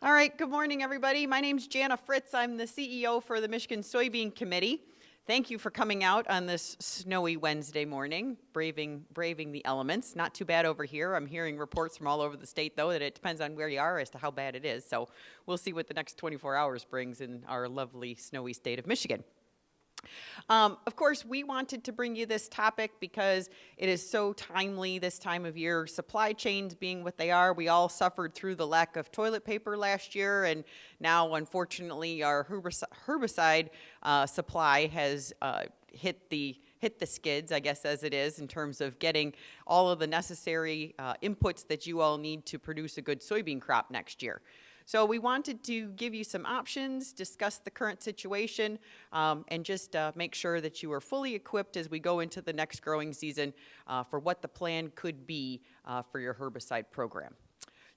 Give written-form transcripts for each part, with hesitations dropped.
All right, good morning, everybody. My name's Jana Fritz. I'm the CEO for the Michigan Soybean Committee. Thank you for coming out on this snowy Wednesday morning, braving the elements. Not too bad over here. I'm hearing reports from all over the state, though, that it depends on where you are as to how bad it is. So we'll see what the next 24 hours brings in our lovely snowy state of Michigan. Of course, we wanted to bring you this topic because it is so timely this time of year. Supply chains being what they are, we all suffered through the lack of toilet paper last year, and now, unfortunately, our herbicide supply has hit the skids, I guess, as it is, in terms of getting all of the necessary inputs that you all need to produce a good soybean crop next year. So we wanted to give you some options, discuss the current situation, and just make sure that you are fully equipped as we go into the next growing season for what the plan could be for your herbicide program.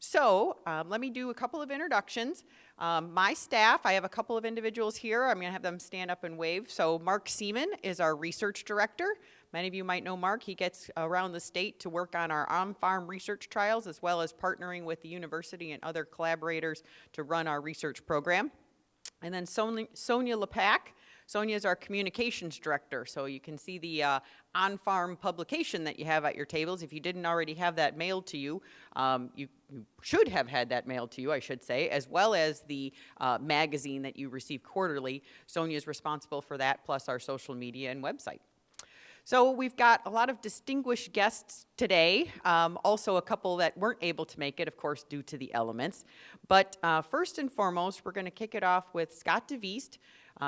So let me do a couple of introductions. My staff, I have a couple of individuals here. I'm going to have them stand up and wave. So Mark Seaman is our research director. Many of you might know Mark. He gets around the state to work on our on-farm research trials, as well as partnering with the university and other collaborators to run our research program. And then Sonia Lepak. Sonia is our communications director, so you can see the on-farm publication that you have at your tables. If you didn't already have that mailed to you, you should have had that mailed to you, I should say, as well as the magazine that you receive quarterly. Sonia is responsible for that, plus our social media and website. So we've got a lot of distinguished guests today, also a couple that weren't able to make it, of course, due to the elements. But first and foremost, we're going to kick it off with Scott DeVeest.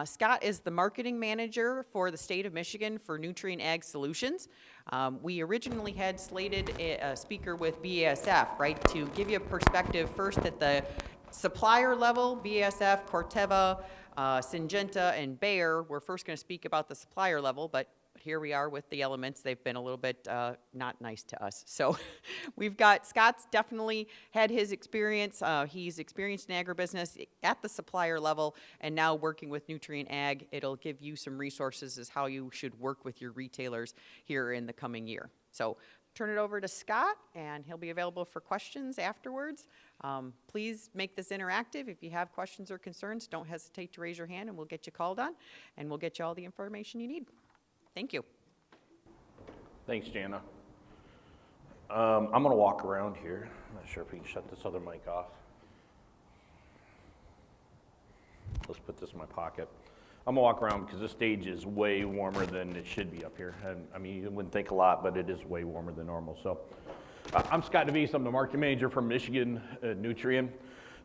Scott is the marketing manager for the state of Michigan for Nutrient Ag Solutions. We originally had slated a speaker with BASF, right, to give you a perspective first at the supplier level. BASF, Corteva, Syngenta, and Bayer. We're first going to speak about the supplier level, but here we are with the elements. They've been a little bit not nice to us. So we've got, Scott's definitely had his experience. He's experienced in agribusiness at the supplier level and now working with Nutrient Ag. It'll give you some resources as how you should work with your retailers here in the coming year. So turn it over to Scott, and he'll be available for questions afterwards. Please make this interactive. If you have questions or concerns, don't hesitate to raise your hand and we'll get you called on, and we'll get you all the information you need. Thank you. Thanks, Jana. I'm going to walk around here. I'm not sure if we can shut this other mic off. Let's put this in my pocket. I'm going to walk around because this stage is way warmer than it should be up here. And, I mean, you wouldn't think a lot, but it is way warmer than normal. So I'm Scott DeVeest. I'm the marketing manager for Michigan Nutrient.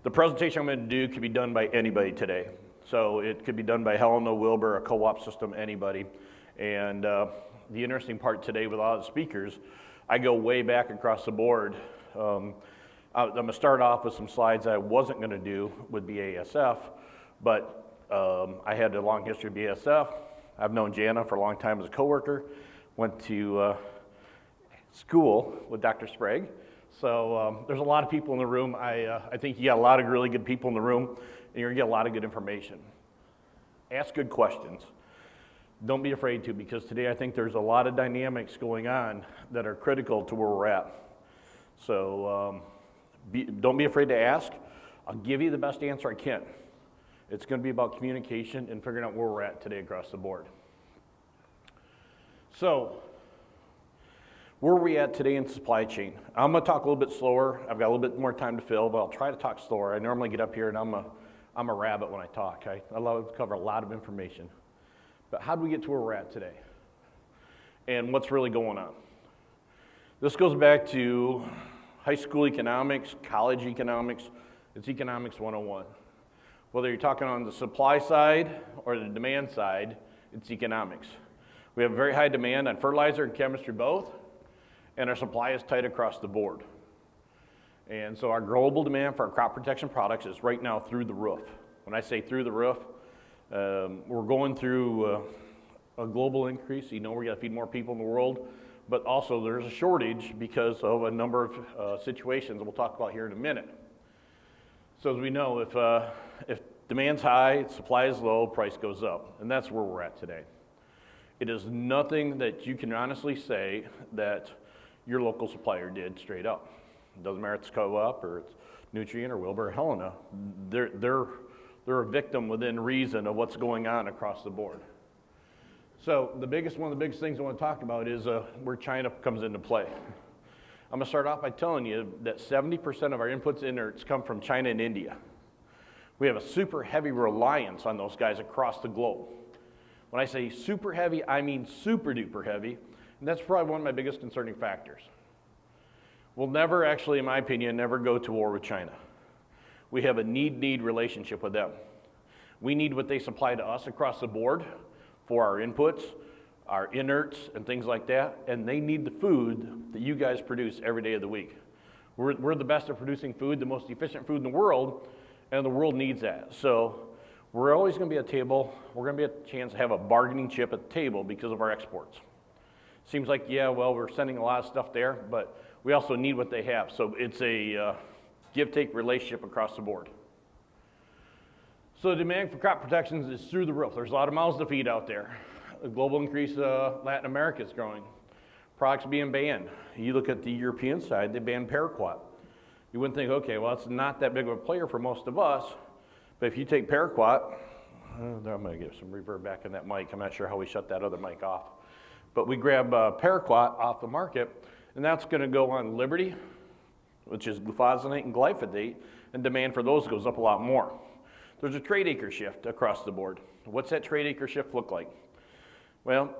The presentation I'm going to do could be done by anybody today. So it could be done by Helena, Wilbur, a co-op system, anybody. And the interesting part today with all the speakers, I go way back across the board. I'm going to start off with some slides I wasn't going to do with BASF, but I had a long history of BASF. I've known Jana for a long time as a coworker. Went to school with Dr. Sprague. So there's a lot of people in the room. I think you got a lot of really good people in the room, and you're going to get a lot of good information. Ask good questions. Don't be afraid to, because today I think there's a lot of dynamics going on that are critical to where we're at. So don't be afraid to ask. I'll give you the best answer I can. It's going to be about communication and figuring out where we're at today across the board. So where are we at today in supply chain? I'm going to talk a little bit slower. I've got a little bit more time to fill, but I'll try to talk slower. I normally get up here and I'm a rabbit when I talk. I love to cover a lot of information. But how do we get to where we're at today? And what's really going on? This goes back to high school economics, college economics. It's economics 101. Whether you're talking on the supply side or the demand side, it's economics. We have very high demand on fertilizer and chemistry both, and our supply is tight across the board. And so our global demand for our crop protection products is right now through the roof. When I say through the roof, we're going through a global increase. You know, we're going to feed more people in the world, but also there's a shortage because of a number of situations we'll talk about here in a minute. So as we know, if demand's high, supply is low, price goes up, and that's where we're at today. It is nothing that you can honestly say that your local supplier did straight up. It doesn't matter if it's Co-op or it's Nutrient or Wilbur or Helena. They're a victim within reason of what's going on across the board. So one of the biggest things I want to talk about is where China comes into play. I'm going to start off by telling you that 70% of our inputs inerts come from China and India. We have a super heavy reliance on those guys across the globe. When I say super heavy, I mean super duper heavy, and that's probably one of my biggest concerning factors. We'll never actually, in my opinion, never go to war with China. We have a need relationship with them. We need what they supply to us across the board for our inputs, our inerts, and things like that, and they need the food that you guys produce every day of the week. We're the best at producing food, the most efficient food in the world, and the world needs that. So we're always going to be at a table. We're going to be a chance to have a bargaining chip at the table because of our exports. Seems like, yeah, well, we're sending a lot of stuff there, but we also need what they have. So it's a give-take relationship across the board. So the demand for crop protections is through the roof. There's a lot of mouths to feed out there. The global increase, Latin America is growing. Products being banned. You look at the European side, they banned paraquat. You wouldn't think, okay, well, it's not that big of a player for most of us, but if you take paraquat, I'm going to get some reverb back in that mic. I'm not sure how we shut that other mic off. But we grab paraquat off the market, and that's going to go on Liberty, which is glyphosate and glyphosate, and demand for those goes up a lot more. There's a trade acre shift across the board. What's that trade acre shift look like? Well,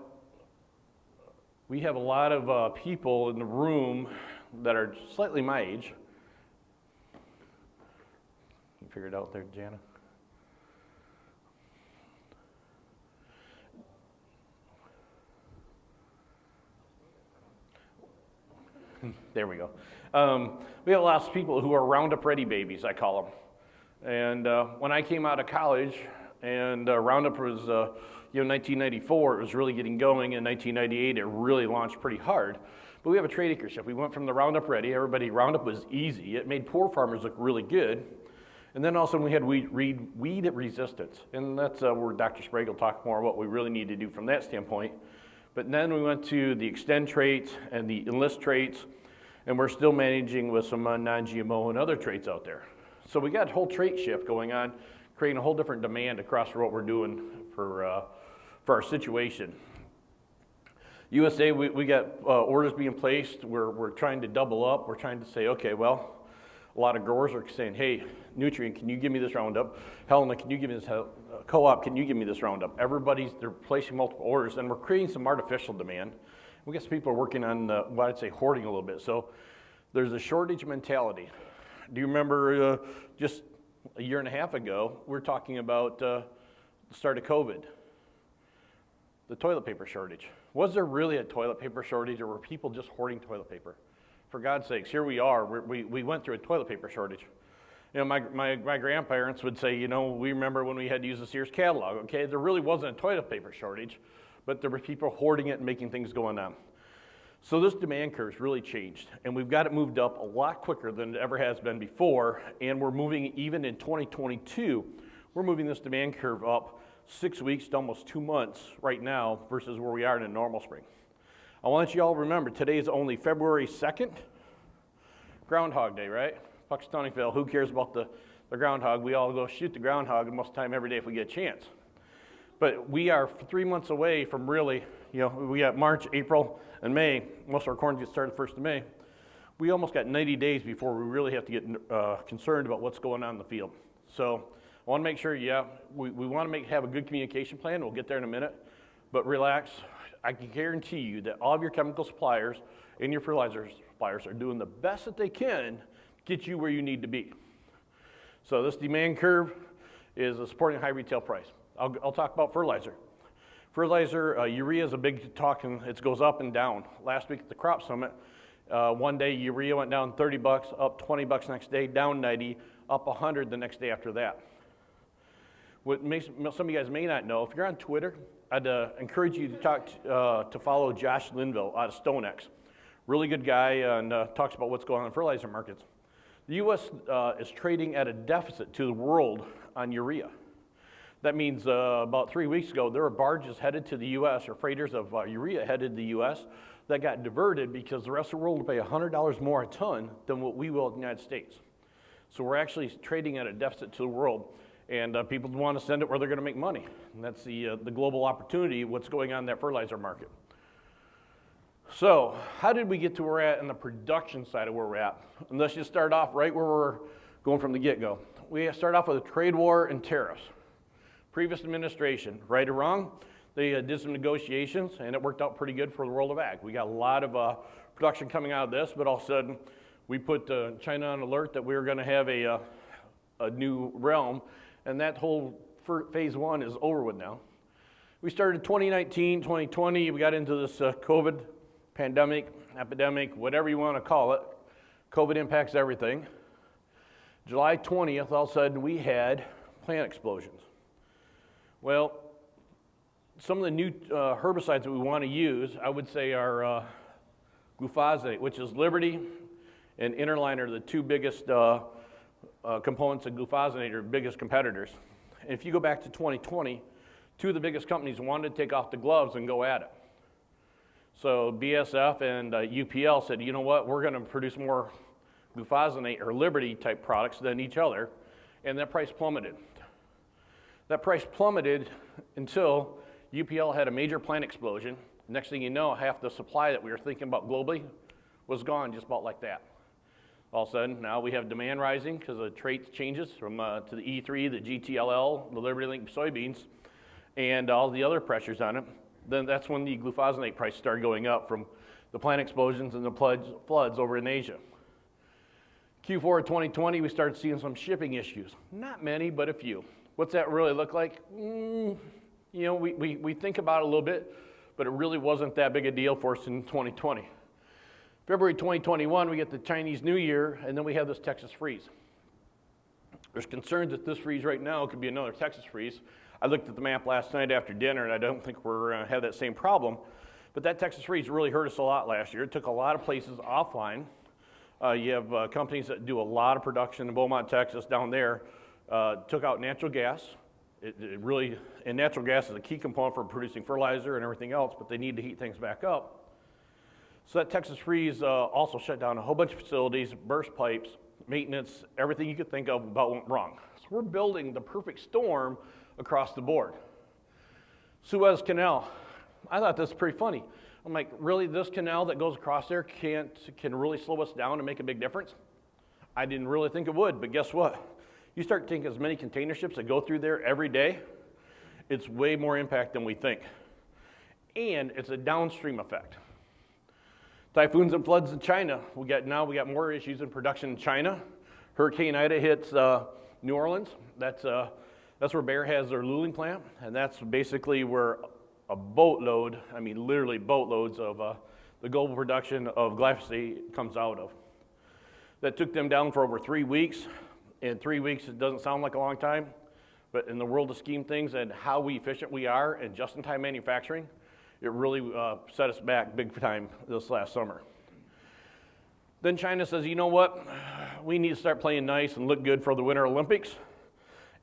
we have a lot of people in the room that are slightly my age. You figure it out there, Jana? There we go. We have lots of people who are Roundup Ready babies, I call them. And when I came out of college, and Roundup was, 1994, it was really getting going. In 1998, it really launched pretty hard. But we have a trade acre shift. We went from the Roundup Ready. Roundup was easy. It made poor farmers look really good. And then all of a sudden we had weed resistance. And that's where Dr. Sprague will talk more about what we really need to do from that standpoint. But then we went to the Extend traits and the Enlist traits, and we're still managing with some non-GMO and other traits out there. So we got a whole trait shift going on, creating a whole different demand across what we're doing for our situation. USA, we got orders being placed. We're trying to double up. We're trying to say, okay, well, a lot of growers are saying, hey, Nutrient, can you give me this Roundup? Helena, can you give me this? Co-op, can you give me this Roundup? They're placing multiple orders, and we're creating some artificial demand. We got some people are working on what I'd say hoarding a little bit. So there's a shortage mentality. Do you remember just a year and a half ago, we were talking about the start of COVID, the toilet paper shortage. Was there really a toilet paper shortage, or were people just hoarding toilet paper? For God's sakes, here we are. We went through a toilet paper shortage. My grandparents would say, we remember when we had to use the Sears catalog, okay? There really wasn't a toilet paper shortage, but there were people hoarding it and making things going on. So this demand curve's really changed, and we've got it moved up a lot quicker than it ever has been before, and we're moving, even in 2022, we're moving this demand curve up 6 weeks to almost 2 months right now versus where we are in a normal spring. I want you all to remember, today is only February 2nd, Groundhog Day, right? Puxtawny-Phil, who cares about the groundhog? We all go shoot the groundhog most of the time every day if we get a chance. But we are 3 months away from really, we got March, April, and May. Most of our corn gets started 1st of May. We almost got 90 days before we really have to get concerned about what's going on in the field. So I want to make sure, we want to have a good communication plan. We'll get there in a minute. But relax. I can guarantee you that all of your chemical suppliers and your fertilizer suppliers are doing the best that they can to get you where you need to be. So this demand curve is supporting a high retail price. I'll talk about fertilizer. Fertilizer, urea is a big talk, and it goes up and down. Last week at the Crop Summit, one day urea went down 30 bucks, up 20 bucks next day, down 90, up 100 the next day after that. What some of you guys may not know, if you're on Twitter, I'd encourage you to follow Josh Linville out of StoneX. Really good guy, and talks about what's going on in fertilizer markets. The U.S. Is trading at a deficit to the world on urea. That means about 3 weeks ago, there were barges headed to the U.S., or freighters of urea headed to the U.S. that got diverted because the rest of the world will pay $100 more a ton than what we will in the United States. So we're actually trading at a deficit to the world, and people want to send it where they're going to make money. And that's the global opportunity, what's going on in that fertilizer market. So how did we get to where we're at in the production side of where we're at? And let's just start off right where we're going from the get-go. We start off with a trade war and tariffs. Previous administration, right or wrong, they did some negotiations, and it worked out pretty good for the world of ag. We got a lot of production coming out of this, but all of a sudden, we put China on alert that we were going to have a new realm, and that whole phase one is over with now. We started 2019, 2020, we got into this COVID pandemic, epidemic, whatever you want to call it. COVID impacts everything. July 20th, all of a sudden, we had plant explosions. Well, some of the new herbicides that we want to use, I would say, are Glyphosate, which is Liberty, and Interline are the two biggest components of glyphosate, or biggest competitors. And if you go back to 2020, two of the biggest companies wanted to take off the gloves and go at it. So BASF and UPL said, you know what, we're going to produce more glyphosate or Liberty type products than each other, and that price plummeted. That price plummeted until UPL had a major plant explosion. Next thing you know, half the supply that we were thinking about globally was gone just about like that. All of a sudden, now we have demand rising because of trait changes from to the E3, the GTLL, the Liberty Link soybeans, and all the other pressures on it. Then that's when the glyphosate price started going up from the plant explosions and the floods over in Asia. Q4 of 2020, we started seeing some shipping issues. Not many, but a few. What's that really look like? You know, we think about it a little bit, but it really wasn't that big a deal for us in 2020. February 2021, we get the Chinese New Year, and then we have this Texas freeze. There's concerns that this freeze right now could be another Texas freeze. I looked at the map last night after dinner, and I don't think we're going to have that same problem. But that Texas freeze really hurt us a lot last year. It took a lot of places offline. You have companies that do a lot of production in Beaumont, Texas, down there, took out natural gas. And natural gas is a key component for producing fertilizer and everything else, but they need to heat things back up. So that Texas freeze also shut down a whole bunch of facilities, burst pipes, maintenance, everything you could think of about went wrong. So we're building the perfect storm across the board. Suez Canal. I thought this was pretty funny. I'm like, really, this canal that goes across there can really slow us down and make a big difference? I didn't really think it would, but guess what? You start thinking as many container ships that go through there every day, it's way more impact than we think. And it's a downstream effect. Typhoons and floods in China. We got more issues in production in China. Hurricane Ida hits New Orleans. That's where Bayer has their luling plant, and that's basically where a boatload, I mean literally boatloads of the global production of glyphosate comes out of. That took them down for over 3 weeks. In 3 weeks, it doesn't sound like a long time, but in the world of scheme things and how efficient we are in just-in-time manufacturing, it really set us back big time this last summer. Then China says, you know what, we need to start playing nice and look good for the Winter Olympics,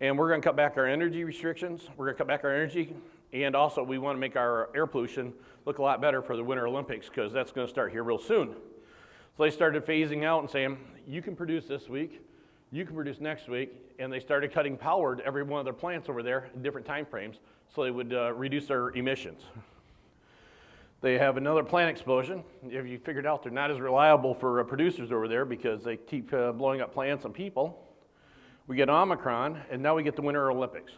and we're going to cut back our energy restrictions, we're going to cut back our energy, and also we want to make our air pollution look a lot better for the Winter Olympics because that's going to start here real soon. So they started phasing out and saying, you can produce this week, you can produce next week, and they started cutting power to every one of their plants over there in different time frames so they would reduce their emissions. They have another plant explosion. If you figured out they're not as reliable for producers over there because they keep blowing up plants and people. We get Omicron, and now we get the Winter Olympics.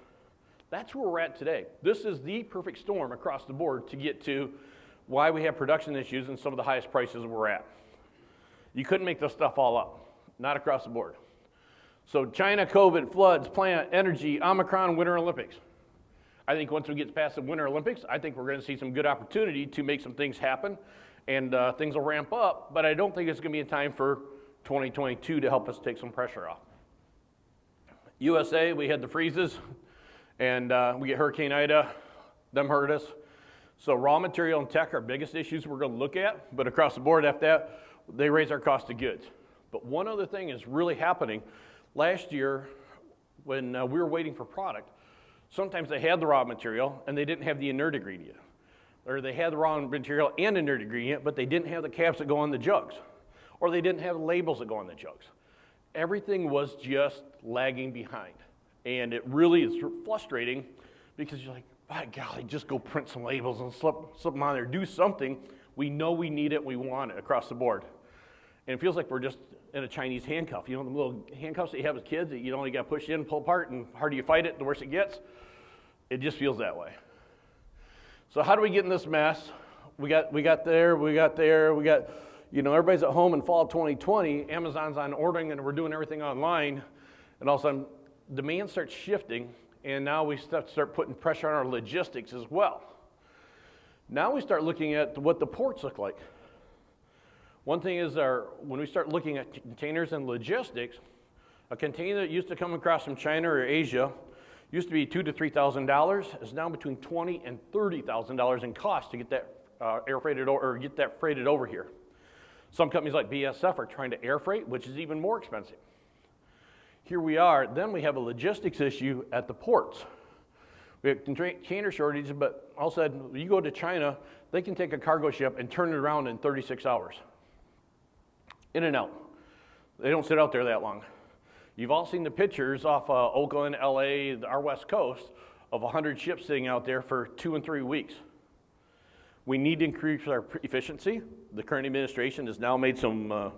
That's where we're at today. This is the perfect storm across the board to get to why we have production issues and some of the highest prices we're at. You couldn't make this stuff all up, not across the board. So China, COVID, floods, plant, energy, Omicron, Winter Olympics. I think once we get past the Winter Olympics, I think we're going to see some good opportunity to make some things happen, and things will ramp up, but I don't think it's going to be in time for 2022 to help us take some pressure off. USA, we had the freezes, and we get Hurricane Ida, them hurt us. So raw material and tech are biggest issues we're going to look at, but across the board after that, they raise our cost of goods. But one other thing is really happening. Last year, when we were waiting for product, sometimes they had the raw material and they didn't have the inert ingredient. or they had the wrong material and an ingredient, but they didn't have the caps that go on the jugs, or they didn't have the labels that go on the jugs. Everything was just lagging behind. And it really is frustrating because you're like, by golly, just go print some labels and slip them on there. Do something. We know we need it, we want it across the board. And it feels like we're just in a Chinese handcuff. You know, the little handcuffs that you have as kids that you only got to push in, pull apart, and the harder you fight it, the worse it gets. It just feels that way. So how do we get in this mess? We got there, you know, everybody's at home in fall of 2020, Amazon's on ordering and we're doing everything online, and all of a sudden demand starts shifting, and now we start putting pressure on our logistics as well. Now we start looking at what the ports look like. One thing is when we start looking at containers and logistics, a container that used to come across from China or Asia used to be $2,000 to $3,000, is now between $20,000 and $30,000 in cost to get that air freighted or get that freighted over here. Some companies like BASF are trying to air freight, which is even more expensive. Here we are, then we have a logistics issue at the ports. We have container shortages, but all of a sudden, you go to China, they can take a cargo ship and turn it around in 36 hours. In and out. They don't sit out there that long. You've all seen the pictures off Oakland, LA, our West Coast, of 100 ships sitting out there for 2 and 3 weeks. We need to increase our efficiency. The current administration has now made some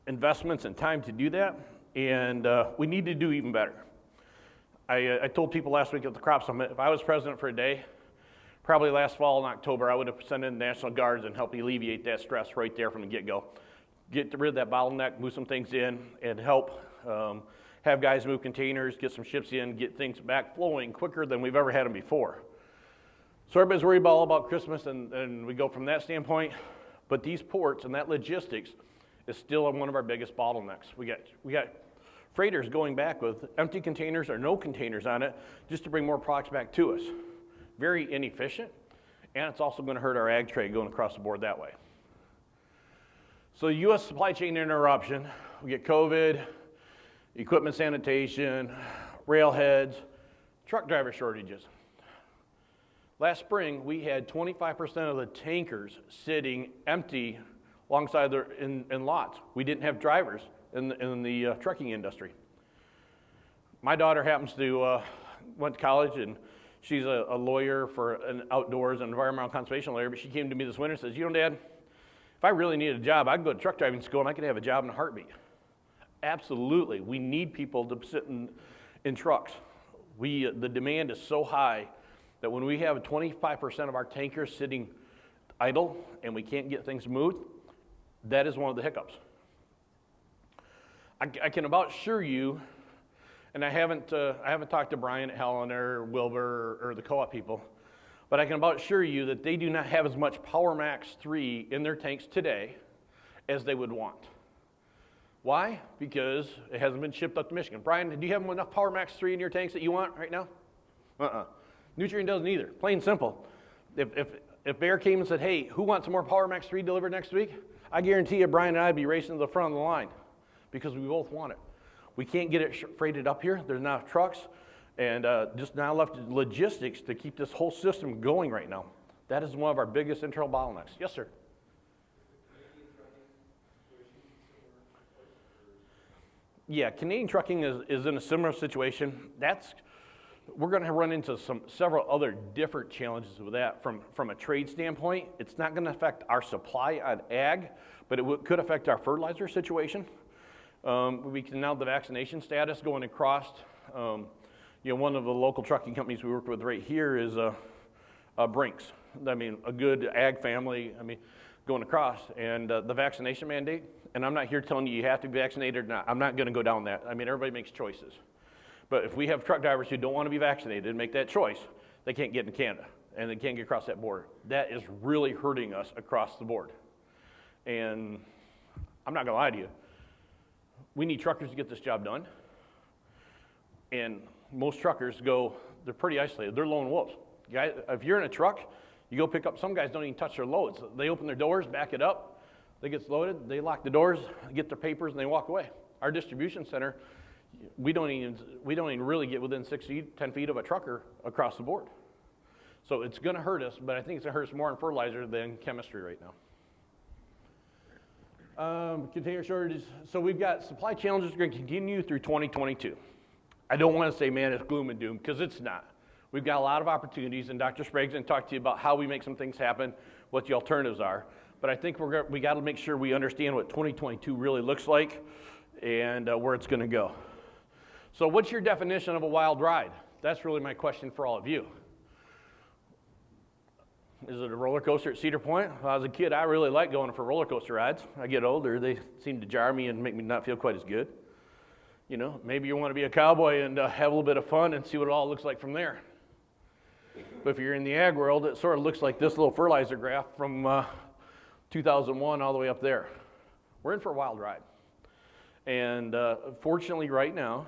investments and time to do that, and we need to do even better. I told people last week at the Crop Summit, if I was president for a day, probably last fall in October, I would have sent in the National Guards and helped alleviate that stress right there from the get-go. Get rid of that bottleneck, move some things in, and help have guys move containers, get some ships in, get things back flowing quicker than we've ever had them before. So everybody's worried all about Christmas, and we go from that standpoint, but these ports and that logistics is still one of our biggest bottlenecks. We got freighters going back with empty containers or no containers on it just to bring more products back to us. Very inefficient, and it's also going to hurt our ag trade going across the board that way. So U.S. supply chain interruption, we get COVID, equipment sanitation, railheads, truck driver shortages. Last spring, we had 25% of the tankers sitting empty alongside in lots. We didn't have drivers in the trucking industry. My daughter happens to went to college, and she's a lawyer for an outdoors and environmental conservation lawyer, but she came to me this winter and says, you know, Dad, if I really needed a job, I'd go to truck driving school and I could have a job in a heartbeat. Absolutely. We need people to sit in trucks. The demand is so high that when we have 25% of our tankers sitting idle and we can't get things moved, that is one of the hiccups. I can about assure you, and I haven't talked to Brian at Helen or Wilbur or the co-op people, but I can about assure you that they do not have as much Power Max 3 in their tanks today as they would want. Why? Because it hasn't been shipped up to Michigan. Brian, do you have enough Power Max 3 in your tanks that you want right now? Nutrient doesn't either. Plain simple. If Bayer came and said, hey, who wants some more Power Max 3 delivered next week? I guarantee you Brian and I would be racing to the front of the line because we both want it. We can't get it freighted up here. There's not enough trucks. And just now left logistics to keep this whole system going right now. That is one of our biggest internal bottlenecks. Yes, sir. Yeah, Canadian trucking is in a similar situation. We're going to run into several other different challenges with that from a trade standpoint. It's not going to affect our supply on ag, but it could affect our fertilizer situation. We can now the vaccination status going across. One of the local trucking companies we work with right here is Brinks. I mean, a good ag family, going across. And the vaccination mandate, and I'm not here telling you have to be vaccinated or not. I'm not going to go down that. Everybody makes choices. But if we have truck drivers who don't want to be vaccinated and make that choice, they can't get into Canada, and they can't get across that border. That is really hurting us across the board. And I'm not going to lie to you. We need truckers to get this job done. And most truckers they're pretty isolated. They're lone wolves. Guys, if you're in a truck, you go pick up, some guys don't even touch their loads. They open their doors, back it up, they get loaded, they lock the doors, get their papers, and they walk away. Our distribution center, we don't even really get within 6 feet, 10 feet of a trucker across the board. So it's going to hurt us, but I think it's going to hurt us more in fertilizer than chemistry right now. Container shortages. So we've got supply challenges going to continue through 2022. I don't want to say, man, it's gloom and doom, because it's not. We've got a lot of opportunities, and Dr. Sprague's going to talk to you about how we make some things happen, what the alternatives are. But I think we got to make sure we understand what 2022 really looks like and where it's going to go. So what's your definition of a wild ride? That's really my question for all of you. Is it a roller coaster at Cedar Point? When I was a kid, I really liked going for roller coaster rides. I get older, they seem to jar me and make me not feel quite as good. You know, maybe you want to be a cowboy and have a little bit of fun and see what it all looks like from there. But if you're in the ag world, it sort of looks like this little fertilizer graph from 2001 all the way up there. We're in for a wild ride. And fortunately right now,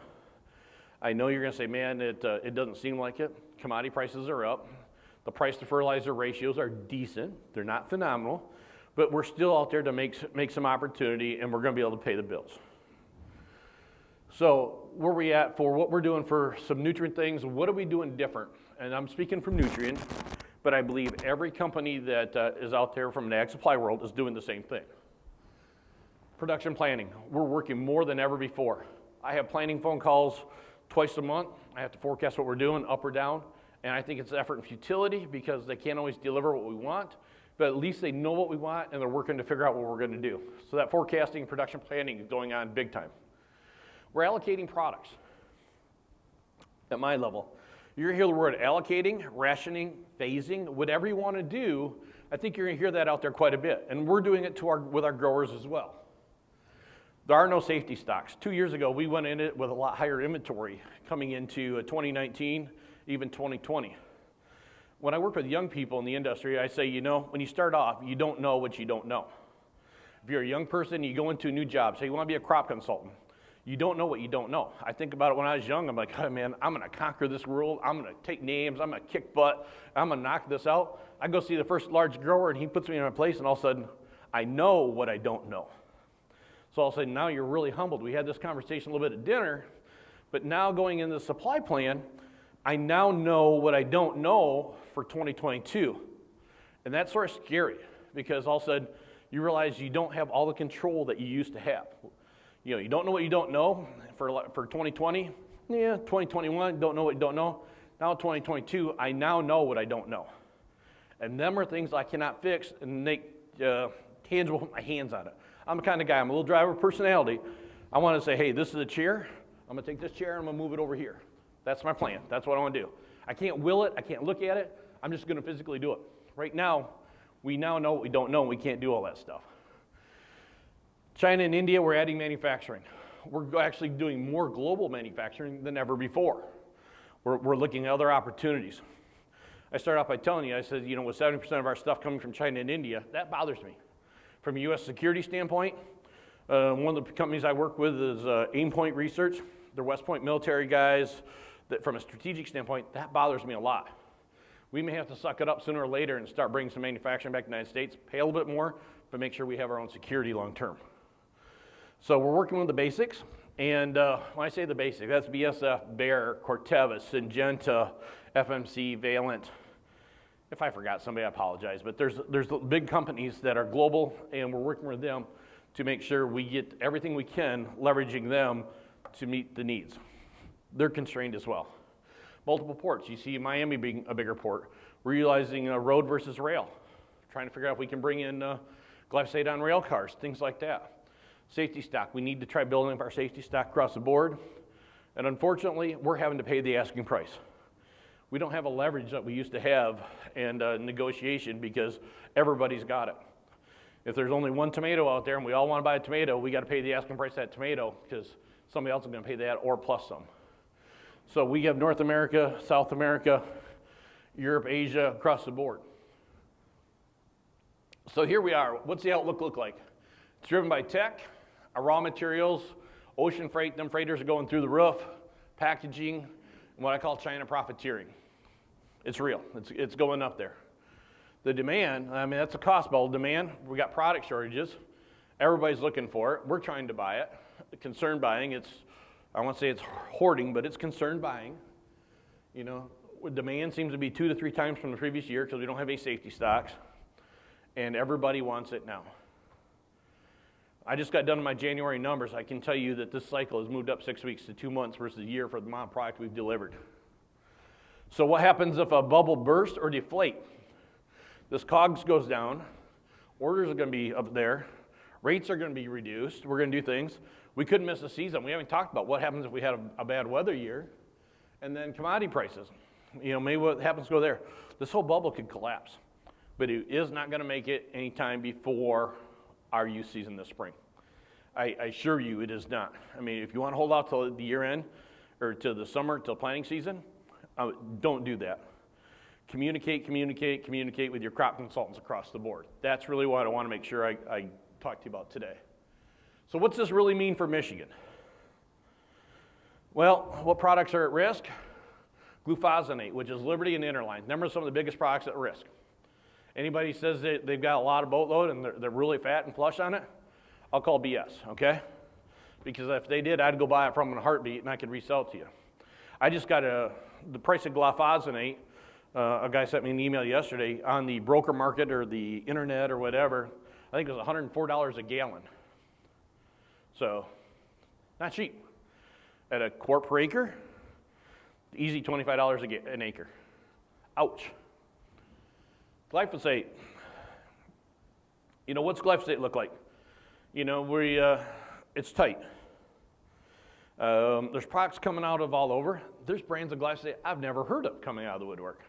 I know you're going to say, man, it doesn't seem like it. Commodity prices are up. The price to fertilizer ratios are decent. They're not phenomenal, but we're still out there to make some opportunity, and we're going to be able to pay the bills. So where are we at for what we're doing for some nutrient things? What are we doing different? And I'm speaking from nutrient, but I believe every company that is out there from an ag supply world is doing the same thing. Production planning. We're working more than ever before. I have planning phone calls twice a month. I have to forecast what we're doing, up or down. And I think it's effort and futility because they can't always deliver what we want, but at least they know what we want and they're working to figure out what we're going to do. So that forecasting and production planning is going on big time. We're allocating products at my level. You're going to hear the word allocating, rationing, phasing, whatever you want to do. I think you're going to hear that out there quite a bit. And we're doing it with our growers as well. There are no safety stocks. 2 years ago, we went in it with a lot higher inventory coming into 2019, even 2020. When I work with young people in the industry, I say, you know, when you start off, you don't know what you don't know. If you're a young person, you go into a new job, say you want to be a crop consultant. You don't know what you don't know. I think about it when I was young. I'm like, oh, man, I'm going to conquer this world. I'm going to take names. I'm going to kick butt. I'm going to knock this out. I go see the first large grower, and he puts me in my place, and all of a sudden, I know what I don't know. So all of a sudden, now you're really humbled. We had this conversation a little bit at dinner, but now going into the supply plan, I now know what I don't know for 2022. And that's sort of scary because all of a sudden, you realize you don't have all the control that you used to have. You know, you don't know what you don't know for 2020. Yeah, 2021, don't know what you don't know. Now 2022, I now know what I don't know. And them are things I cannot fix and make tangible with my hands on it. I'm the kind of guy, I'm a little driver personality. I want to say, hey, this is a chair. I'm going to take this chair and I'm going to move it over here. That's my plan. That's what I want to do. I can't will it. I can't look at it. I'm just going to physically do it. Right now, we now know what we don't know, and we can't do all that stuff. China and India, we're adding manufacturing. We're actually doing more global manufacturing than ever before. We're looking at other opportunities. I started off by telling you, I said, you know, with 70% of our stuff coming from China and India, that bothers me. From a U.S. security standpoint, one of the companies I work with is Aimpoint Research. They're West Point military guys. That from a strategic standpoint, that bothers me a lot. We may have to suck it up sooner or later and start bringing some manufacturing back to the United States, pay a little bit more, but make sure we have our own security long term. So we're working with the basics, and when I say the basics, that's BSF, Bayer, Corteva, Syngenta, FMC, Valent. If I forgot somebody, I apologize, but there's big companies that are global, and we're working with them to make sure we get everything we can, leveraging them to meet the needs. They're constrained as well. Multiple ports. You see Miami being a bigger port. We're utilizing road versus rail, trying to figure out if we can bring in glyphosate on rail cars, things like that. Safety stock. We need to try building up our safety stock across the board. And unfortunately, we're having to pay the asking price. We don't have a leverage that we used to have and negotiation because everybody's got it. If there's only one tomato out there and we all want to buy a tomato, we got to pay the asking price of that tomato because somebody else is going to pay that or plus some. So we have North America, South America, Europe, Asia, across the board. So here we are. What's the outlook look like? It's driven by tech, our raw materials, ocean freight, them freighters are going through the roof, packaging, and what I call China profiteering. It's real. It's going up there. The demand, I mean, that's a cost ball. Demand, we got product shortages. Everybody's looking for it. We're trying to buy it. Concern buying, I won't say it's hoarding, but it's concerned buying. You know, Demand seems to be 2 to 3 times from the previous year because we don't have any safety stocks, and everybody wants it now. I just got done with my January numbers. I can tell you that this cycle has moved up 6 weeks to 2 months versus a year for the amount of product we've delivered. So what happens if a bubble bursts or deflate? This COGS goes down, orders are going to be up there, rates are going to be reduced, we're going to do things. We couldn't miss a season. We haven't talked about what happens if we had a bad weather year, and then commodity prices. You know, maybe what happens to go there. This whole bubble could collapse, but it is not going to make it anytime before our use season this spring. I assure you it is not. I mean, if you want to hold out till the year end or to the summer, till planting season, don't do that. Communicate with your crop consultants across the board. That's really what I want to make sure I talk to you about today. So what's this really mean for Michigan? Well, what products are at risk? Glyphosate, which is Liberty and Interline. Remember some of the biggest products at risk. Anybody says that they've got a lot of boatload and they're really fat and flush on it, I'll call BS, okay? Because if they did, I'd go buy it from in a heartbeat and I could resell it to you. I just got the price of glyphosate. A guy sent me an email yesterday on the broker market or the internet or whatever. I think it was $104 a gallon. So, not cheap. At a quart per acre, easy $25 an acre. Ouch. Glyphosate. You know, what's glyphosate look like? You know, it's tight. There's products coming out of all over. There's brands of glyphosate I've never heard of coming out of the woodwork.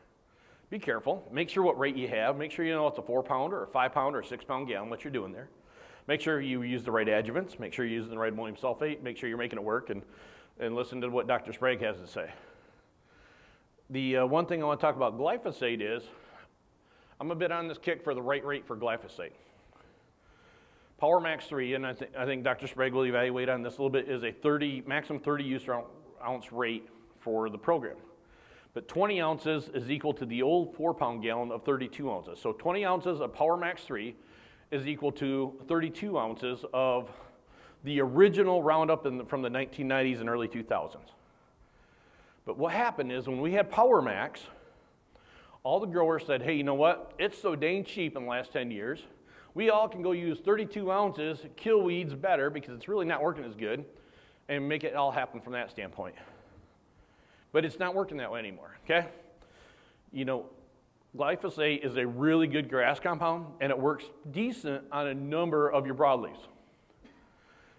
Be careful. Make sure what rate you have. Make sure you know it's a 4-pounder or 5-pounder or 6-pound gallon, what you're doing there. Make sure you use the right adjuvants. Make sure you're using the right ammonium sulfate. Make sure you're making it work, and listen to what Dr. Sprague has to say. The one thing I want to talk about glyphosate is, I'm a bit on this kick for the right rate for glyphosate. Power Max 3, and I think Dr. Sprague will evaluate on this a little bit, is a maximum 30 use ounce rate for the program. But 20 ounces is equal to the old 4-pound gallon of 32 ounces. So 20 ounces of Power Max 3 is equal to 32 ounces of the original Roundup from the 1990s and early 2000s. But what happened is when we had Power Max, all the growers said, hey, you know what? It's so dang cheap in the last 10 years. We all can go use 32 ounces, kill weeds better because it's really not working as good, and make it all happen from that standpoint. But it's not working that way anymore, okay? You know, glyphosate is a really good grass compound, and it works decent on a number of your broadleaves.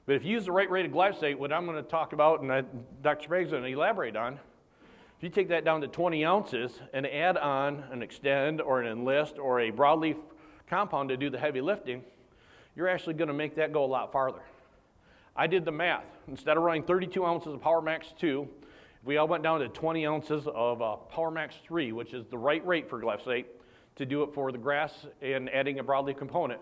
But if you use the right rate of glyphosate, what I'm going to talk about, and Dr. Sprague's going to elaborate on, if you take that down to 20 ounces and add on an Extend or an Enlist or a broadleaf compound to do the heavy lifting, you're actually going to make that go a lot farther. I did the math. Instead of running 32 ounces of Power Max 2, if we all went down to 20 ounces of Power Max 3, which is the right rate for glyphosate, to do it for the grass and adding a broadleaf component,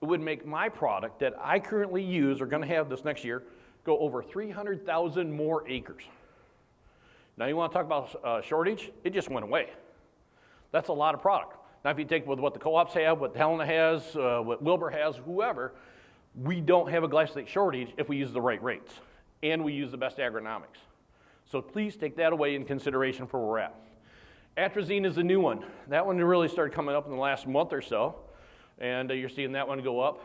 it would make my product that I currently use, or going to have this next year, go over 300,000 more acres. Now you want to talk about shortage? It just went away. That's a lot of product. Now if you take with what the co-ops have, what Helena has, what Wilbur has, whoever, we don't have a glyphosate shortage if we use the right rates and we use the best agronomics. So please take that away in consideration for where we're at. Atrazine is a new one. That one really started coming up in the last month or so, and you're seeing that one go up.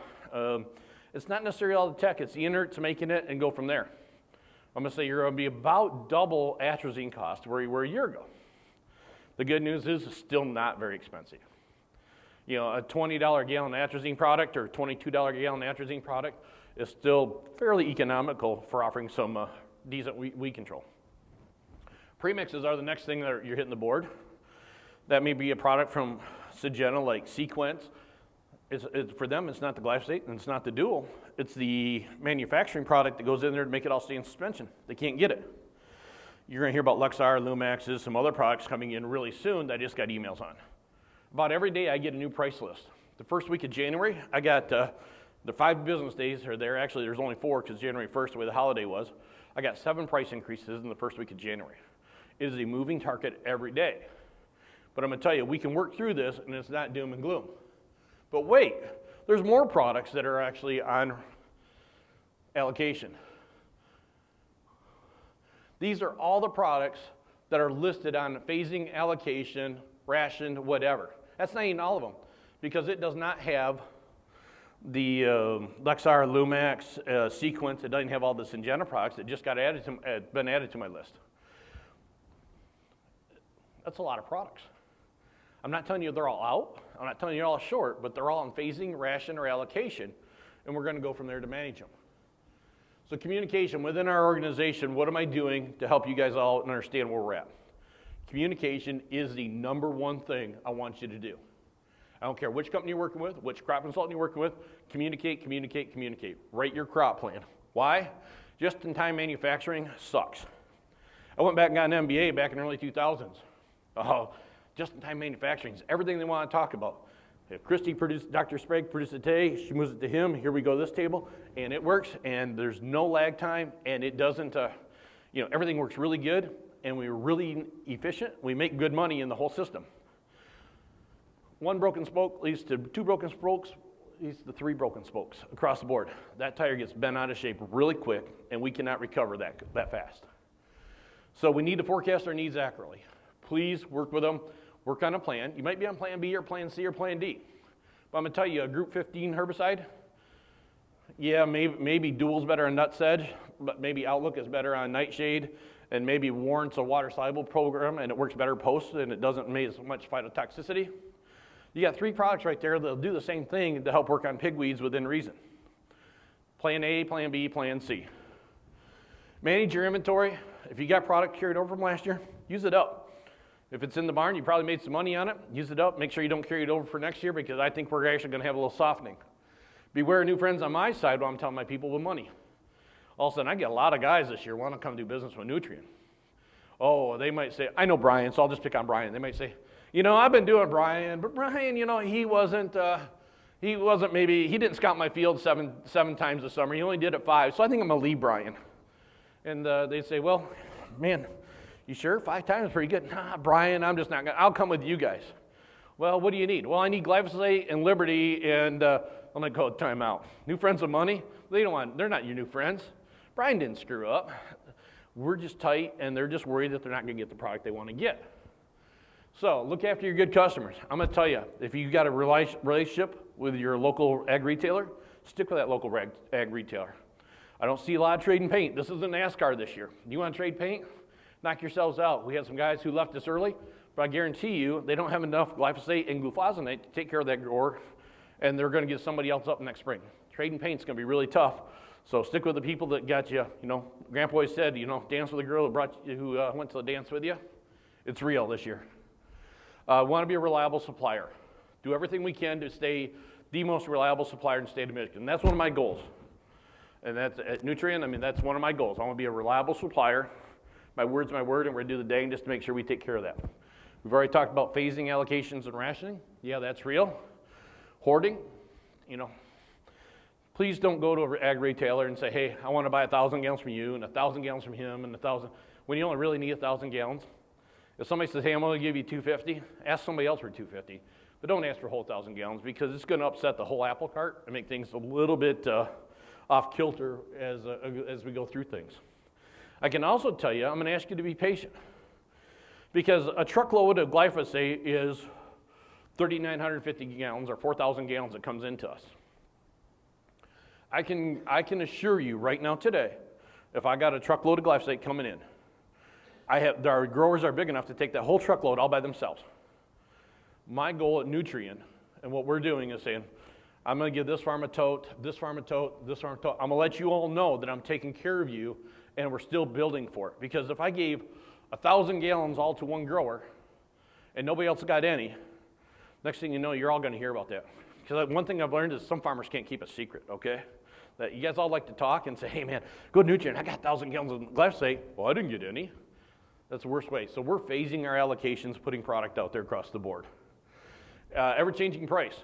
It's not necessarily all the tech, it's the inerts making it and go from there. I'm going to say you're going to be about double atrazine cost where you were a year ago. The good news is it's still not very expensive. You know, a $20 a gallon atrazine product or $22 a gallon atrazine product is still fairly economical for offering some decent weed control. Premixes are the next thing that you're hitting the board. That may be a product from Syngenta like Sequence. For them, it's not the glyphosate and it's not the dual. It's the manufacturing product that goes in there to make it all stay in suspension. They can't get it. You're going to hear about Luxar, Lumaxes, some other products coming in really soon that I just got emails on. About every day I get a new price list. The first week of January, I got the 5 business days are there. Actually, there's only 4 because January 1st, the way the holiday was. I got 7 price increases in the first week of January. It is a moving target every day. But I'm going to tell you, we can work through this and it's not doom and gloom. But wait, there's more products that are actually on allocation. These are all the products that are listed on phasing, allocation, ration, whatever. That's not even all of them, because it does not have the Lexar, Lumax, Sequence. It doesn't have all the Syngenta products that just got added to, been added to my list. That's a lot of products. I'm not telling you they're all out. I'm not telling you they're all short, but they're all in phasing, ration, or allocation, and we're going to go from there to manage them. So communication within our organization, what am I doing to help you guys all understand where we're at? Communication is the #1 thing I want you to do. I don't care which company you're working with, which crop consultant you're working with, communicate, communicate, communicate. Write your crop plan. Why? Just-in-time manufacturing sucks. I went back and got an MBA back in the early 2000s. Just-in-time manufacturing is everything they want to talk about. If Christy produced, Dr. Sprague produced it today, she moves it to him, here we go to this table, and it works, and there's no lag time, and it doesn't, everything works really good, and we're really efficient. We make good money in the whole system. One broken spoke leads to 2 broken spokes, leads to 3 broken spokes across the board. That tire gets bent out of shape really quick, and we cannot recover that fast. So we need to forecast our needs accurately. Please work with them, work on a plan. You might be on plan B or plan C or plan D. But I'm gonna tell you, a group 15 herbicide, yeah, maybe Dual's better on Nutsedge, but maybe Outlook is better on Nightshade, and maybe Warrant's a water-soluble program, and it works better post, and it doesn't make as much phytotoxicity. You got 3 products right there that'll do the same thing to help work on pigweeds within reason. Plan A, plan B, plan C. Manage your inventory. If you got product carried over from last year, use it up. If it's in the barn, you probably made some money on it. Use it up. Make sure you don't carry it over for next year, because I think we're actually going to have a little softening. Beware new friends on my side while I'm telling my people with money. All of a sudden, I get a lot of guys this year want to come do business with Nutrien. Oh, they might say, I know Brian, so I'll just pick on Brian. They might say, I've been doing Brian, but Brian, he didn't scout my field seven times this summer. He only did it 5, so I think I'm going to leave Brian. And they'd say, well, man, you sure? 5 times is pretty good. Nah, Brian, I'm just not going to. I'll come with you guys. Well, what do you need? Well, I need Glyphosate and Liberty, and I'm going to go time out. New friends with money? They're not your new friends. Brian didn't screw up. We're just tight, and they're just worried that they're not going to get the product they want to get. So look after your good customers. I'm going to tell you, if you've got a relationship with your local ag retailer, stick with that local ag retailer. I don't see a lot of trading paint. This isn't NASCAR this year. You want to trade paint? Knock yourselves out. We had some guys who left us early, but I guarantee you they don't have enough glyphosate and glufosinate to take care of that grower, and they're going to get somebody else up next spring. Trading paint's going to be really tough, so stick with the people that got you. Grandpa always said, dance with the girl who went to the dance with you. It's real this year. We want to be a reliable supplier. Do everything we can to stay the most reliable supplier in the state of Michigan. And that's one of my goals. And that's at Nutrien, that's one of my goals. I want to be a reliable supplier. My word's my word, and we're going to do the dang just to make sure we take care of that. We've already talked about phasing, allocations, and rationing. Yeah, that's real. Hoarding, please don't go to an ag retailer and say, hey, I want to buy 1,000 gallons from you and 1,000 gallons from him and 1,000, when you only really need 1,000 gallons. If somebody says, hey, I'm going to give you 250, ask somebody else for 250. But don't ask for a whole 1,000 gallons, because it's going to upset the whole apple cart and make things a little bit off kilter as we go through things. I can also tell you, I'm going to ask you to be patient, because a truckload of glyphosate is 3,950 gallons or 4,000 gallons that comes into us. I can assure you right now today, if I got a truckload of glyphosate coming in, our growers are big enough to take that whole truckload all by themselves. My goal at Nutrien, and what we're doing is saying, I'm going to give this farm a tote, this farm a tote, this farm a tote. I'm going to let you all know that I'm taking care of you, and we're still building for it. Because if I gave 1,000 gallons all to one grower, and nobody else got any, next thing you know, you're all going to hear about that. Because one thing I've learned is some farmers can't keep a secret, okay? That you guys all like to talk and say, hey man, go to Nutrien, I got 1,000 gallons of glyphosate. Well, I didn't get any. That's the worst way. So we're phasing our allocations, putting product out there across the board. Ever-changing price.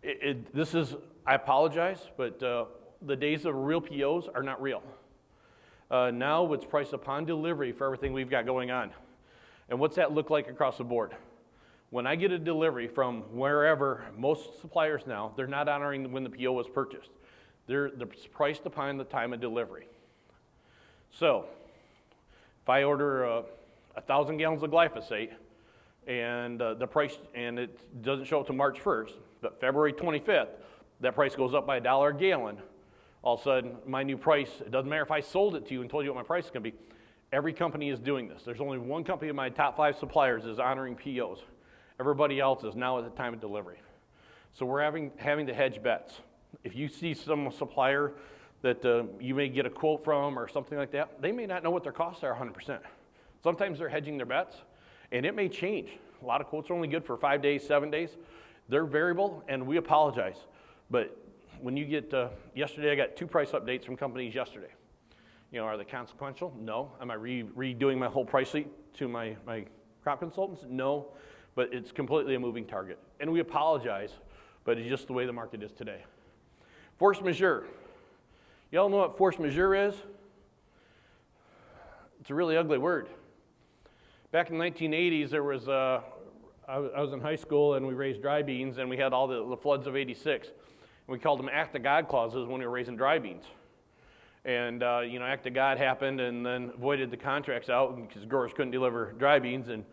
I apologize, but the days of real POs are not real. Now it's priced upon delivery for everything we've got going on. And what's that look like across the board? When I get a delivery from wherever, most suppliers now, they're not honoring when the PO was purchased. They're priced upon the time of delivery. So, If I order 1,000 gallons of glyphosate and the price, and it doesn't show up to March 1st, but February 25th, that price goes up by $1 a gallon, all of a sudden my new price, it doesn't matter if I sold it to you and told you what my price is going to be, every company is doing this. There's only one company in my top 5 suppliers is honoring POs. Everybody else is now at the time of delivery. So we're having to hedge bets. If you see some supplier that you may get a quote from or something like that, they may not know what their costs are 100%. Sometimes they're hedging their bets, and it may change. A lot of quotes are only good for 5 days, 7 days. They're variable, and we apologize. But when you get, yesterday I got 2 price updates from companies yesterday. You know, are they consequential? No. Am I redoing my whole price sheet to my crop consultants? No. But it's completely a moving target. And we apologize, but it's just the way the market is today. Force majeure. Y'all know what force majeure is? It's a really ugly word. Back in the 1980s, there was, I was in high school and we raised dry beans and we had all the floods of '86. And we called them Act of God clauses when we were raising dry beans. And, you know, Act of God happened and then voided the contracts out because growers couldn't deliver dry beans, and,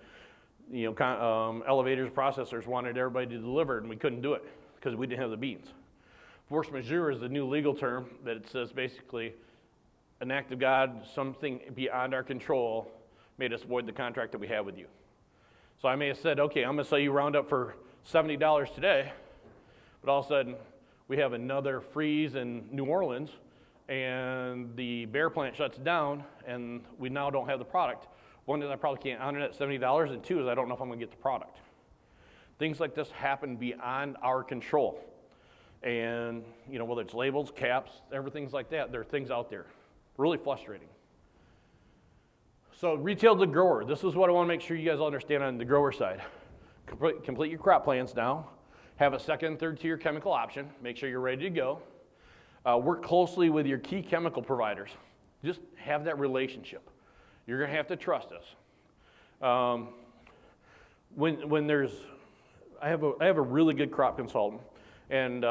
you know, elevators, processors wanted everybody to deliver it, and we couldn't do it because we didn't have the beans. Force majeure is the new legal term that it says basically an act of God, something beyond our control, made us void the contract that we have with you. So I may have said, okay, I'm going to sell you Roundup for $70 today, but all of a sudden we have another freeze in New Orleans and the Bear plant shuts down and we now don't have the product. One is I probably can't honor that $70, and 2 is I don't know if I'm going to get the product. Things like this happen beyond our control. And, you know, whether it's labels, caps, everything's like that, there are things out there. Really frustrating. So retail to grower, this is what I want to make sure you guys understand on the grower side. Complete your crop plans now. Have a second and third tier chemical option. Make sure you're ready to go. Work closely with your key chemical providers. Just have that relationship. You're going to have to trust us. When there's, I have a really good crop consultant, and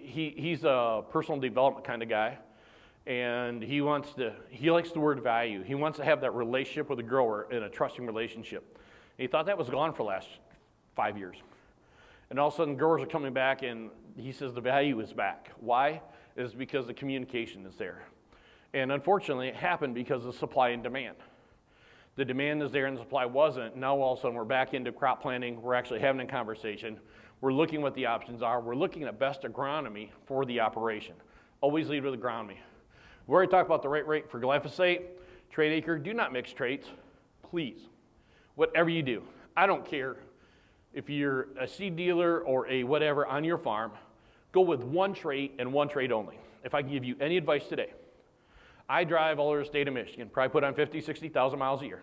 he's a personal development kind of guy, and he likes the word value. He wants to have that relationship with the grower in a trusting relationship. And he thought that was gone for the last 5 years. And all of a sudden growers are coming back and he says the value is back. Why? It's because the communication is there. And unfortunately it happened because of supply and demand. The demand is there and the supply wasn't. Now all of a sudden we're back into crop planting. We're actually having a conversation. We're looking what the options are. We're looking at best agronomy for the operation. Always lead with agronomy. We already talked about the right rate for glyphosate, trade acre. Do not mix traits, please. Whatever you do, I don't care if you're a seed dealer or a whatever on your farm, go with one trait and one trait only. If I can give you any advice today, I drive all over the state of Michigan, probably put on 50, 60,000 miles a year.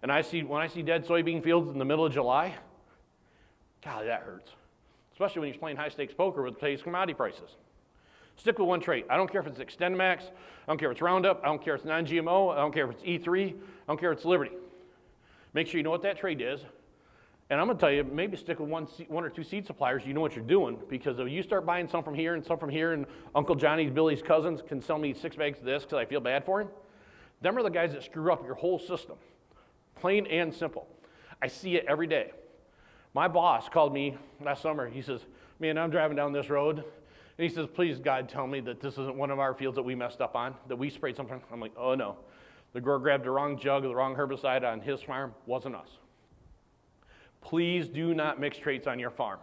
And when I see dead soybean fields in the middle of July, golly, that hurts. Especially when you're playing high stakes poker with today's commodity prices. Stick with one trait. I don't care if it's XtendiMax, I don't care if it's Roundup, I don't care if it's non-GMO, I don't care if it's E3, I don't care if it's Liberty. Make sure you know what that trait is. And I'm going to tell you, maybe stick with one or two seed suppliers. You know what you're doing, because if you start buying some from here and some from here, and Uncle Johnny's, Billy's cousins can sell me 6 bags of this because I feel bad for him, them are the guys that screw up your whole system. Plain and simple. I see it every day. My boss called me last summer. He says, man, I'm driving down this road. And he says, please, God, tell me that this isn't one of our fields that we messed up on, that we sprayed something. I'm like, oh, no. The grower grabbed the wrong jug of the wrong herbicide on his farm. Wasn't us. Please do not mix traits on your farm.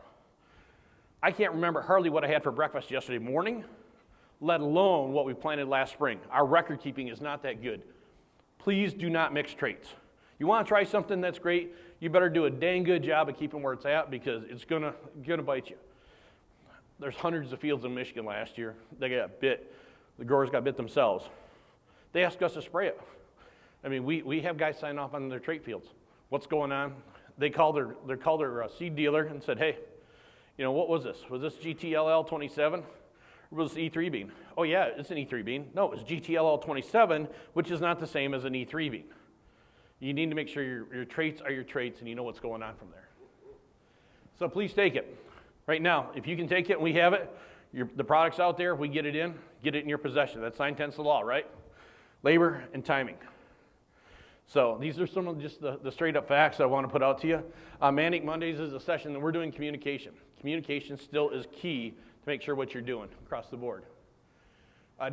I can't remember hardly what I had for breakfast yesterday morning, let alone what we planted last spring. Our record keeping is not that good. Please do not mix traits. You want to try something that's great, you better do a dang good job of keeping where it's at, because it's gonna bite you. There's hundreds of fields in Michigan last year. They got bit. The growers got bit themselves. They asked us to spray it. I mean, we have guys sign off on their trait fields. What's going on? They called their seed dealer and said, hey, you know, what was this? Was this GTLL 27 or was this E3 bean? Oh yeah, it's an E3 bean. No, it was GTLL 27, which is not the same as an E3 bean. You need to make sure your traits are your traits and you know what's going on from there. So please take it. Right now, if you can take it and we have it, the product's out there, we get it in your possession. That's 9/10 of the law, right? Labor and timing. So these are some of just the straight up facts that I want to put out to you. Manic Mondays is a session that we're doing communication. Communication still is key to make sure what you're doing across the board.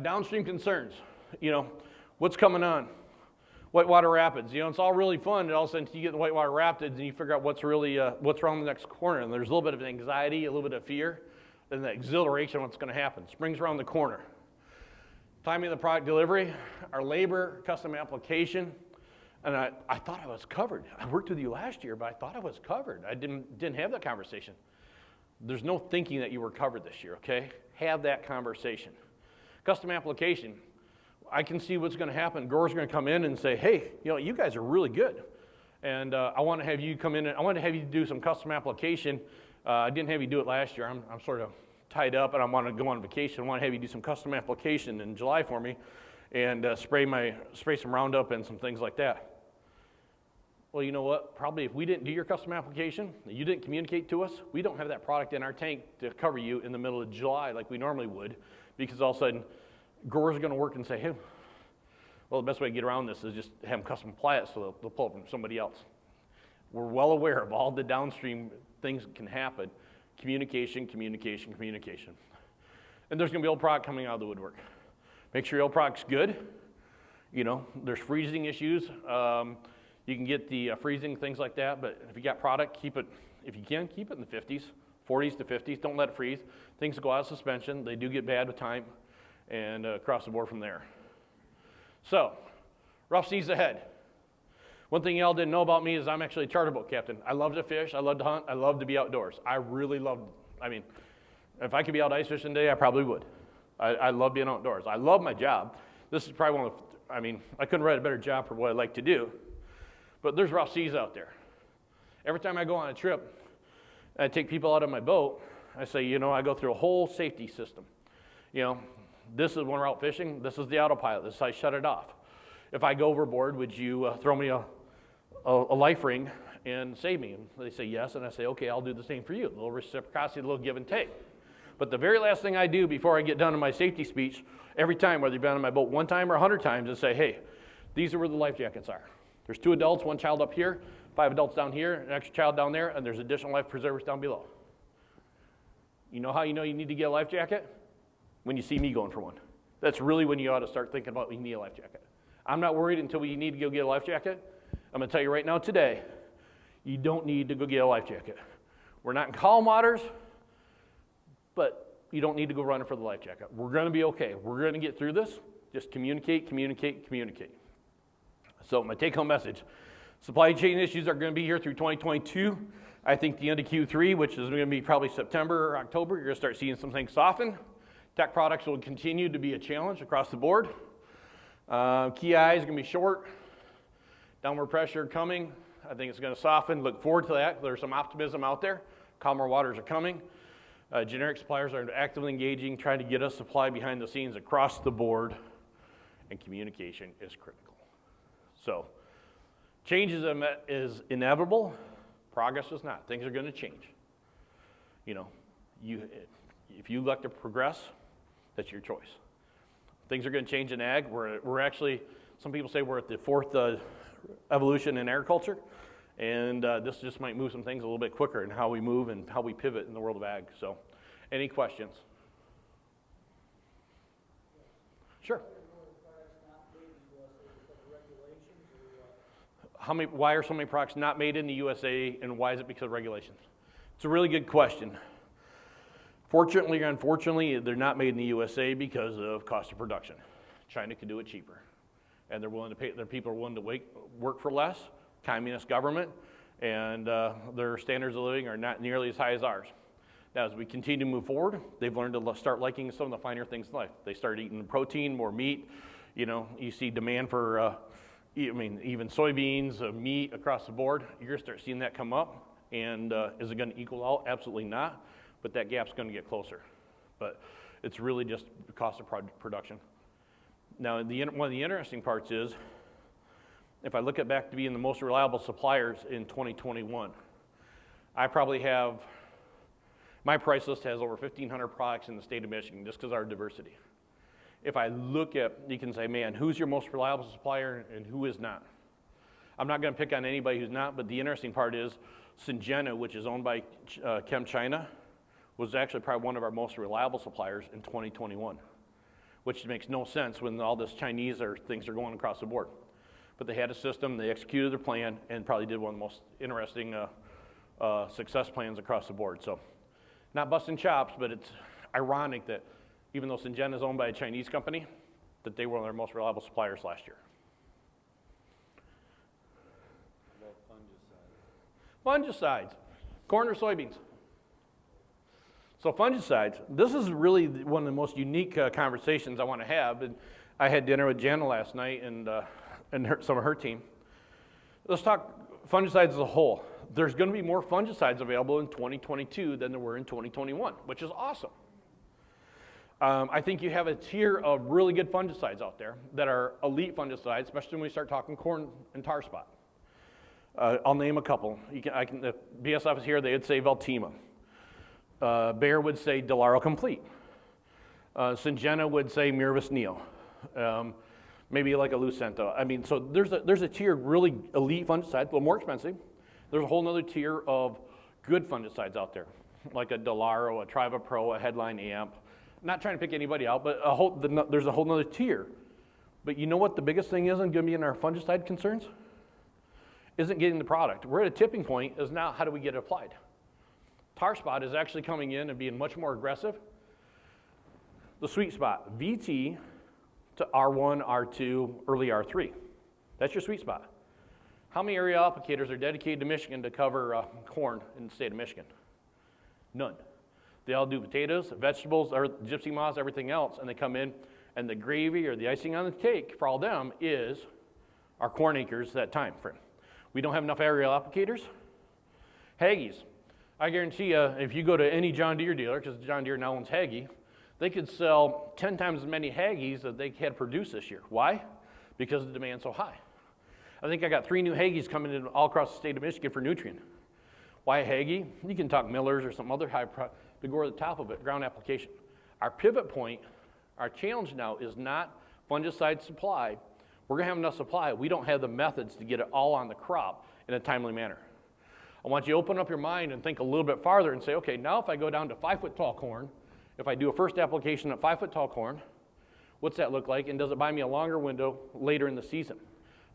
Downstream concerns, what's coming on? Whitewater Rapids, it's all really fun, and all of a sudden you get the Whitewater Rapids and you figure out what's around the next corner, and there's a little bit of anxiety, a little bit of fear, and the exhilaration of what's going to happen. Spring's around the corner. Timing of the product delivery, our labor, custom application, and I thought I was covered. I worked with you last year, but I thought I was covered. I didn't have that conversation. There's no thinking that you were covered this year, okay? Have that conversation. Custom application, I can see what's going to happen. Growers are going to come in and say, hey, you guys are really good. And I want to have you come in and I want to have you do some custom application. I didn't have you do it last year. I'm sort of tied up and I want to go on vacation. I want to have you do some custom application in July for me and spray some Roundup and some things like that. Well, you know what? Probably if we didn't do your custom application, you didn't communicate to us, we don't have that product in our tank to cover you in the middle of July like we normally would, because all of a sudden growers are going to work and say, hey, well, the best way to get around this is just have them custom apply it so they'll pull it from somebody else. We're well aware of all the downstream things that can happen. Communication, communication, communication. And there's going to be old product coming out of the woodwork. Make sure your old product's good. There's freezing issues. You can get the freezing, things like that, but if you got product, keep it, if you can, keep it in the 50s, 40s to 50s. Don't let it freeze. Things go out of suspension. They do get bad with time, and across the board from there. So, rough seas ahead. One thing y'all didn't know about me is I'm actually a charter boat captain. I love to fish, I love to hunt, I love to be outdoors. I really love, if I could be out ice fishing today, I probably would. I love being outdoors. I love my job. This is probably one of, I couldn't write a better job for what I like to do. But there's rough seas out there. Every time I go on a trip, I take people out of my boat, I say, I go through a whole safety system. This is when we're out fishing, this is the autopilot, this is how I shut it off. If I go overboard, would you throw me a life ring and save me? And they say yes, and I say, okay, I'll do the same for you. A little reciprocity, a little give and take. But the very last thing I do before I get done in my safety speech, every time, whether you've been on my boat 1 time or 100 times, is say, hey, these are where the life jackets are. There's 2 adults, 1 child up here, 5 adults down here, an extra child down there, and there's additional life preservers down below. You know how you know you need to get a life jacket? When you see me going for one. That's really when you ought to start thinking about you need a life jacket. I'm not worried until we need to go get a life jacket. I'm going to tell you right now today, you don't need to go get a life jacket. We're not in calm waters, but you don't need to go running for the life jacket. We're going to be okay. We're going to get through this. Just communicate, communicate, communicate. So my take-home message, supply chain issues are going to be here through 2022. I think the end of Q3, which is going to be probably September or October, you're going to start seeing some things soften. Tech products will continue to be a challenge across the board. Key eyes are going to be short. Downward pressure coming. I think it's going to soften. Look forward to that. There's some optimism out there. Calmer waters are coming. Generic suppliers are actively engaging, trying to get us supply behind the scenes across the board, and communication is critical. So, change is inevitable. Progress is not. Things are going to change. If you like to progress, that's your choice. Things are going to change in ag. We're actually, some people say we're at the 4th evolution in agriculture, and this just might move some things a little bit quicker in how we move and how we pivot in the world of ag. So, any questions? Sure. Why are so many products not made in the USA, and why is it because of regulations? It's a really good question. Fortunately or unfortunately, they're not made in the USA because of cost of production. China can do it cheaper, and they're willing to pay. Their people are willing to work for less. Communist government, and their standards of living are not nearly as high as ours. Now, as we continue to move forward, they've learned to start liking some of the finer things in life. They start eating protein, more meat. You see demand for, even soybeans, meat across the board. You're going to start seeing that come up, and is it going to equal out? Absolutely not. But that gap's going to get closer. But it's really just the cost of production. Now, one of the interesting parts is, if I look at back to being the most reliable suppliers in 2021, I probably have, my price list has over 1,500 products in the state of Michigan just because of our diversity. If I look at, you can say, man, who's your most reliable supplier and who is not? I'm not going to pick on anybody who's not, but the interesting part is Syngenta, which is owned by Chem China, was actually probably one of our most reliable suppliers in 2021, which makes no sense when all this Chinese things are going across the board. But they had a system, they executed their plan, and probably did one of the most interesting success plans across the board. So, not busting chops, but it's ironic that even though Syngenta is owned by a Chinese company, that they were one of their most reliable suppliers last year. Fungicides, corn or soybeans. So fungicides, this is really one of the most unique conversations I want to have. And I had dinner with Jana last night and some of her team. Let's talk fungicides as a whole. There's going to be more fungicides available in 2022 than there were in 2021, which is awesome. I think you have a tier of really good fungicides out there that are elite fungicides, especially when we start talking corn and tar spot. I'll name a couple. If BSF is here, they would say Veltima. Bayer would say Delaro Complete. Syngenta would say Mirvis Neo. Maybe like a Lucento. I mean, so there's a tier of really elite fungicides, a little more expensive. There's a whole other tier of good fungicides out there, like a Delaro, a Triva Pro, a Headline Amp. Not trying to pick anybody out, but there's a whole other tier. But you know what the biggest thing is going to be in our fungicide concerns? Isn't getting the product. We're at a tipping point, is now how do we get it applied? Tar spot is actually coming in and being much more aggressive. The sweet spot, VT to R1, R2, early R3. That's your sweet spot. How many area applicators are dedicated to Michigan to cover corn in the state of Michigan? None. They all do potatoes, vegetables, or gypsy moths, everything else, and they come in, and the gravy or the icing on the cake for all them is our corn acres that time frame. We don't have enough aerial applicators. Hagies. I guarantee you, if you go to any John Deere dealer, because John Deere now owns Hagee, they could sell 10 times as many Hagies that they had produced this year. Why? Because the demand's so high. I think I got 3 new Hagies coming in all across the state of Michigan for nutrient. Why Hagee? You can talk Millers or some other high to go to the top of it, ground application. Our pivot point, our challenge now is not fungicide supply. We're going to have enough supply. We don't have the methods to get it all on the crop in a timely manner. I want you to open up your mind and think a little bit farther and say, okay, now if I go down to 5-foot tall corn, if I do a first application at 5-foot tall corn, what's that look like? And does it buy me a longer window later in the season?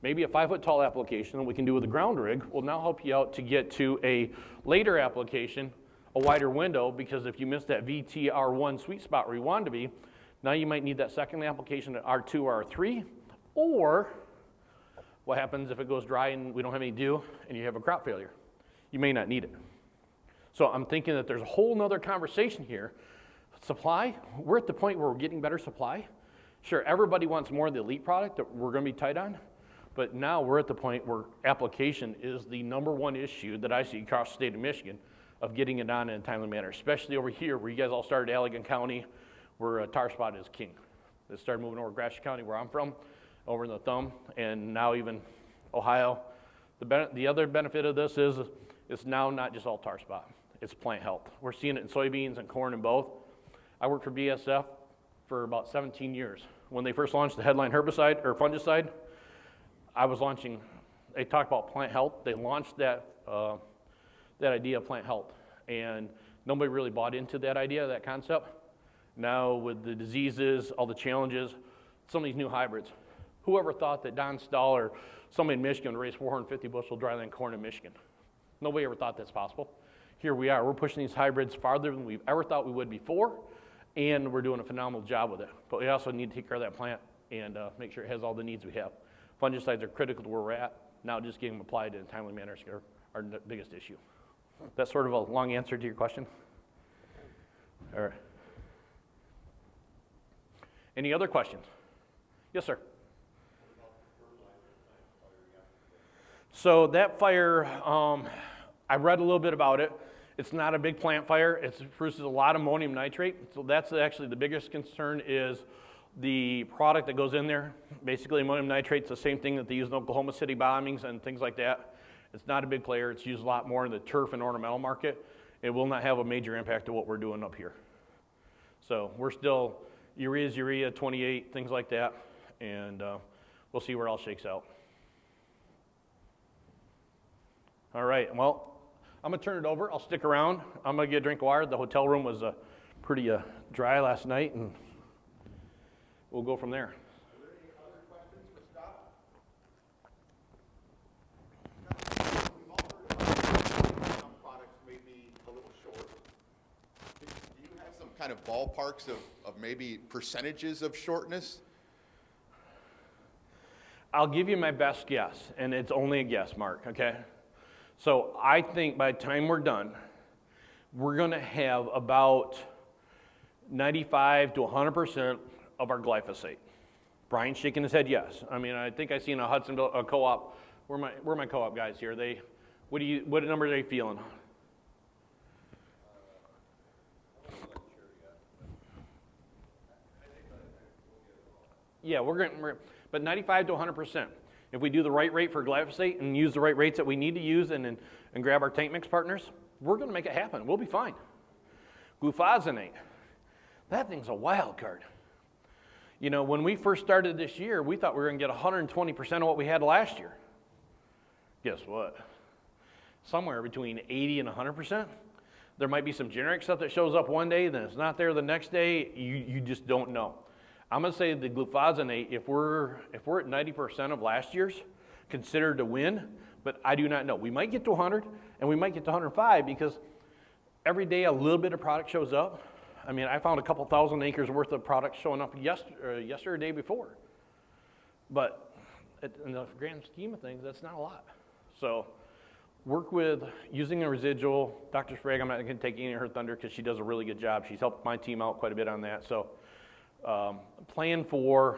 Maybe a 5-foot tall application that we can do with a ground rig will now help you out to get to a later application, a wider window, because if you missed that VT R1 sweet spot where you wanted to be, now you might need that second application at R2 or R3, or what happens if it goes dry and we don't have any dew and you have a crop failure? You may not need it. So I'm thinking that there's a whole nother conversation here. Supply, we're at the point where we're getting better supply. Sure, everybody wants more of the elite product that we're going to be tight on, but now we're at the point where application is the #1 issue that I see across the state of Michigan of getting it on in a timely manner, especially over here where you guys all started Allegan County, where tar spot is king. It started moving over Gratiot County, where I'm from, over in the thumb, and now even Ohio. The other benefit of this is it's now not just all tar spot, it's plant health. We're seeing it in soybeans and corn and both. I worked for BSF for about 17 years. When they first launched the headline herbicide or fungicide, they talked about plant health. They launched that idea of plant health, and nobody really bought into that idea, that concept. Now with the diseases, all the challenges, some of these new hybrids, whoever thought that Don Stahl or somebody in Michigan would raise 450 bushel dryland corn in Michigan? Nobody ever thought that's possible. Here we are. We're pushing these hybrids farther than we've ever thought we would before, and we're doing a phenomenal job with it. But we also need to take care of that plant and make sure it has all the needs we have. Fungicides are critical to where we're at. Now just getting them applied in a timely manner is our biggest issue. That's sort of a long answer to your question. All right. Any other questions? Yes, sir. So that fire, I read a little bit about it. It's not a big plant fire. It produces a lot of ammonium nitrate. So that's actually the biggest concern is the product that goes in there. Basically, ammonium nitrate's the same thing that they use in Oklahoma City bombings and things like that. It's not a big player. It's used a lot more in the turf and ornamental market. It will not have a major impact to what we're doing up here. So we're still urea, 28, things like that, and we'll see where it all shakes out. All right, well, I'm gonna turn it over. I'll stick around. I'm gonna get a drink of water. The hotel room was pretty dry last night, and we'll go from there. Are there any other questions for Scott? We've all heard about some products may be a little short. Do you have some kind of ballparks of maybe percentages of shortness? I'll give you my best guess, and it's only a guess, Mark, okay? So I think by the time we're done, we're gonna have about 95 to 100% of our glyphosate. Brian's shaking his head yes. I mean, I think I seen a Hudsonville co-op. Where are my co-op guys here? What numbers are they feeling? Yeah, but 95 to 100%. If we do the right rate for glyphosate and use the right rates that we need to use and grab our tank mix partners, we're going to make it happen. We'll be fine. Glyphosate, that thing's a wild card. You know, when we first started this year, we thought we were going to get 120% of what we had last year. Guess what? Somewhere between 80 and 100%. There might be some generic stuff that shows up one day, then it's not there the next day. You just don't know. I'm going to say the glyphosate, if we're at 90% of last year's, considered to win, but I do not know. We might get to 100, and we might get to 105 because every day a little bit of product shows up. I mean, I found a couple thousand acres worth of product showing up yesterday or day before. But in the grand scheme of things, that's not a lot. So work with using a residual. Dr. Sprague, I'm not going to take any of her thunder because she does a really good job. She's helped my team out quite a bit on that. So plan for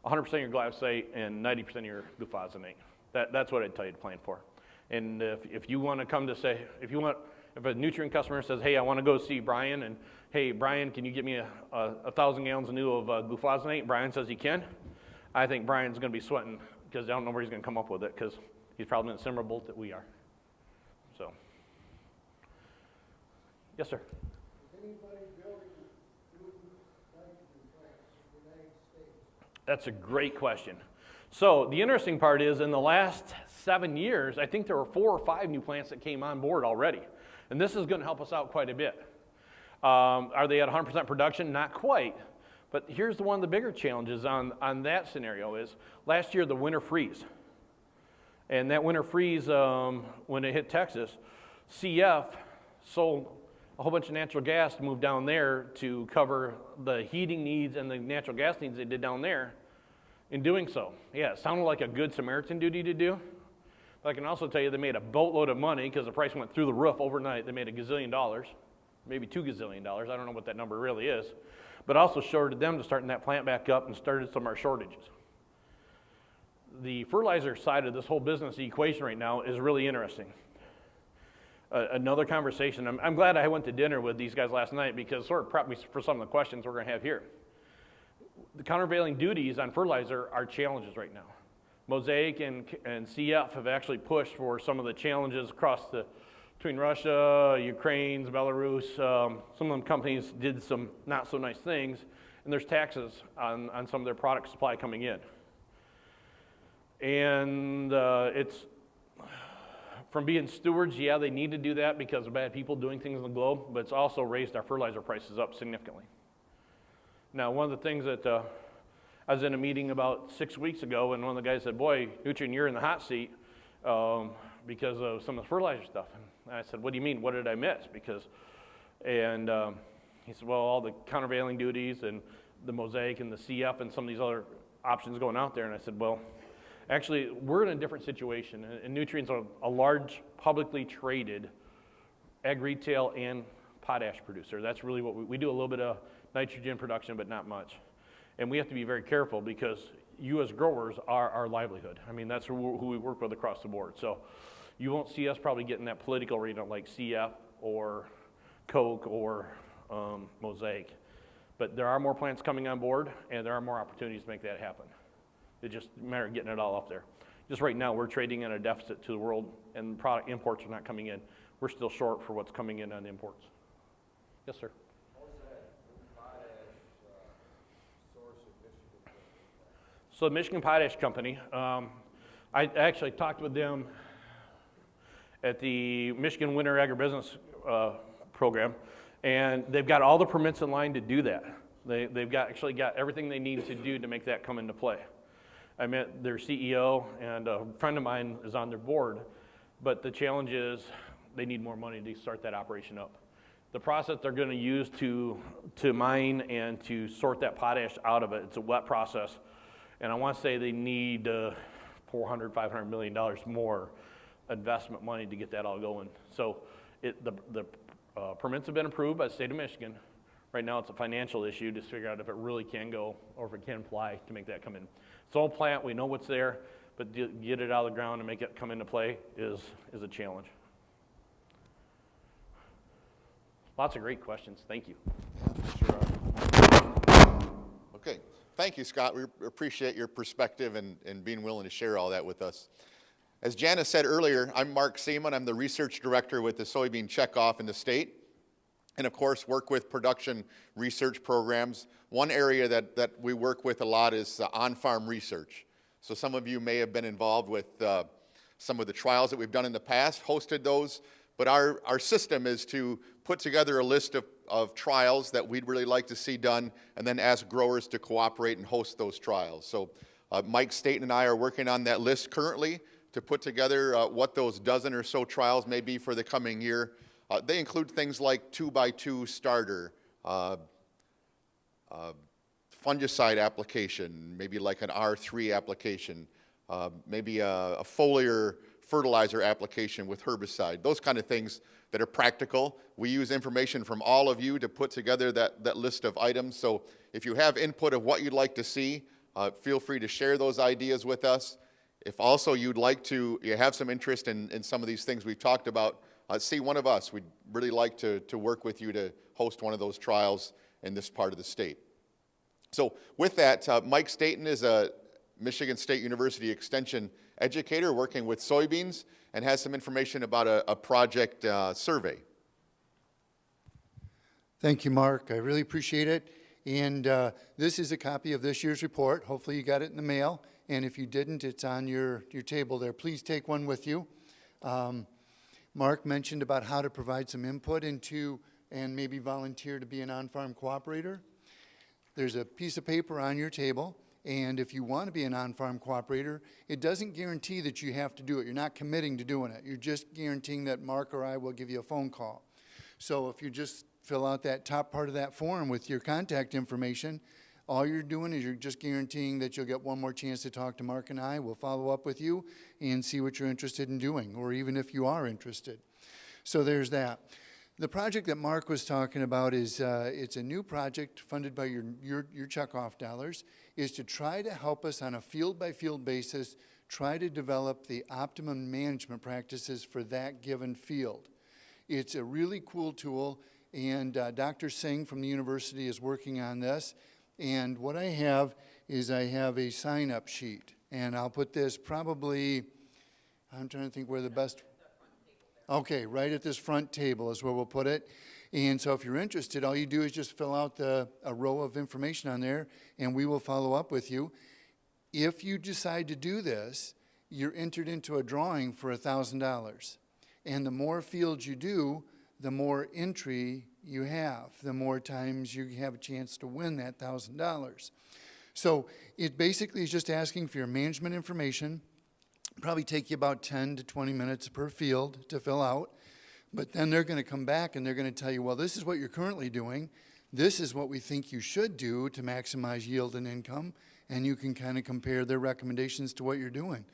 100% of your glyphosate and 90% of your glyphosate. That's what I'd tell you to plan for. And if you want to come to say, if a nutrient customer says, hey, I want to go see Brian, and hey, Brian, can you get me 1,000 gallons new of glyphosate? Brian says he can. I think Brian's going to be sweating because I don't know where he's going to come up with it because he's probably in a similar boat that we are. So, yes, sir. Is anybody building new nitrogen plants in the United States? That's a great question. So the interesting part is in the last 7 years, I think there were 4 or 5 new plants that came on board already. And this is going to help us out quite a bit. Are they at 100% production? Not quite. But here's one of the bigger challenges on that scenario is last year the winter freeze. And that winter freeze, when it hit Texas, CF sold a whole bunch of natural gas to move down there to cover the heating needs and the natural gas needs they did down there. In doing so, yeah, it sounded like a good Samaritan duty to do. But I can also tell you they made a boatload of money because the price went through the roof overnight. They made $1 gazillion, maybe $2 gazillion. I don't know what that number really is. But also shorted them to starting that plant back up and started some of our shortages. The fertilizer side of this whole business equation right now is really interesting. Another conversation, I'm glad I went to dinner with these guys last night because sort of prepped me for some of the questions we're going to have here. The countervailing duties on fertilizer are challenges right now. Mosaic and CF have actually pushed for some of the challenges between Russia, Ukraine, Belarus. Some of them companies did some not so nice things, and there's taxes on some of their product supply coming in. And it's from being stewards, yeah, they need to do that because of bad people doing things in the globe, but it's also raised our fertilizer prices up significantly. Now, one of the things that I was in a meeting about 6 weeks ago, and one of the guys said, boy, Nutrien, you're in the hot seat because of some of the fertilizer stuff. And I said, what do you mean? What did I miss? And he said, well, all the countervailing duties and the Mosaic and the CF and some of these other options going out there. And I said, well, actually, we're in a different situation. And Nutrien's a large, publicly traded ag retail and potash producer. That's really what we do a little bit of nitrogen production, but not much. And we have to be very careful because you as growers are our livelihood. I mean, that's who we work with across the board. So you won't see us probably getting that political arena like CF or Coke or Mosaic. But there are more plants coming on board, and there are more opportunities to make that happen. It's just a matter of getting it all up there. Just right now, we're trading in a deficit to the world, and product imports are not coming in. We're still short for what's coming in on imports. Yes, sir. So the Michigan Potash Company, I actually talked with them at the Michigan Winter Agribusiness program, and they've got all the permits in line to do that. They've actually got everything they need to do to make that come into play. I met their CEO, and a friend of mine is on their board, but the challenge is they need more money to start that operation up. The process they're going to use to mine and to sort that potash out of it, it's a wet process, and I want to say they need $400, $500 million more investment money to get that all going. So the permits have been approved by the state of Michigan. Right now it's a financial issue to figure out if it really can go or if it can fly to make that come in. It's all plant, we know what's there, but to get it out of the ground and make it come into play is a challenge. Lots of great questions, thank you. Sure are. Okay, thank you, Scott. We appreciate your perspective and being willing to share all that with us. As Jana said earlier, I'm Mark Seaman. I'm the research director with the Soybean Checkoff in the state, and of course work with production research programs. One area that we work with a lot is on-farm research. So some of you may have been involved with some of the trials that we've done in the past, hosted those, but our system is to put together a list of trials that we'd really like to see done, and then ask growers to cooperate and host those trials. So Mike Staten and I are working on that list currently to put together what those dozen or so trials may be for the coming year. They include things like 2x2 starter, fungicide application, maybe like an R3 application, maybe a foliar fertilizer application with herbicide, those kind of things that are practical. We use information from all of you to put together that list of items. So if you have input of what you'd like to see, feel free to share those ideas with us. If also you have some interest in some of these things we've talked about, see one of us. We'd really like to work with you to host one of those trials in this part of the state. So with that, Mike Staten is a Michigan State University Extension educator working with soybeans and has some information about a project survey. Thank you, Mark. I really appreciate it. And this is a copy of this year's report. Hopefully you got it in the mail. And if you didn't, it's on your table there. Please take one with you. Mark mentioned about how to provide some input into and maybe volunteer to be an on-farm cooperator. There's a piece of paper on your table, and if you want to be an on-farm cooperator, it doesn't guarantee that you have to do it. You're not committing to doing it. You're just guaranteeing that Mark or I will give you a phone call. So if you just fill out that top part of that form with your contact information, all you're doing is you're just guaranteeing that you'll get one more chance to talk to Mark and I. We'll follow up with you and see what you're interested in doing, or even if you are interested. So there's that. The project that Mark was talking about is it's a new project funded by your checkoff dollars, is to try to help us on a field-by-field basis, try to develop the optimum management practices for that given field. It's a really cool tool, and Dr. Singh from the university is working on this. And what I have is I have a sign-up sheet, and I'll put this probably, I'm trying to think where the best, okay, right at this front table is where we'll put it. And so if you're interested, all you do is just fill out a row of information on there, and we will follow up with you. If you decide to do this, you're entered into a drawing for $1,000. And the more fields you do, the more entry you have, the more times you have a chance to win that $1,000. So it basically is just asking for your management information. Probably take you about 10 to 20 minutes per field to fill out. But then they're going to come back and they're going to tell you, well, this is what you're currently doing. This is what we think you should do to maximize yield and income. And you can kind of compare their recommendations to what you're doing.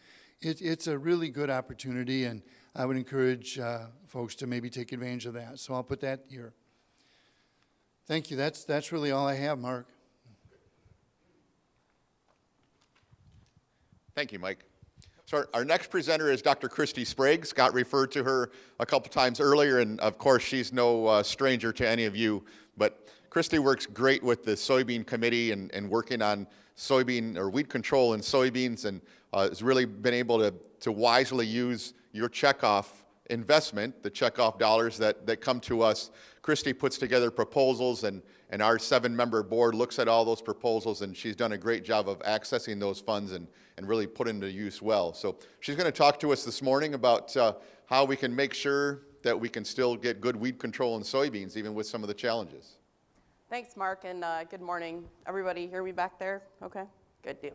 It's a really good opportunity, and I would encourage folks to maybe take advantage of that. So I'll put that here. Thank you. That's really all I have, Mark. Thank you, Mike. So our next presenter is Dr. Christy Sprague. Scott referred to her a couple times earlier, and of course she's no stranger to any of you, but Christy works great with the Soybean Committee and working on soybean or weed control in soybeans, and has really been able to wisely use your checkoff investment, the checkoff dollars that come to us. Christy puts together proposals, and our 7-member board looks at all those proposals, and she's done a great job of accessing those funds and really put into use well. So she's going to talk to us this morning about how we can make sure that we can still get good weed control in soybeans, even with some of the challenges. Thanks, Mark, and good morning. Everybody hear me back there? Okay, good deal.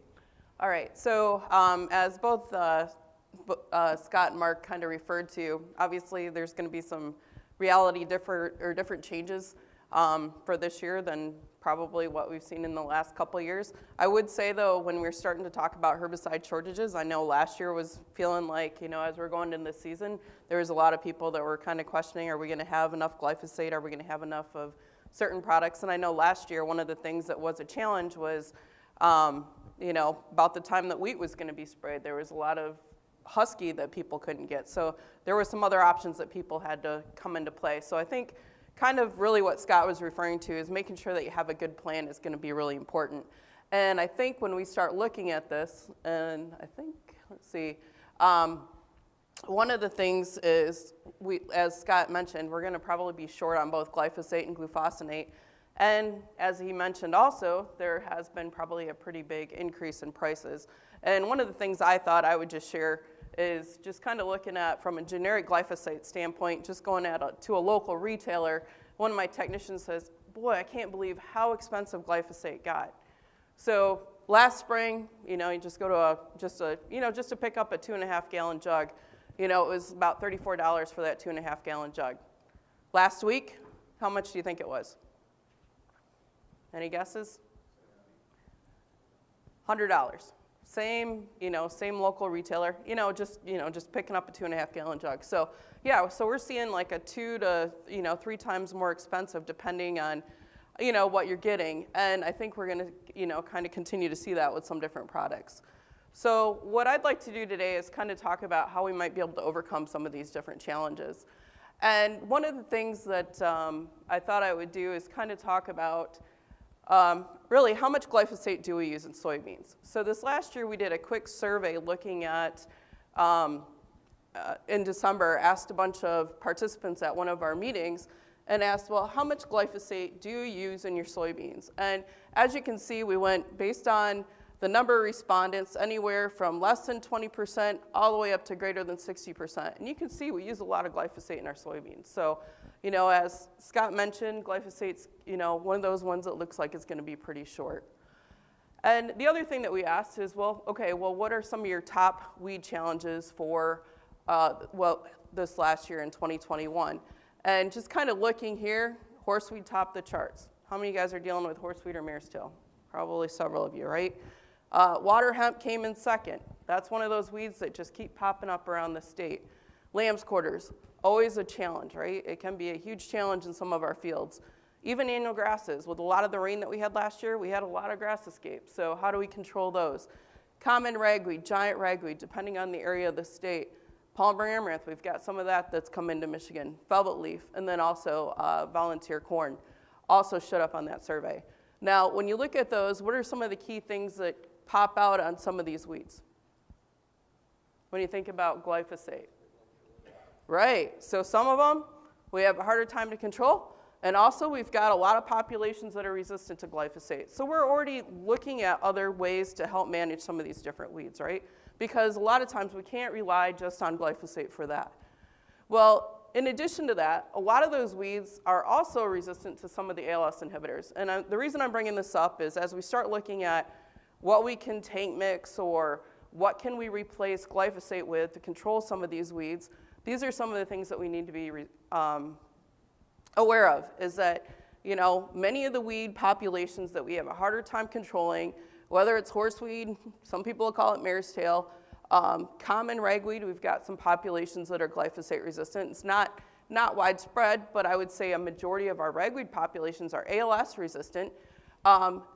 All right, so as both Scott and Mark kind of referred to, obviously there's going to be some different changes for this year than probably what we've seen in the last couple of years. I would say, though, when we're starting to talk about herbicide shortages, I know last year was feeling like, as we're going into the season, there was a lot of people that were kind of questioning, are we going to have enough glyphosate? Are we going to have enough of certain products? And I know last year, one of the things that was a challenge was, about the time that wheat was going to be sprayed, there was a lot of husky that people couldn't get. So there were some other options that people had to come into play. So I think kind of really what Scott was referring to is making sure that you have a good plan is going to be really important. And I think when we start looking at this, and I think, let's see, one of the things is, as Scott mentioned, we're going to probably be short on both glyphosate and glufosinate. And as he mentioned also, there has been probably a pretty big increase in prices. And one of the things I thought I would just share is just kind of looking at, from a generic glyphosate standpoint, just going to a local retailer. One of my technicians says, boy, I can't believe how expensive glyphosate got. So last spring, you just go to just to pick up a 2.5-gallon jug, it was about $34 for that 2.5-gallon jug. Last week, how much do you think it was? Any guesses? $100. Same local retailer, just picking up a 2.5-gallon jug. So yeah, so we're seeing like a 2 to 3 times more expensive depending on, what you're getting. And I think we're going to, kind of continue to see that with some different products. So what I'd like to do today is kind of talk about how we might be able to overcome some of these different challenges. And one of the things that I thought I would do is kind of talk about really, how much glyphosate do we use in soybeans? So this last year, we did a quick survey looking at, in December, asked a bunch of participants at one of our meetings and asked, well, how much glyphosate do you use in your soybeans? And as you can see, we went based on the number of respondents, anywhere from less than 20% all the way up to greater than 60%. And you can see we use a lot of glyphosate in our soybeans. So, as Scott mentioned, glyphosate's, one of those ones that looks like it's going to be pretty short. And the other thing that we asked is, what are some of your top weed challenges for, this last year in 2021? And just kind of looking here, horseweed topped the charts. How many of you guys are dealing with horseweed or mare's tail? Probably several of you, right? Water hemp came in second. That's one of those weeds that just keep popping up around the state. Lamb's quarters, always a challenge, right? It can be a huge challenge in some of our fields. Even annual grasses, with a lot of the rain that we had last year, we had a lot of grass escapes. So how do we control those? Common ragweed, giant ragweed, depending on the area of the state. Palmer amaranth, we've got some of that that's come into Michigan. Velvet leaf, and then also volunteer corn, also showed up on that survey. Now, when you look at those, what are some of the key things that pop out on some of these weeds? When you think about glyphosate. Right, so some of them we have a harder time to control, and also we've got a lot of populations that are resistant to glyphosate. So we're already looking at other ways to help manage some of these different weeds, right? Because a lot of times we can't rely just on glyphosate for that. Well, in addition to that, a lot of those weeds are also resistant to some of the ALS inhibitors. And the reason I'm bringing this up is as we start looking at what we can tank mix or what can we replace glyphosate with to control some of these weeds, these are some of the things that we need to be aware of, is that many of the weed populations that we have a harder time controlling, whether it's horseweed, some people will call it mare's tail, common ragweed, we've got some populations that are glyphosate resistant. It's not widespread, but I would say a majority of our ragweed populations are ALS resistant.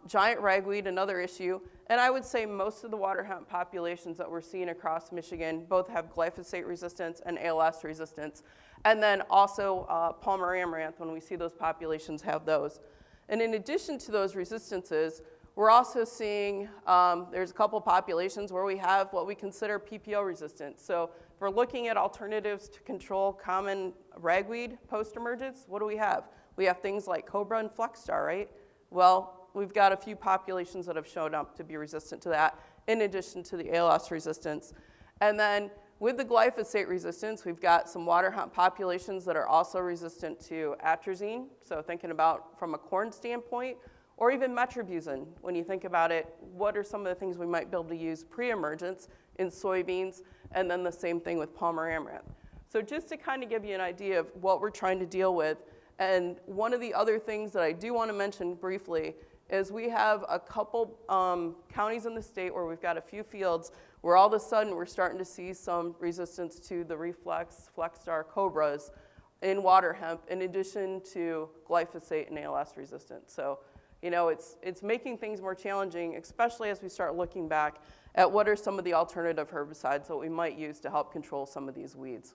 Giant ragweed, another issue. And I would say most of the water hemp populations that we're seeing across Michigan both have glyphosate resistance and ALS resistance. And then also Palmer amaranth, when we see those populations have those. And in addition to those resistances, we're also seeing there's a couple populations where we have what we consider Ppo resistance. So if we're looking at alternatives to control common ragweed post-emergence, what do we have? We have things like Cobra and Flexstar, right? Well, we've got a few populations that have shown up to be resistant to that, in addition to the ALS resistance. And then with the glyphosate resistance, we've got some water hemp populations that are also resistant to atrazine. So thinking about from a corn standpoint, or even metribuzin. When you think about it, what are some of the things we might be able to use pre-emergence in soybeans, and then the same thing with Palmer amaranth. So just to kind of give you an idea of what we're trying to deal with, and one of the other things that I do want to mention briefly is we have a couple counties in the state where we've got a few fields where all of a sudden we're starting to see some resistance to the Reflex, Flexstar Cobras in water hemp, in addition to glyphosate and ALS resistance. So, you know, it's making things more challenging, especially as we start looking back at what are some of the alternative herbicides that we might use to help control some of these weeds.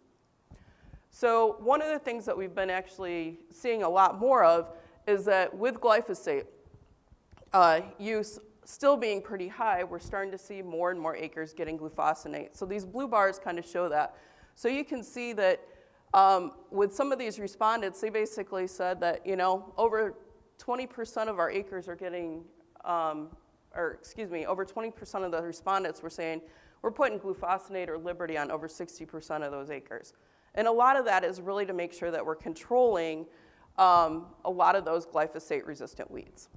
So one of the things that we've been actually seeing a lot more of is that with glyphosate use still being pretty high, we're starting to see more and more acres getting glufosinate. So these blue bars kind of show that. So you can see that with some of these respondents, they basically said that, you know, over 20% of our acres are getting, over 20% of the respondents were saying we're putting glufosinate or Liberty on over 60% of those acres. And a lot of that is really to make sure that we're controlling a lot of those glyphosate-resistant weeds.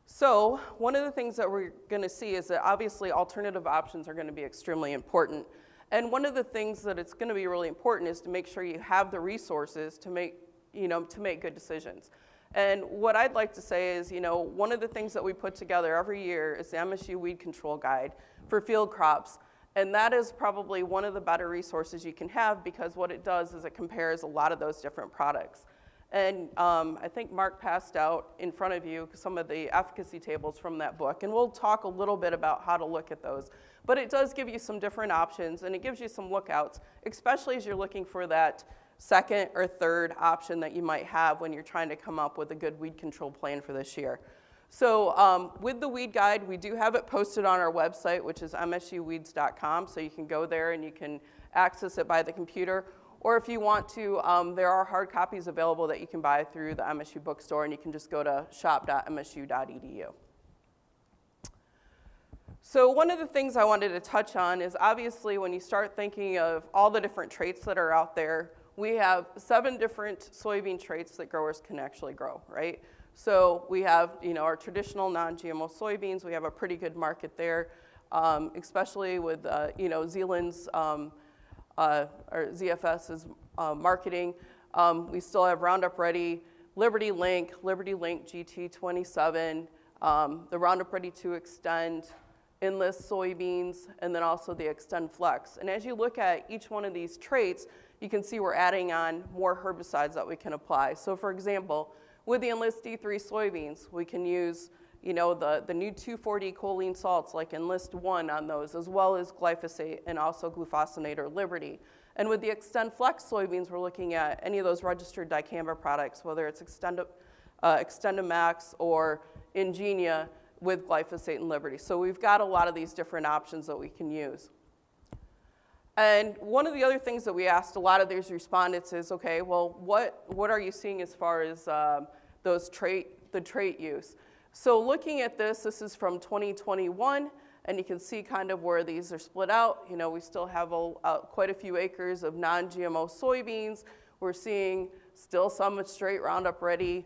So one of the things that we're going to see is that obviously alternative options are going to be extremely important. And one of the things that it's going to be really important is to make sure you have the resources to make good decisions. And what I'd like to say is, you know, one of the things that we put together every year is the MSU Weed Control Guide for field crops. And that is probably one of the better resources you can have, because what it does is it compares a lot of those different products. And I think Mark passed out in front of you some of the efficacy tables from that book, and we'll talk a little bit about how to look at those. But it does give you some different options, and it gives you some lookouts, especially as you're looking for that second or third option that you might have when you're trying to come up with a good weed control plan for this year. So with the weed guide, we do have it posted on our website, which is msuweeds.com, so you can go there and you can access it by the computer. Or if you want to, there are hard copies available that you can buy through the MSU bookstore, and you can just go to shop.msu.edu. So one of the things I wanted to touch on is obviously when you start thinking of all the different traits that are out there, we have 7 different soybean traits that growers can actually grow, right? So we have, you know, our traditional non-GMO soybeans. We have a pretty good market there, especially with, you know, Zealand's or ZFS's marketing. We still have Roundup Ready, Liberty Link GT27, the Roundup Ready 2 Extend, Enlist soybeans, and then also the Extend Flex. And as you look at each one of these traits, you can see we're adding on more herbicides that we can apply. So for example, with the Enlist D3 soybeans, we can use, you know, the new 2,4-D choline salts like Enlist 1 on those, as well as glyphosate and also glufosinate or Liberty. And with the Extend Flex soybeans, we're looking at any of those registered dicamba products, whether it's Extendamax or Ingenia with glyphosate and Liberty. So we've got a lot of these different options that we can use. And one of the other things that we asked a lot of these respondents is, okay, well, what are you seeing as far as the trait use? So looking at this is from 2021, and you can see kind of where these are split out. You know, we still have quite a few acres of non-GMO soybeans. We're seeing still some with straight Roundup Ready,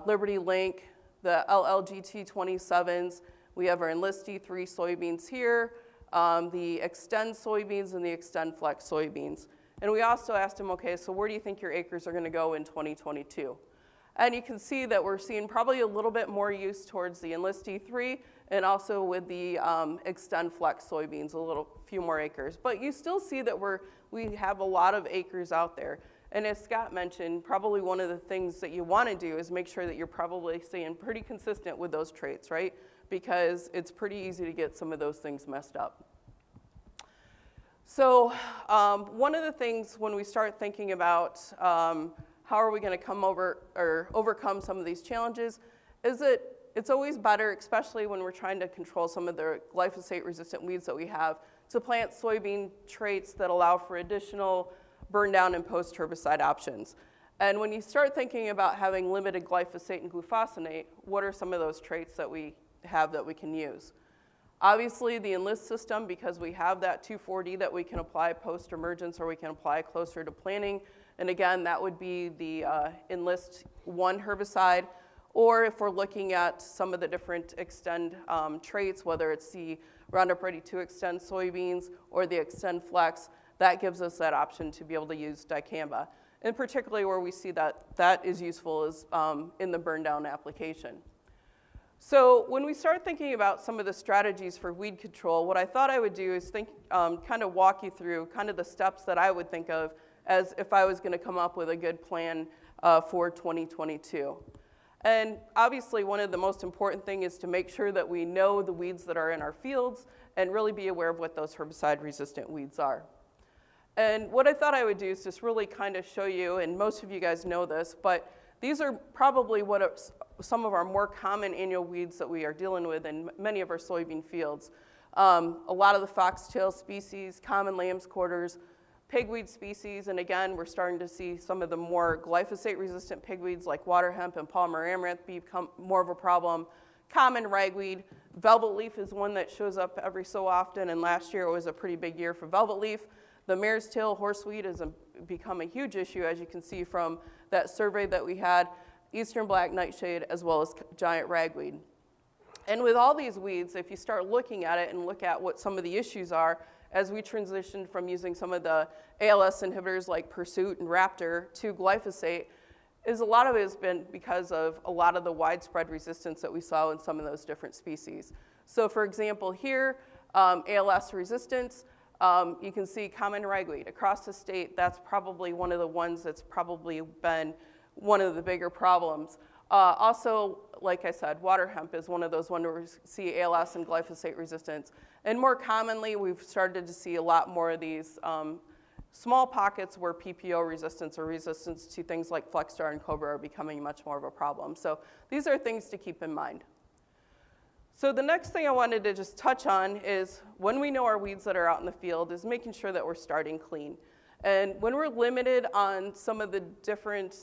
Liberty Link, the LLGT27s. We have our Enlist D3 soybeans here, the Extend soybeans and the Extend Flex soybeans. And we also asked them, okay, so where do you think your acres are going to go in 2022? And you can see that we're seeing probably a little bit more use towards the Enlist D3 and also with the Extend Flex soybeans, a few more acres. But you still see that we have a lot of acres out there. And as Scott mentioned, probably one of the things that you want to do is make sure that you're probably staying pretty consistent with those traits, right? Because it's pretty easy to get some of those things messed up. So one of the things when we start thinking about how are we going to come over or overcome some of these challenges is that it's always better, especially when we're trying to control some of the glyphosate-resistant weeds that we have, to plant soybean traits that allow for additional burn down and post-herbicide options. And when you start thinking about having limited glyphosate and glufosinate, what are some of those traits that we have that we can use? Obviously, the enlist system, because we have that 2,4-D that we can apply post-emergence or we can apply closer to planting. And again, that would be the enlist 1 herbicide. Or if we're looking at some of the different Extend traits, whether it's the Roundup Ready 2 Extend soybeans or the Extend Flex, that gives us that option to be able to use dicamba. And particularly where we see that is useful is in the burn down application. So when we start thinking about some of the strategies for weed control, what I thought I would do is kind of walk you through kind of the steps that I would think of as if I was going to come up with a good plan for 2022. And obviously one of the most important things is to make sure that we know the weeds that are in our fields and really be aware of what those herbicide-resistant weeds are. And what I thought I would do is just really kind of show you, and most of you guys know this, but these are probably some of our more common annual weeds that we are dealing with in many of our soybean fields. A lot of the foxtail species, common lamb's quarters, pigweed species, and again, we're starting to see some of the more glyphosate-resistant pigweeds like water hemp and Palmer amaranth become more of a problem. Common ragweed, velvet leaf is one that shows up every so often, and last year it was a pretty big year for velvet leaf. The mare's tail horseweed has become a huge issue, as you can see from that survey that we had, eastern black nightshade, as well as giant ragweed. And with all these weeds, if you start looking at it and look at what some of the issues are, as we transitioned from using some of the ALS inhibitors like Pursuit and Raptor to glyphosate, is a lot of it has been because of a lot of the widespread resistance that we saw in some of those different species. So for example here, ALS resistance, you can see common ragweed. Across the state, that's probably one of the ones that's probably been one of the bigger problems. Also, like I said, water hemp is one of those ones where we see ALS and glyphosate resistance. And more commonly, we've started to see a lot more of these small pockets where Ppo resistance or resistance to things like Flexstar and Cobra are becoming much more of a problem. So these are things to keep in mind. So the next thing I wanted to just touch on is when we know our weeds that are out in the field is making sure that we're starting clean. And when we're limited on some of the different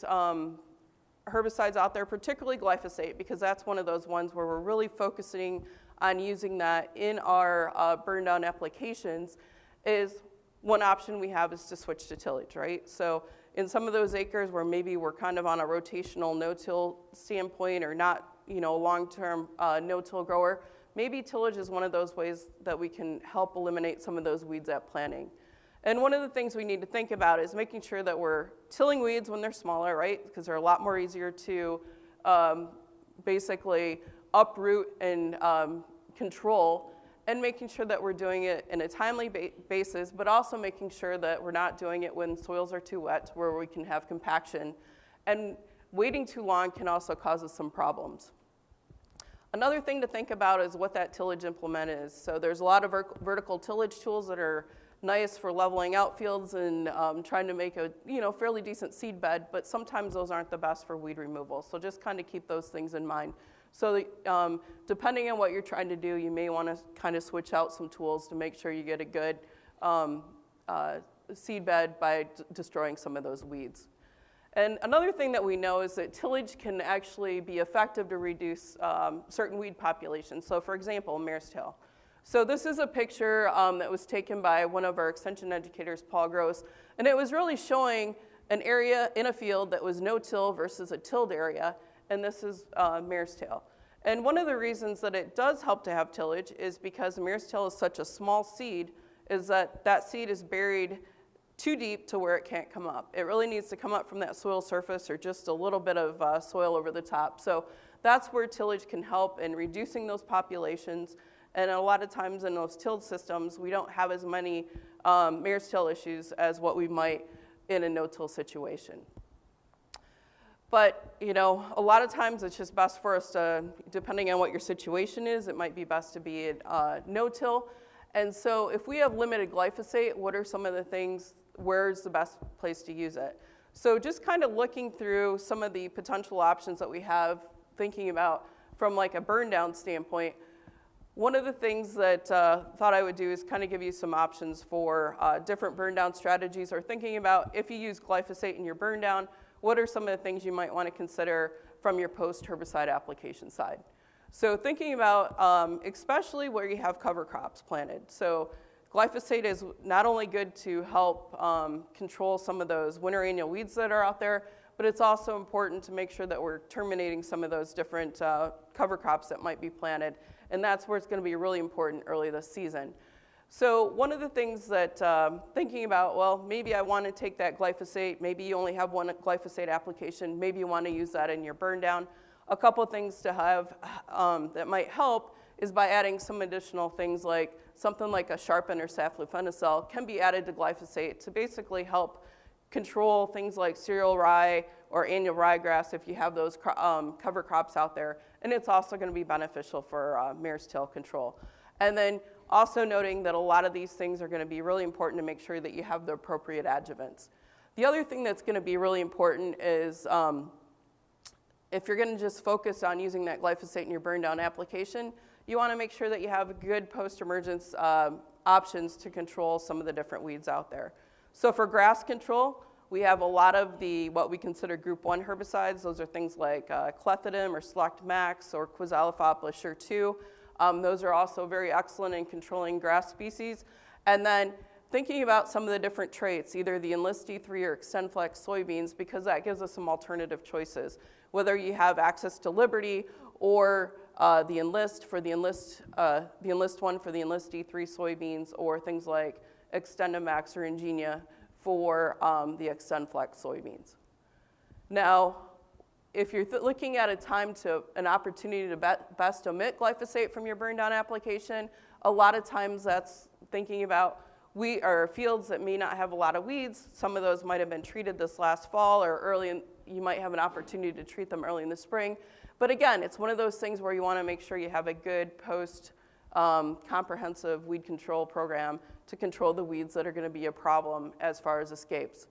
herbicides out there, particularly glyphosate, because that's one of those ones where we're really focusing on using that in our burn down applications, is one option we have is to switch to tillage, right? So in some of those acres where maybe we're kind of on a rotational no-till standpoint or not, a long-term no-till grower, maybe tillage is one of those ways that we can help eliminate some of those weeds at planting. And one of the things we need to think about is making sure that we're tilling weeds when they're smaller, right? Because they're a lot more easier to basically uproot and control, and making sure that we're doing it in a timely basis, but also making sure that we're not doing it when soils are too wet where we can have compaction. And waiting too long can also cause us some problems. Another thing to think about is what that tillage implement is. So there's a lot of vertical tillage tools that are nice for leveling out fields and trying to make a fairly decent seed bed, but sometimes those aren't the best for weed removal. So just kind of keep those things in mind. So depending on what you're trying to do, you may want to kind of switch out some tools to make sure you get a good seed bed by destroying some of those weeds. And another thing that we know is that tillage can actually be effective to reduce certain weed populations. So for example, mare's tail. So this is a picture that was taken by one of our extension educators, Paul Gross, and it was really showing an area in a field that was no-till versus a tilled area, and this is mare's tail. And one of the reasons that it does help to have tillage is because mare's tail is such a small seed, is that seed is buried too deep to where it can't come up. It really needs to come up from that soil surface or just a little bit of soil over the top. So that's where tillage can help in reducing those populations. And a lot of times in those tilled systems, we don't have as many mare's tail issues as what we might in a no-till situation. But, a lot of times it's just best for us to, depending on what your situation is, it might be best to be at no-till. And so if we have limited glyphosate, what are some of the things, where's the best place to use it? So just kind of looking through some of the potential options that we have, thinking about from like a burn down standpoint, one of the things that thought I would do is kind of give you some options for different burn down strategies, or thinking about if you use glyphosate in your burn down, what are some of the things you might want to consider from your post-herbicide application side. So thinking about especially where you have cover crops planted. So glyphosate is not only good to help control some of those winter annual weeds that are out there, but it's also important to make sure that we're terminating some of those different cover crops that might be planted. And that's where it's going to be really important early this season. So one of the things that thinking about, well, maybe I want to take that glyphosate, maybe you only have one glyphosate application, maybe you want to use that in your burn down. A couple of things to have that might help is by adding some additional things, like something like a sharpen or saflufenicel can be added to glyphosate to basically help control things like cereal rye or annual ryegrass if you have those cover crops out there. And it's also going to be beneficial for mare's tail control. And then also noting that a lot of these things are going to be really important to make sure that you have the appropriate adjuvants. The other thing that's going to be really important is if you're going to just focus on using that glyphosate in your burn down application, you want to make sure that you have good post-emergence options to control some of the different weeds out there. So for grass control, we have a lot of what we consider group 1 herbicides. Those are things like clethodim or Select Max or Quizalofop Assure 2. Those are also very excellent in controlling grass species. And then thinking about some of the different traits, either the Enlist D3 or XtendFlex soybeans, because that gives us some alternative choices. Whether you have access to Liberty or the Enlist for the Enlist 1 for the Enlist D3 soybeans, or things like XtendiMax or Ingenia for the XtendFlex soybeans. Now, if you're looking at an opportunity to best omit glyphosate from your burn down application, a lot of times that's thinking about fields that may not have a lot of weeds. Some of those might have been treated this last fall, or you might have an opportunity to treat them early in the spring. But again, it's one of those things where you want to make sure you have a good comprehensive weed control program to control the weeds that are going to be a problem as far as escapes.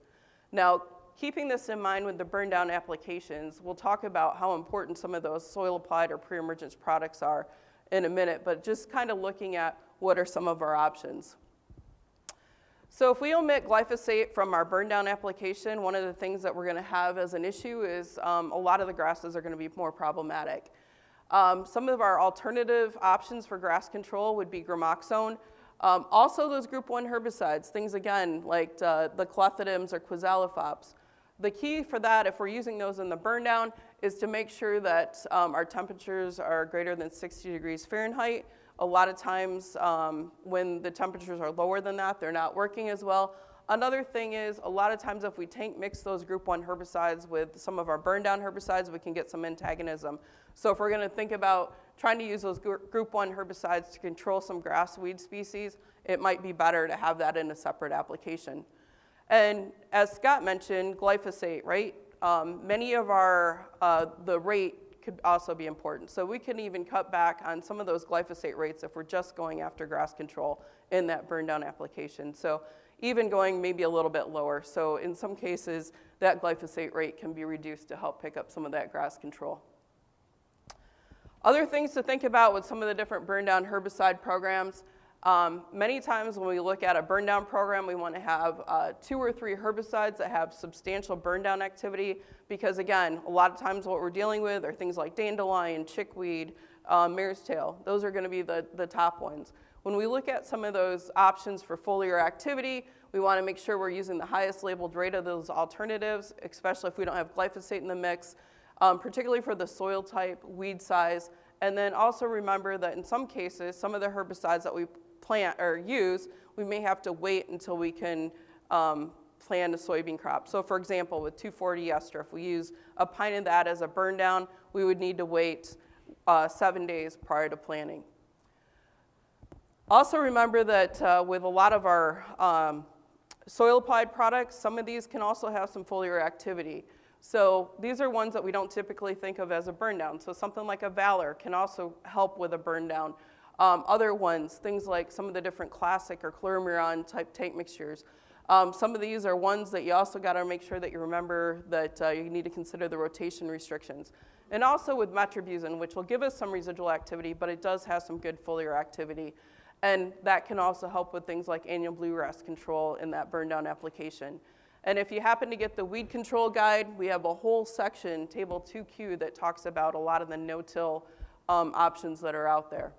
Now, keeping this in mind with the burn down applications, we'll talk about how important some of those soil applied or pre-emergence products are in a minute, but just kind of looking at what are some of our options. So if we omit glyphosate from our burn down application, one of the things that we're going to have as an issue is a lot of the grasses are going to be more problematic. Some of our alternative options for grass control would be gramoxone. Also those group 1 herbicides, things again like the clethodims or Quizalofops. The key for that, if we're using those in the burn down, is to make sure that our temperatures are greater than 60 degrees Fahrenheit. A lot of times when the temperatures are lower than that, they're not working as well. Another thing is, a lot of times if we tank mix those group 1 herbicides with some of our burn down herbicides, we can get some antagonism. So if we're going to think about trying to use those group 1 herbicides to control some grass weed species, it might be better to have that in a separate application. And as Scott mentioned, glyphosate, right? Many of the rate could also be important. So we can even cut back on some of those glyphosate rates if we're just going after grass control in that burn down application. So even going maybe a little bit lower. So in some cases, that glyphosate rate can be reduced to help pick up some of that grass control. Other things to think about with some of the different burn down herbicide programs, many times when we look at a burn down program, we want to have 2 or 3 herbicides that have substantial burn down activity, because again, a lot of times what we're dealing with are things like dandelion, chickweed, mare's tail. Those are going to be the top ones. When we look at some of those options for foliar activity, we want to make sure we're using the highest labeled rate of those alternatives, especially if we don't have glyphosate in the mix, particularly for the soil type, weed size. And then also remember that in some cases, some of the herbicides that we plant or use, we may have to wait until we can plant a soybean crop. So for example, with 2,4-D ester, if we use a pint of that as a burn down, we would need to wait 7 days prior to planting. Also remember that with a lot of our soil applied products, some of these can also have some foliar activity. So these are ones that we don't typically think of as a burn down. So something like a Valor can also help with a burn down. Other ones, things like some of the different classic or chloromuron type tank mixtures. Some of these are ones that you also got to make sure that you remember that you need to consider the rotation restrictions. And also with metribuzin, which will give us some residual activity, but it does have some good foliar activity. And that can also help with things like annual bluegrass control in that burn down application. And if you happen to get the weed control guide, we have a whole section, table 2Q, that talks about a lot of the no-till options that are out there.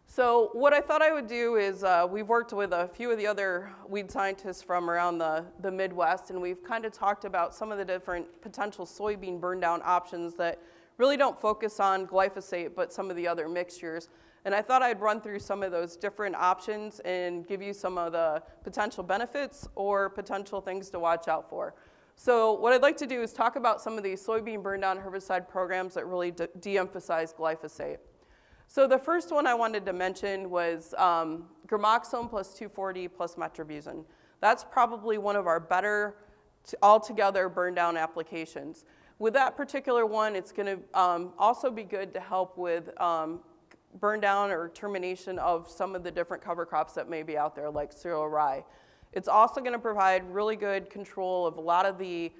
So what I thought I would do is we've worked with a few of the other weed scientists from around the Midwest, and we've kind of talked about some of the different potential soybean burn down options that really don't focus on glyphosate, but some of the other mixtures. And I thought I'd run through some of those different options and give you some of the potential benefits or potential things to watch out for. So what I'd like to do is talk about some of these soybean burn down herbicide programs that really de-emphasize glyphosate. So the first one I wanted to mention was gramoxone plus 2,4-D plus metribuzin. That's probably one of our better altogether burn down applications. With that particular one, it's going to also be good to help with burn down or termination of some of the different cover crops that may be out there, like cereal rye. It's also going to provide really good control of a lot of the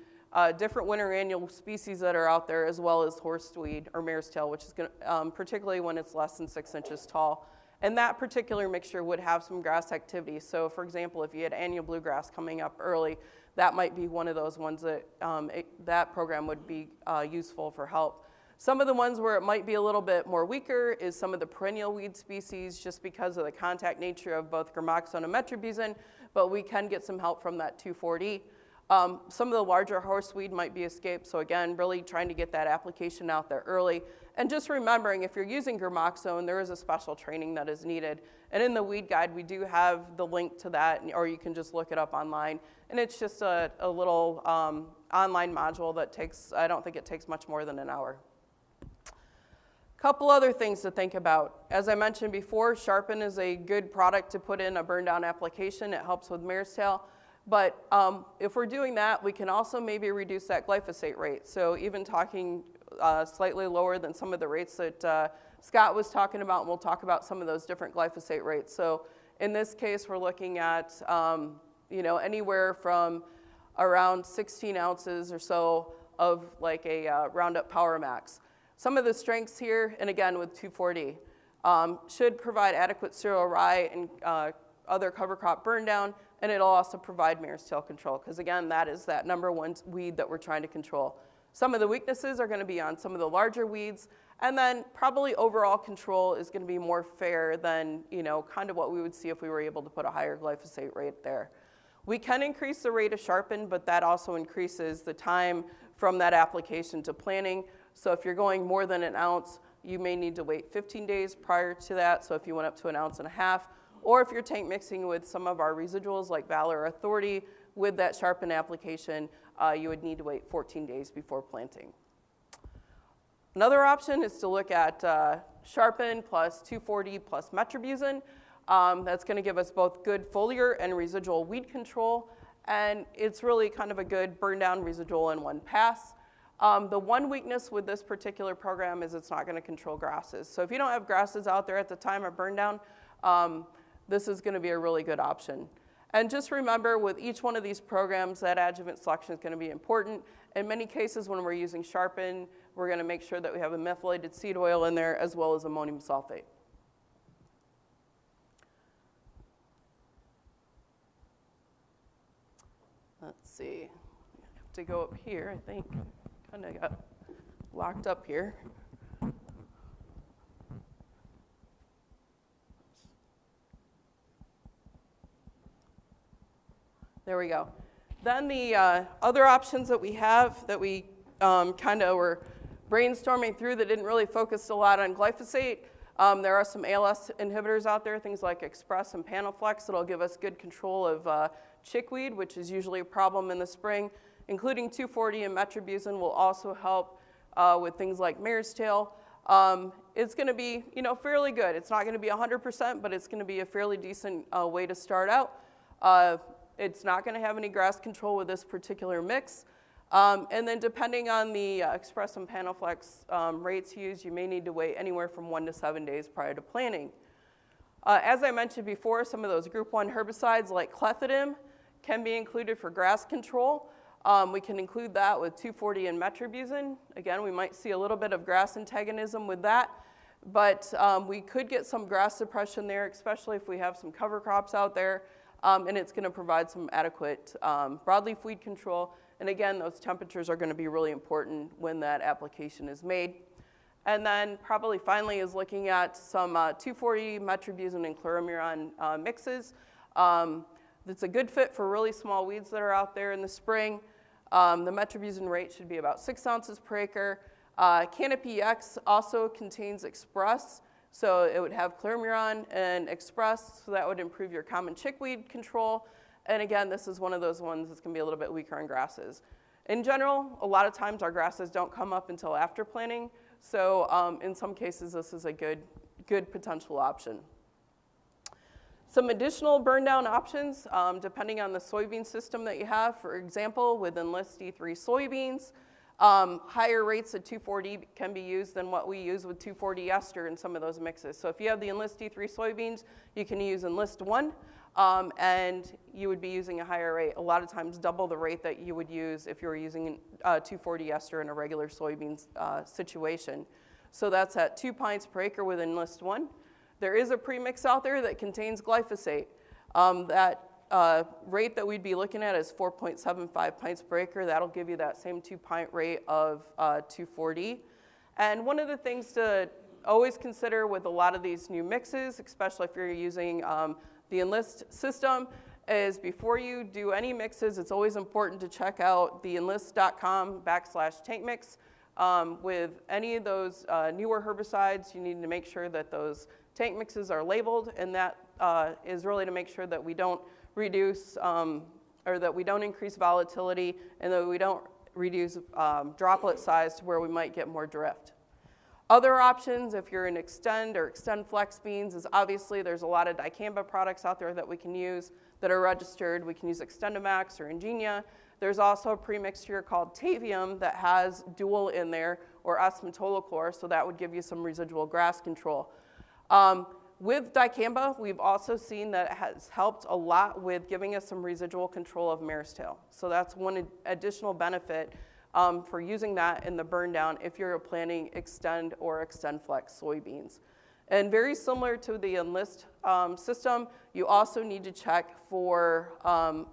different winter annual species that are out there, as well as horseweed or mare's tail, which is going to, particularly when it's less than 6 inches tall. And that particular mixture would have some grass activity. So for example, if you had annual bluegrass coming up early, that might be one of those ones that that program would be useful for help. Some of the ones where it might be a little bit more weaker is some of the perennial weed species, just because of the contact nature of both gramoxone and metribuzin, but we can get some help from that 2,4-D. Some of the larger horseweed might be escaped, so again, really trying to get that application out there early. And just remembering, if you're using gramoxone, there is a special training that is needed. And in the weed guide, we do have the link to that, or you can just look it up online. And it's just a little online module that takes, I don't think it takes much more than an hour. Couple other things to think about. As I mentioned before, Sharpen is a good product to put in a burn down application. It helps with mare's tail. But if we're doing that, we can also maybe reduce that glyphosate rate. So even talking slightly lower than some of the rates that Scott was talking about, and we'll talk about some of those different glyphosate rates. So in this case, we're looking at anywhere from around 16 ounces or so of like a Roundup Power Max. Some of the strengths here, and again with 2,4-D, should provide adequate cereal rye and other cover crop burn down, and it'll also provide mare's tail control, because again, that is that #1 weed that we're trying to control. Some of the weaknesses are going to be on some of the larger weeds, and then probably overall control is going to be more fair than kind of what we would see if we were able to put a higher glyphosate rate there. We can increase the rate of Sharpen, but that also increases the time from that application to planting. So if you're going more than an ounce, you may need to wait 15 days prior to that. So if you went up to 1.5 ounces, or if you're tank mixing with some of our residuals like Valor or Authority with that Sharpen application, you would need to wait 14 days before planting. Another option is to look at Sharpen plus 2,4-D plus metribuzin. That's going to give us both good foliar and residual weed control, and it's really kind of a good burn down residual in one pass. The one weakness with this particular program is it's not going to control grasses. So if you don't have grasses out there at the time of burn down, this is going to be a really good option. And just remember, with each one of these programs, that adjuvant selection is going to be important. In many cases, when we're using Sharpen, we're going to make sure that we have a methylated seed oil in there, as well as ammonium sulfate. Let's see. I have to go up here, I think. Kind of got locked up here. There we go. Then the other options that we have that we kind of were brainstorming through that didn't really focus a lot on glyphosate. There are some ALS inhibitors out there, things like Express and Panaflex, that'll give us good control of chickweed, which is usually a problem in the spring. Including 2,4-D and metribuzin will also help with things like mare's tail. It's going to be fairly good. It's not going to be 100%, but it's going to be a fairly decent way to start out. It's not going to have any grass control with this particular mix. And then depending on the Express and Panaflex rates used, you may need to wait anywhere from 1 to 7 days prior to planting. As I mentioned before, some of those group 1 herbicides like clethodim can be included for grass control. We can include that with 2,4-D and metribuzin. Again, we might see a little bit of grass antagonism with that, but we could get some grass suppression there, especially if we have some cover crops out there, and it's going to provide some adequate broadleaf weed control. And again, those temperatures are going to be really important when that application is made. And then probably finally is looking at some 2,4-D, metribuzin, and chloromuron mixes. It's a good fit for really small weeds that are out there in the spring. The metribuzin rate should be about 6 ounces per acre. Canopy X also contains Express, so it would have chloromuron and Express, so that would improve your common chickweed control. And again, this is one of those ones that's going to be a little bit weaker on grasses. In general, a lot of times our grasses don't come up until after planting, so in some cases this is a good potential option. Some additional burn down options, depending on the soybean system that you have. For example, with Enlist E3 soybeans, higher rates of 2,4-D can be used than what we use with 2,4-D ester in some of those mixes. So if you have the Enlist E3 soybeans, you can use Enlist 1, and you would be using a higher rate, a lot of times double the rate that you would use if you were using 2,4-D ester in a regular soybeans situation. So that's at 2 pints per acre with Enlist 1. There is a premix out there that contains glyphosate. That rate that we'd be looking at is 4.75 pints per acre. That'll give you that same 2-pint rate of 2,4-D. And one of the things to always consider with a lot of these new mixes, especially if you're using the Enlist system, is before you do any mixes, it's always important to check out the enlist.com/tankmix. With any of those newer herbicides, you need to make sure that those tank mixes are labeled, and that is really to make sure that we don't reduce or that we don't increase volatility and that we don't reduce droplet size to where we might get more drift. Other options, if you're in Extend or Extend Flex beans, is obviously there's a lot of dicamba products out there that we can use that are registered. We can use Extendamax or Ingenia. There's also a premix here called Tavium that has dual in there, or S-metolachlor, so that would give you some residual grass control. With dicamba, we've also seen that it has helped a lot with giving us some residual control of mare's tail. So that's one additional benefit for using that in the burn down if you're planting Extend or Extend Flex soybeans. And very similar to the Enlist system, you also need to check for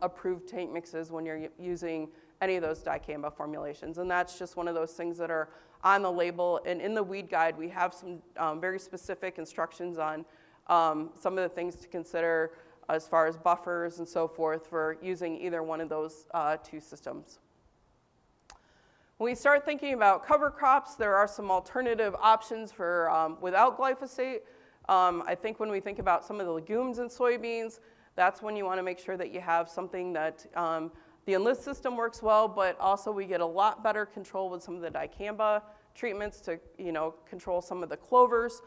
approved tank mixes when you're using any of those dicamba formulations. And that's just one of those things that are on the label. And in the weed guide, we have some very specific instructions on some of the things to consider as far as buffers and so forth for using either one of those two systems. When we start thinking about cover crops, there are some alternative options for without glyphosate. I think when we think about some of the legumes in soybeans, that's when you want to make sure that you have something that the Enlist system works well, but also we get a lot better control with some of the dicamba treatments to control some of the clovers.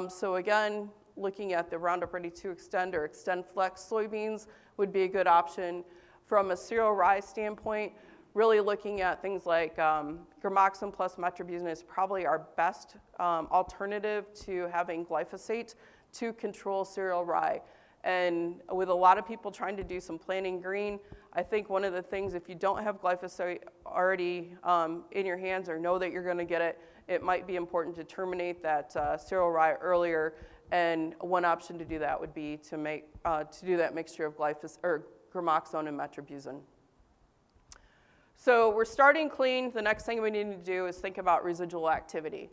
So again, looking at the Roundup Ready 2 Extend or Extend Flex soybeans would be a good option. From a cereal rye standpoint, really looking at things like gramoxone plus metribuzin is probably our best alternative to having glyphosate to control cereal rye. And with a lot of people trying to do some planting green, I think one of the things, if you don't have glyphosate already in your hands or know that you're going to get it, it might be important to terminate that cereal rye earlier. And one option to do that would be to do that mixture of glyphosate or gramoxone and metribuzin. So we're starting clean. The next thing we need to do is think about residual activity.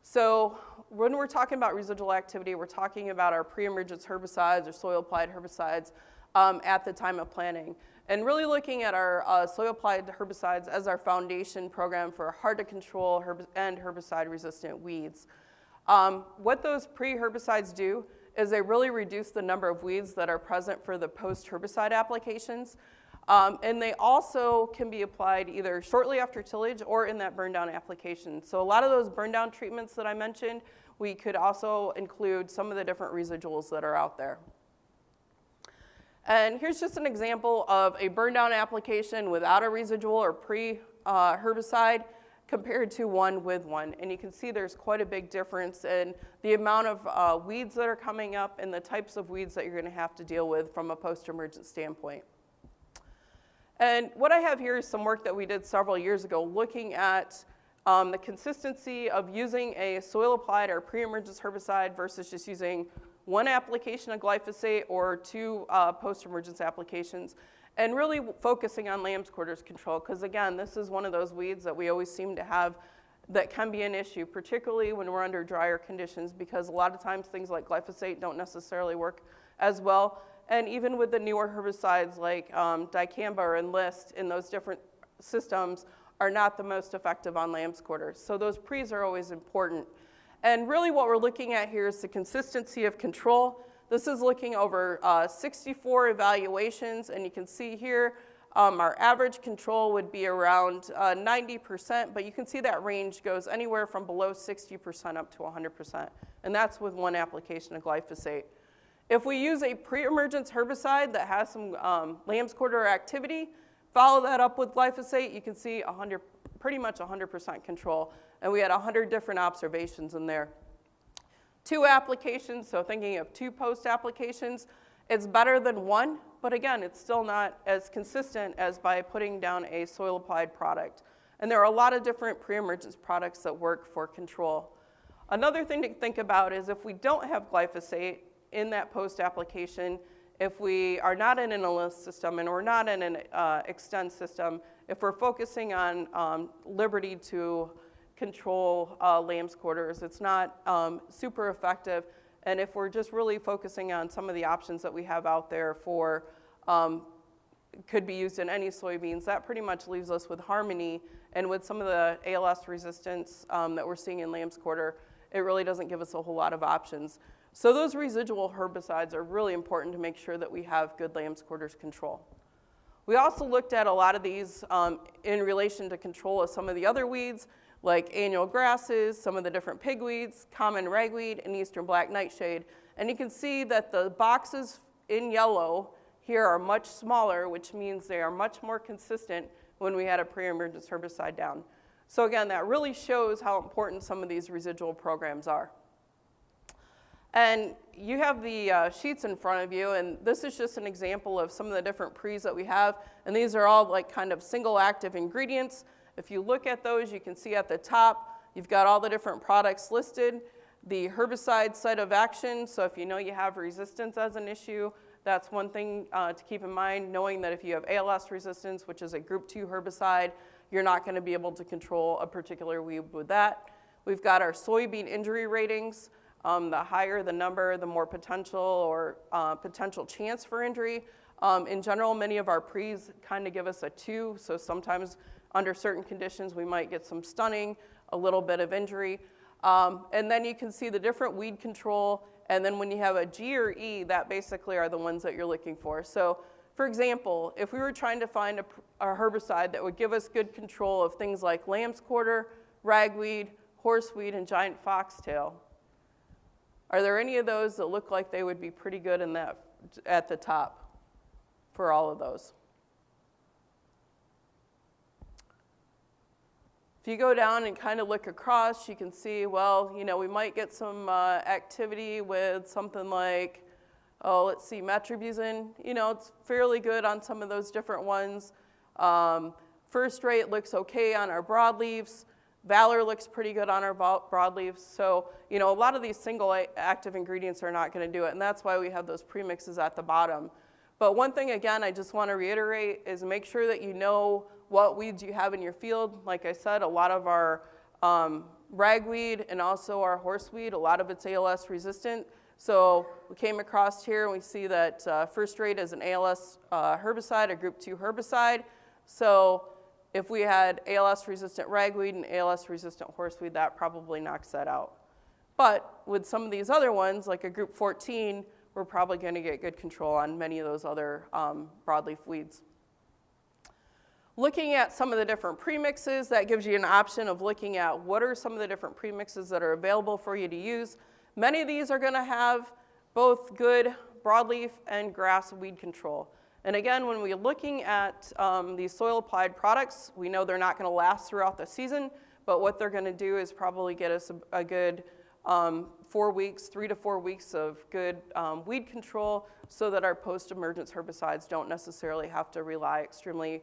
So when we're talking about residual activity, we're talking about our pre-emergence herbicides or soil-applied herbicides at the time of planting. And really looking at our soil-applied herbicides as our foundation program for hard-to-control and herbicide-resistant weeds. What those pre-herbicides do is they really reduce the number of weeds that are present for the post-herbicide applications. And they also can be applied either shortly after tillage or in that burn down application. So a lot of those burn down treatments that I mentioned, we could also include some of the different residuals that are out there. And here's just an example of a burn down application without a residual or pre-herbicide. compared to one with one. And you can see there's quite a big difference in the amount of weeds that are coming up and the types of weeds that you're going to have to deal with from a post-emergent standpoint. And what I have here is some work that we did several years ago looking at the consistency of using a soil-applied or pre-emergence herbicide versus just using one application of glyphosate or two post-emergence applications, and really focusing on lamb's quarters control, because again, this is one of those weeds that we always seem to have that can be an issue, particularly when we're under drier conditions, because a lot of times things like glyphosate don't necessarily work as well. And even with the newer herbicides like dicamba or enlist in those different systems are not the most effective on lamb's quarters. So those pre's are always important. And really what we're looking at here is the consistency of control. This is looking over 64 evaluations, and you can see here our average control would be around 90%, but you can see that range goes anywhere from below 60% up to 100%, and that's with one application of glyphosate. If we use a pre-emergence herbicide that has some lamb's quarter activity, follow that up with glyphosate, you can see pretty much 100% control. And we had 100 different observations in there. Two applications, so thinking of two post applications, it's better than one, but again, it's still not as consistent as by putting down a soil applied product. And there are a lot of different pre-emergence products that work for control. Another thing to think about is if we don't have glyphosate in that post application, if we are not in an enlist system and we're not in an extend system, if we're focusing on liberty to control lamb's quarters, it's not super effective. And if we're just really focusing on some of the options that we have out there for could be used in any soybeans, that pretty much leaves us with harmony. And with some of the ALS resistance that we're seeing in lamb's quarter, it really doesn't give us a whole lot of options. So those residual herbicides are really important to make sure that we have good lamb's quarters control. We also looked at a lot of these in relation to control of some of the other weeds, like annual grasses, some of the different pigweeds, common ragweed, and eastern black nightshade. And you can see that the boxes in yellow here are much smaller, which means they are much more consistent when we had a pre-emergence herbicide down. So again, that really shows how important some of these residual programs are. And you have the sheets in front of you, and this is just an example of some of the different pre's that we have. And these are all like kind of single active ingredients. If you look at those, you can see at the top, you've got all the different products listed, the herbicide site of action. So if you know you have resistance as an issue, that's one thing to keep in mind, knowing that if you have ALS resistance, which is a group 2 herbicide, you're not going to be able to control a particular weed with that. We've got our soybean injury ratings. The higher the number, the more potential or potential chance for injury. In general, many of our pre's kind of give us a 2, so sometimes under certain conditions we might get some stunning, a little bit of injury. And then you can see the different weed control, and then when you have a G or E, that basically are the ones that you're looking for. So for example, if we were trying to find a herbicide that would give us good control of things like lamb's quarter, ragweed, horseweed, and giant foxtail, are there any of those that look like they would be pretty good in that at the top for all of those? If you go down and kind of look across, you can see, well, you know, we might get some activity with something like, oh, let's see, metribuzin. You know, it's fairly good on some of those different ones. First rate looks okay on our broadleaves. Valor looks pretty good on our broadleaves. So, you know, a lot of these single active ingredients are not going to do it, and that's why we have those premixes at the bottom. But one thing, again, I just want to reiterate is make sure that you know what weeds you have in your field. Like I said, a lot of our ragweed and also our horseweed, a lot of it's ALS resistant. So we came across here and we see that first rate is an ALS herbicide, a group 2 herbicide. So if we had ALS-resistant ragweed and ALS-resistant horseweed, that probably knocks that out. But with some of these other ones, like a group 14, we're probably going to get good control on many of those other broadleaf weeds. Looking at some of the different premixes, that gives you an option of looking at what are some of the different premixes that are available for you to use. Many of these are going to have both good broadleaf and grass weed control. And again, when we're looking at these soil-applied products, we know they're not going to last throughout the season, but what they're going to do is probably get us a good 4 weeks, 3 to 4 weeks of good weed control so that our post-emergence herbicides don't necessarily have to rely extremely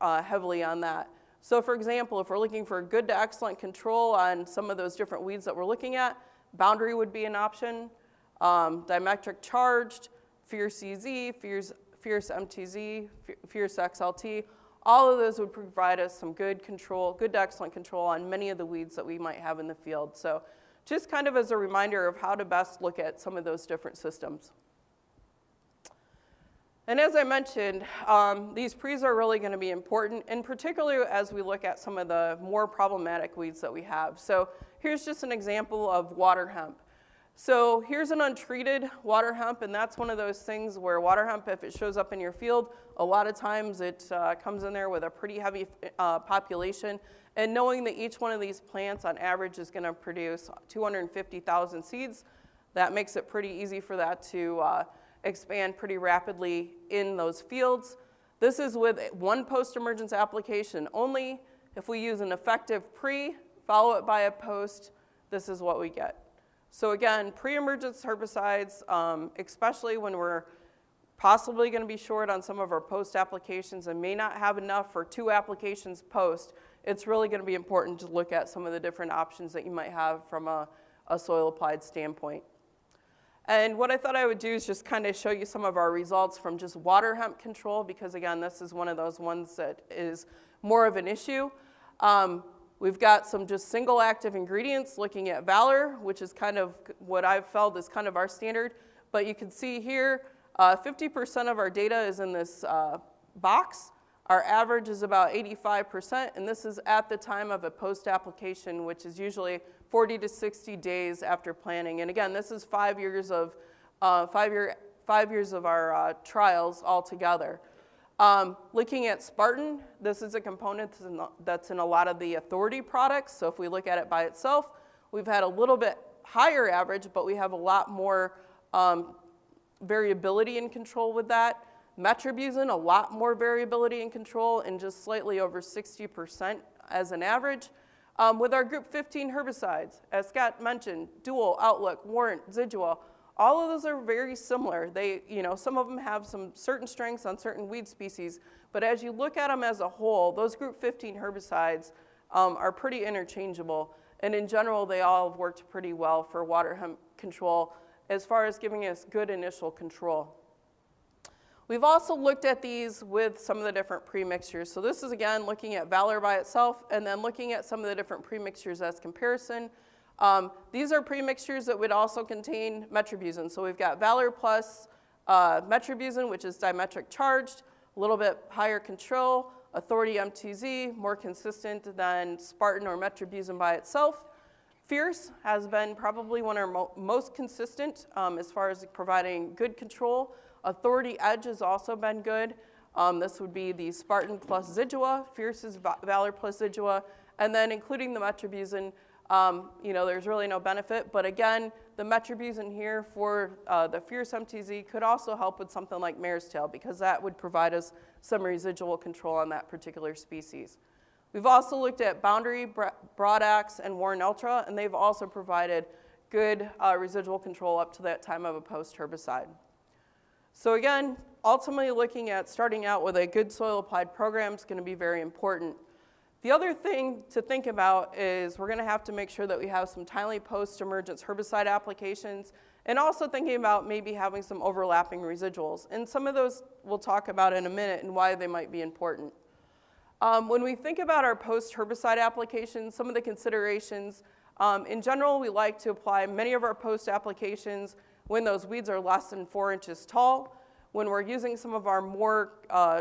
heavily on that. So for example, if we're looking for good to excellent control on some of those different weeds that we're looking at, boundary would be an option, dimetric charged, fierce EZ, fierce MTZ, fierce XLT, all of those would provide us some good control, good to excellent control on many of the weeds that we might have in the field. So just kind of as a reminder of how to best look at some of those different systems. And as I mentioned, these pre's are really going to be important, and particularly as we look at some of the more problematic weeds that we have. So here's just an example of water hemp. So here's an untreated water hemp, and that's one of those things where water hemp, if it shows up in your field, a lot of times it comes in there with a pretty heavy population. And knowing that each one of these plants on average is going to produce 250,000 seeds, that makes it pretty easy for that to expand pretty rapidly in those fields. This is with one post-emergence application only. If we use an effective pre, follow it by a post, this is what we get. So again, pre-emergence herbicides, especially when we're possibly going to be short on some of our post applications and may not have enough for 2 applications post, it's really going to be important to look at some of the different options that you might have from a soil applied standpoint. And what I thought I would do is just kind of show you some of our results from just water hemp control, because again, this is one of those ones that is more of an issue. We've got some just single active ingredients looking at Valor, which is kind of what I've felt is kind of our standard. But you can see here, 50% of our data is in this box. Our average is about 85%, and this is at the time of a post-application, which is usually 40 to 60 days after planting. And again, this is 5 years of 5 years of our trials altogether. Looking at Spartan, this is a component that's in a lot of the authority products. So if we look at it by itself, we've had a little bit higher average, but we have a lot more variability in control with that. Metribuzin, a lot more variability in control, and just slightly over 60% as an average. With our group 15 herbicides, as Scott mentioned, Dual, Outlook, Warrant, Residual, all of those are very similar. They, some of them have some certain strengths on certain weed species, but as you look at them as a whole, those group 15 herbicides are pretty interchangeable, and in general, they all have worked pretty well for water hemp control as far as giving us good initial control. We've also looked at these with some of the different premixtures. So this is, again, looking at Valor by itself and then looking at some of the different premixtures as comparison. These are premixtures that would also contain metribuzin. So we've got Valor plus metribuzin, which is dimetric charged, a little bit higher control, Authority MTZ, more consistent than Spartan or metribuzin by itself. Fierce has been probably one of our most consistent as far as providing good control. Authority Edge has also been good. This would be the Spartan plus Zidua, Fierce's Valor plus Zidua, and then including the metribuzin, there's really no benefit. But again, the metribuzin here for the Fierce MTZ could also help with something like mare's tail, because that would provide us some residual control on that particular species. We've also looked at Boundary, Broadaxe, and Warren Ultra, and they've also provided good residual control up to that time of a post-herbicide. So again, ultimately looking at starting out with a good soil applied program is going to be very important. The other thing to think about is we're going to have to make sure that we have some timely post-emergence herbicide applications, and also thinking about maybe having some overlapping residuals. And some of those we'll talk about in a minute and why they might be important. When we think about our post-herbicide applications, some of the considerations, in general, we like to apply many of our post applications when those weeds are less than 4 inches tall. When we're using some of our more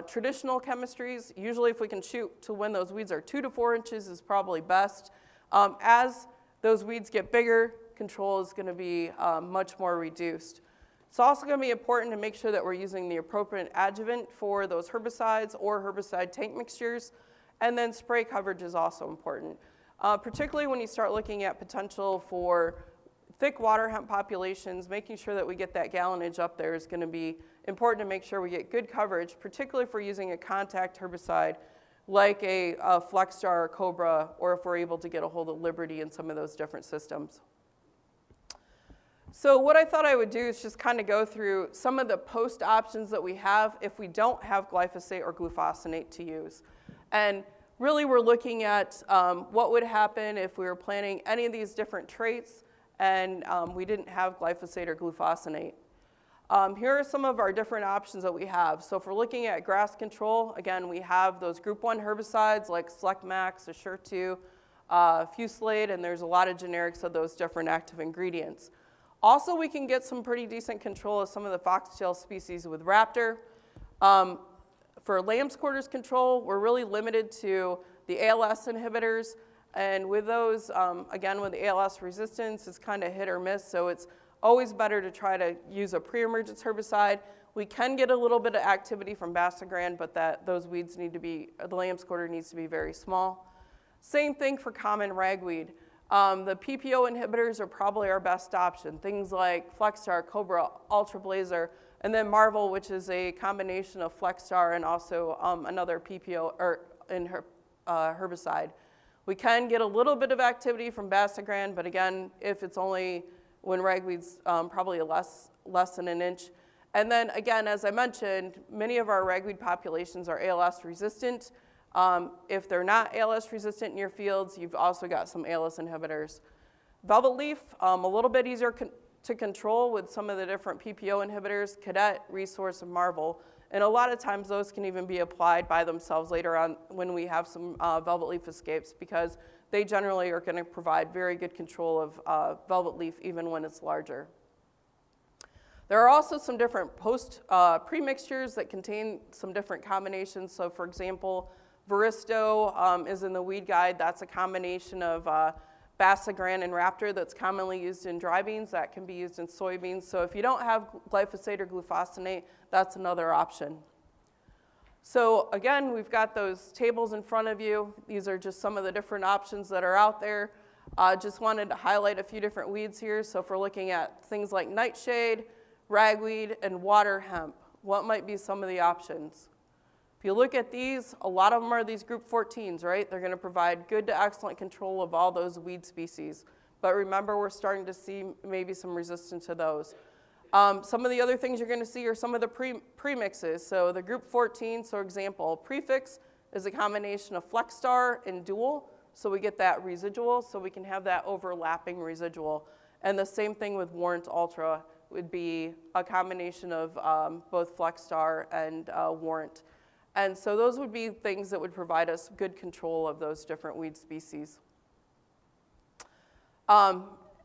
traditional chemistries, usually if we can shoot to when those weeds are 2 to 4 inches is probably best. As those weeds get bigger, control is going to be much more reduced. It's also going to be important to make sure that we're using the appropriate adjuvant for those herbicides or herbicide tank mixtures, and then spray coverage is also important, particularly when you start looking at potential for thick water hemp populations. Making sure that we get that gallonage up there is going to be important to make sure we get good coverage, particularly if we're using a contact herbicide like a Flexstar or Cobra, or if we're able to get a hold of Liberty and some of those different systems. So what I thought I would do is just kind of go through some of the post options that we have if we don't have glyphosate or glufosinate to use. And really we're looking at what would happen if we were planting any of these different traits and we didn't have glyphosate or glufosinate. Here are some of our different options that we have. So if we're looking at grass control, again, we have those group 1 herbicides like Select Max, Assure 2, Fusilade, and there's a lot of generics of those different active ingredients. Also, we can get some pretty decent control of some of the foxtail species with Raptor. For lamb's quarters control, we're really limited to the ALS inhibitors. And with those, again, with the ALS resistance, it's kind of hit or miss. So it's always better to try to use a pre-emergence herbicide. We can get a little bit of activity from Basagran, but those weeds need to be, the lamb's quarter needs to be very small. Same thing for common ragweed. The PPO inhibitors are probably our best option. Things like Flexstar, Cobra, Ultra Blazer, and then Marvel, which is a combination of Flexstar and also another PPO or herbicide. We can get a little bit of activity from Basagran, but again, if it's only when ragweed's probably less than an inch. And then again, as I mentioned, many of our ragweed populations are ALS resistant. If they're not ALS resistant in your fields, you've also got some ALS inhibitors. Velvet leaf, a little bit easier to control with some of the different PPO inhibitors, Cadet, Resource, and Marvel. And a lot of times those can even be applied by themselves later on when we have some velvet leaf escapes, because they generally are going to provide very good control of velvet leaf even when it's larger. There are also some different pre-mixtures that contain some different combinations. So for example, Varisto is in the weed guide. That's a combination of Basagran and Raptor that's commonly used in dry beans. That can be used in soybeans. So if you don't have glyphosate or glufosinate, that's another option. So again, we've got those tables in front of you. These are just some of the different options that are out there. Just wanted to highlight a few different weeds here. So if we're looking at things like nightshade, ragweed, and water hemp, what might be some of the options? If you look at these, a lot of them are these group 14s, right? They're going to provide good to excellent control of all those weed species. But remember, we're starting to see maybe some resistance to those. Some of the other things you're going to see are some of the premixes. So the group 14, so example, prefix is a combination of Flexstar and Dual. So we get that residual, so we can have that overlapping residual. And the same thing with Warrant Ultra would be a combination of both Flexstar and Warrant. And so those would be things that would provide us good control of those different weed species.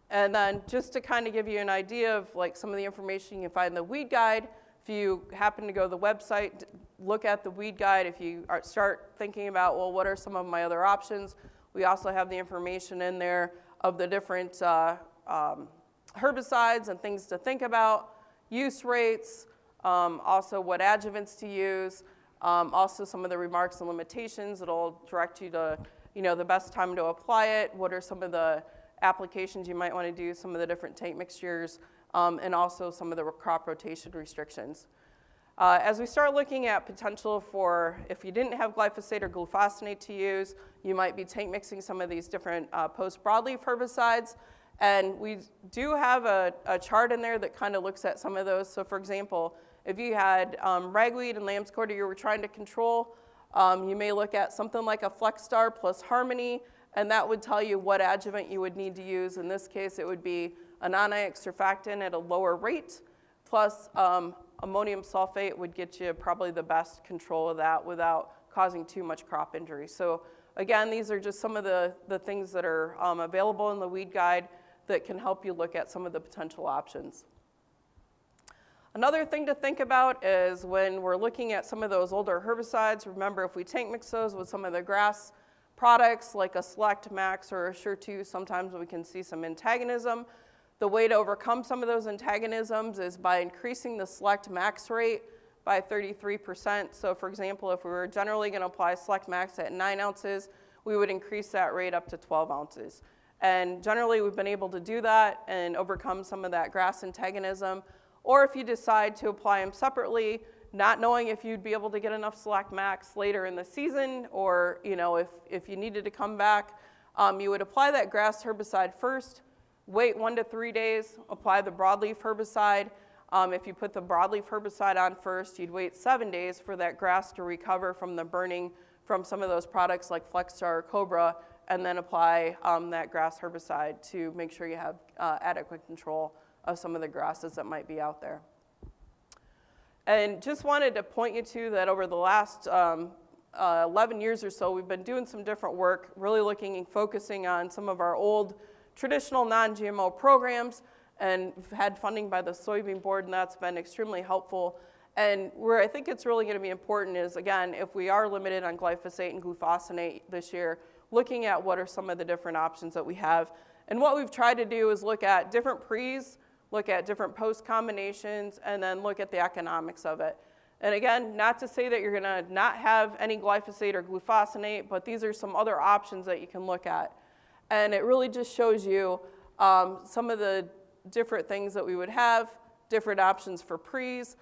And then just to kind of give you an idea of like some of the information you can find in the weed guide, if you happen to go to the website, look at the weed guide. If you start thinking about, well, what are some of my other options? We also have the information in there of the different herbicides and things to think about, use rates, also what adjuvants to use, also some of the remarks and limitations. It'll direct you to, the best time to apply it, what are some of the applications you might want to do, some of the different tank mixtures, and also some of the crop rotation restrictions. As we start looking at potential for, if you didn't have glyphosate or glufosinate to use, you might be tank mixing some of these different post-broadleaf herbicides. And we do have a chart in there that kind of looks at some of those. So for example, if you had ragweed and lamb's quarter you were trying to control, you may look at something like a Flexstar plus Harmony, and that would tell you what adjuvant you would need to use. In this case, it would be a non-ionic surfactant at a lower rate, plus ammonium sulfate would get you probably the best control of that without causing too much crop injury. So again, these are just some of the things that are available in the weed guide that can help you look at some of the potential options. Another thing to think about is when we're looking at some of those older herbicides, remember if we tank mix those with some of the grass products like a Select Max or a Assure 2, sometimes we can see some antagonism. The way to overcome some of those antagonisms is by increasing the Select Max rate by 33%. So for example, if we were generally going to apply Select Max at 9 ounces, we would increase that rate up to 12 ounces. And generally we've been able to do that and overcome some of that grass antagonism. Or if you decide to apply them separately, not knowing if you'd be able to get enough Select Max later in the season, or if you needed to come back, you would apply that grass herbicide first, wait 1 to 3 days, apply the broadleaf herbicide. If you put the broadleaf herbicide on first, you'd wait 7 days for that grass to recover from the burning from some of those products like Flexstar or Cobra, and then apply that grass herbicide to make sure you have adequate control of some of the grasses that might be out there. And just wanted to point you to that over the last 11 years or so, we've been doing some different work, really looking and focusing on some of our old traditional non-GMO programs, and we've had funding by the Soybean Board, and that's been extremely helpful. And where I think it's really going to be important is, again, if we are limited on glyphosate and glufosinate this year, looking at what are some of the different options that we have. And what we've tried to do is look at different pre's, look at different post combinations, and then look at the economics of it. And again, not to say that you're going to not have any glyphosate or glufosinate, but these are some other options that you can look at. And it really just shows you some of the different things that we would have, different options for pre's.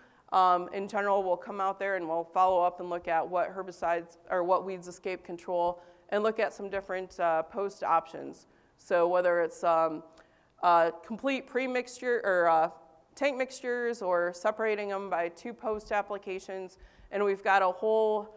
In general, we'll come out there and we'll follow up and look at what herbicides or what weeds escape control, and look at some different post options. So whether it's complete pre-mixture or tank mixtures, or separating them by 2 post applications. And we've got a whole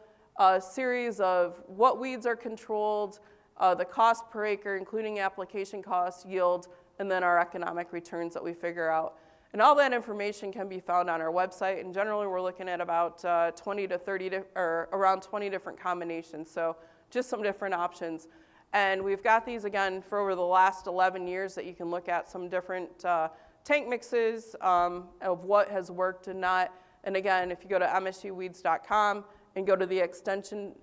series of what weeds are controlled, the cost per acre, including application cost, yield, and then our economic returns that we figure out. And all that information can be found on our website. And generally, we're looking at about 20 to 30, or around 20 different combinations. So just some different options. And we've got these, again, for over the last 11 years that you can look at some different tank mixes of what has worked and not. And again, if you go to msuweeds.com and go to the extension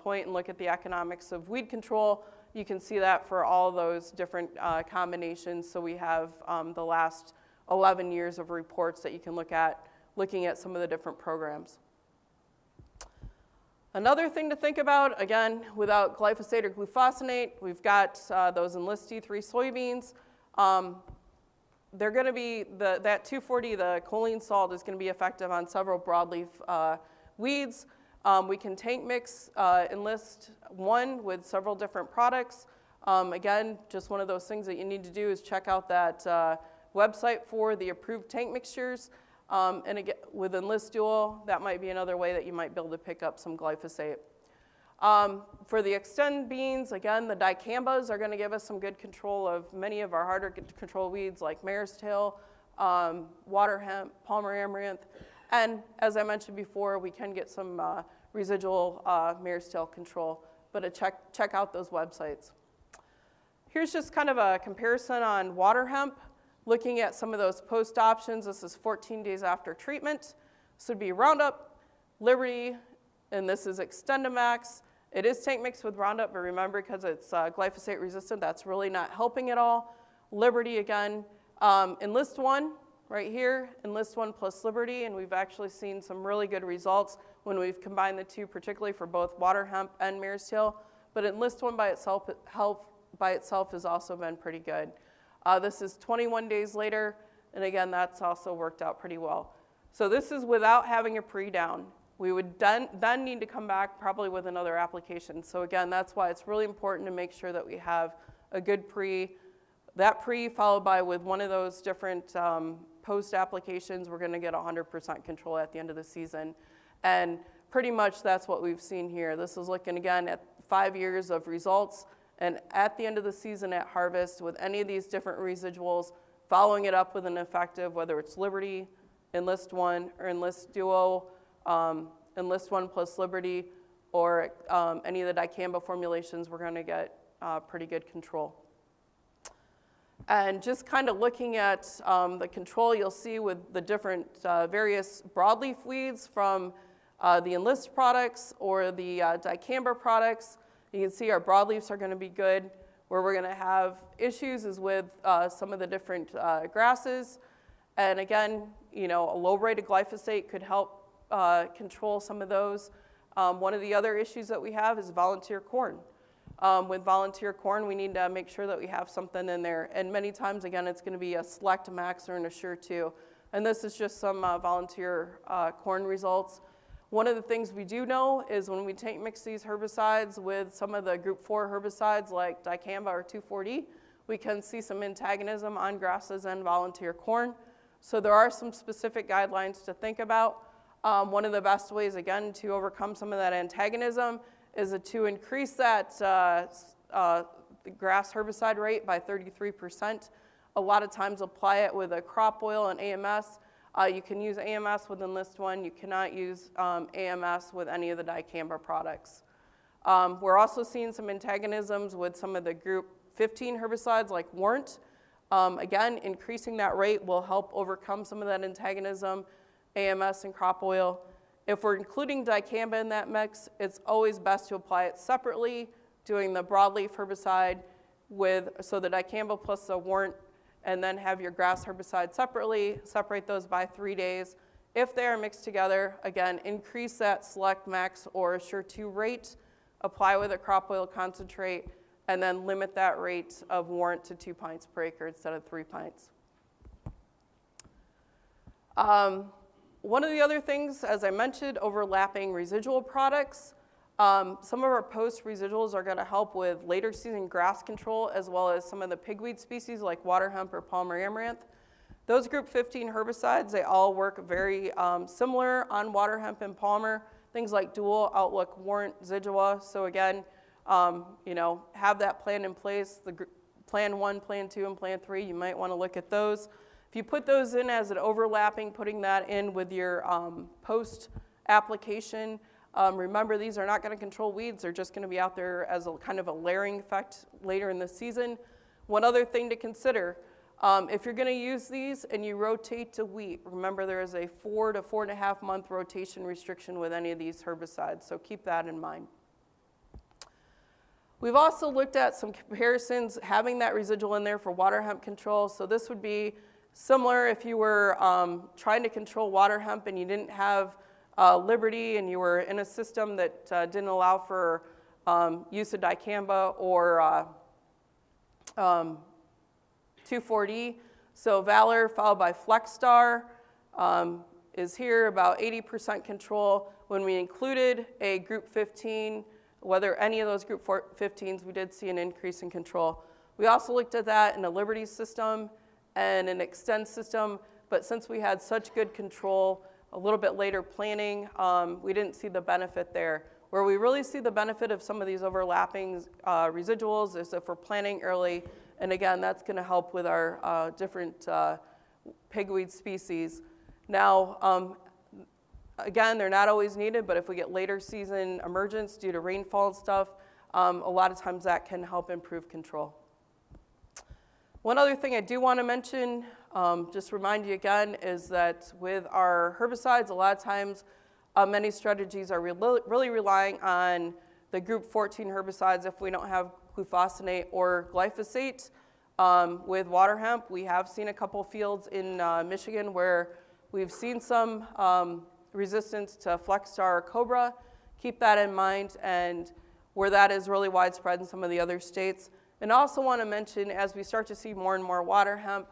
point and look at the economics of weed control, you can see that for all those different combinations. So we have the last 11 years of reports that you can look at, looking at some of the different programs. Another thing to think about, again, without glyphosate or glufosinate, we've got those Enlist E3 soybeans. They're going to be, that 240, the choline salt, is going to be effective on several broadleaf weeds. We can tank mix Enlist 1 with several different products. Again, just one of those things that you need to do is check out that website for the approved tank mixtures. And again, with Enlist Dual, that might be another way that you might be able to pick up some glyphosate. For the Extend beans, again, the dicambas are going to give us some good control of many of our harder to control weeds like mare's tail, water hemp, Palmer amaranth. And as I mentioned before, we can get some residual mare's tail control, but check out those websites. Here's just kind of a comparison on water hemp, looking at some of those post options. This is 14 days after treatment. This would be Roundup, Liberty, and this is Extendamax. It is tank mixed with Roundup, but remember, because it's glyphosate resistant, that's really not helping at all. Liberty again. Enlist 1 right here, Enlist 1 plus Liberty, and we've actually seen some really good results when we've combined the two, particularly for both water hemp and mare's tail. But Enlist 1 by itself has also been pretty good. This is 21 days later, and again, that's also worked out pretty well. So this is without having a pre-down. We would then need to come back probably with another application. So again, that's why it's really important to make sure that we have a good pre. That pre followed by with one of those different post applications, we're going to get 100% control at the end of the season. And pretty much that's what we've seen here. This is looking again at 5 years of results. And at the end of the season at harvest, with any of these different residuals, following it up with an effective, whether it's Liberty, Enlist 1, or Enlist Duo, Enlist 1 plus Liberty, or any of the dicamba formulations, we're going to get pretty good control. And just kind of looking at the control you'll see with the different various broadleaf weeds from the Enlist products or the dicamba products. You can see our broadleafs are going to be good. Where we're going to have issues is with some of the different grasses. And again, a low rate of glyphosate could help control some of those. One of the other issues that we have is volunteer corn. With volunteer corn, we need to make sure that we have something in there. And many times, again, it's going to be a Select Max or an Assure 2. And this is just some volunteer corn results. One of the things we do know is when we mix these herbicides with some of the group 4 herbicides like dicamba or 2,4-D, we can see some antagonism on grasses and volunteer corn. So there are some specific guidelines to think about. One of the best ways, again, to overcome some of that antagonism is to increase that grass herbicide rate by 33%. A lot of times apply it with a crop oil and AMS. You can use AMS with Enlist 1. You cannot use AMS with any of the dicamba products. We're also seeing some antagonisms with some of the group 15 herbicides like Warrant. Again, increasing that rate will help overcome some of that antagonism, AMS and crop oil. If we're including dicamba in that mix, it's always best to apply it separately, doing the broadleaf herbicide so the dicamba plus the Warrant, and then have your grass herbicide separately, separate those by 3 days. If they are mixed together, again, increase that Select Max or Assure 2 rate, apply with a crop oil concentrate, and then limit that rate of Warrant to 2 pints per acre instead of 3 pints. One of the other things, as I mentioned, overlapping residual products. Some of our post residuals are going to help with later season grass control as well as some of the pigweed species like water hemp or palmer amaranth. Those group 15 herbicides, they all work very similar on water hemp and palmer. Things like Dual, Outlook, Warrant, Zidua. So again, have that plan in place. The plan 1, plan 2, and plan 3, you might want to look at those. If you put those in as an overlapping, putting that in with your post application, remember, these are not going to control weeds. They're just going to be out there as a kind of a layering effect later in the season. One other thing to consider, if you're going to use these and you rotate to wheat, remember there is a 4 to 4.5 month rotation restriction with any of these herbicides, so keep that in mind. We've also looked at some comparisons, having that residual in there for water hemp control. So this would be similar if you were trying to control water hemp and you didn't have Liberty and you were in a system that didn't allow for use of dicamba or 2,4-D. So Valor followed by FlexStar is here, about 80% control. When we included a group 15, whether any of those group 15s, we did see an increase in control. We also looked at that in a Liberty system and an Extend system, but since we had such good control, a little bit later planning, we didn't see the benefit there. Where we really see the benefit of some of these overlapping residuals is if we're planting early, and again, that's going to help with our different pigweed species. Now, again, they're not always needed, but if we get later season emergence due to rainfall and stuff, a lot of times that can help improve control. One other thing I do want to mention, just remind you again, is that with our herbicides, a lot of times many strategies are really relying on the group 14 herbicides if we don't have glyphosate or glyphosate. With water hemp, we have seen a couple fields in Michigan where we've seen some resistance to FlexStar or Cobra. Keep that in mind, and where that is really widespread in some of the other states. And I also want to mention, as we start to see more and more water hemp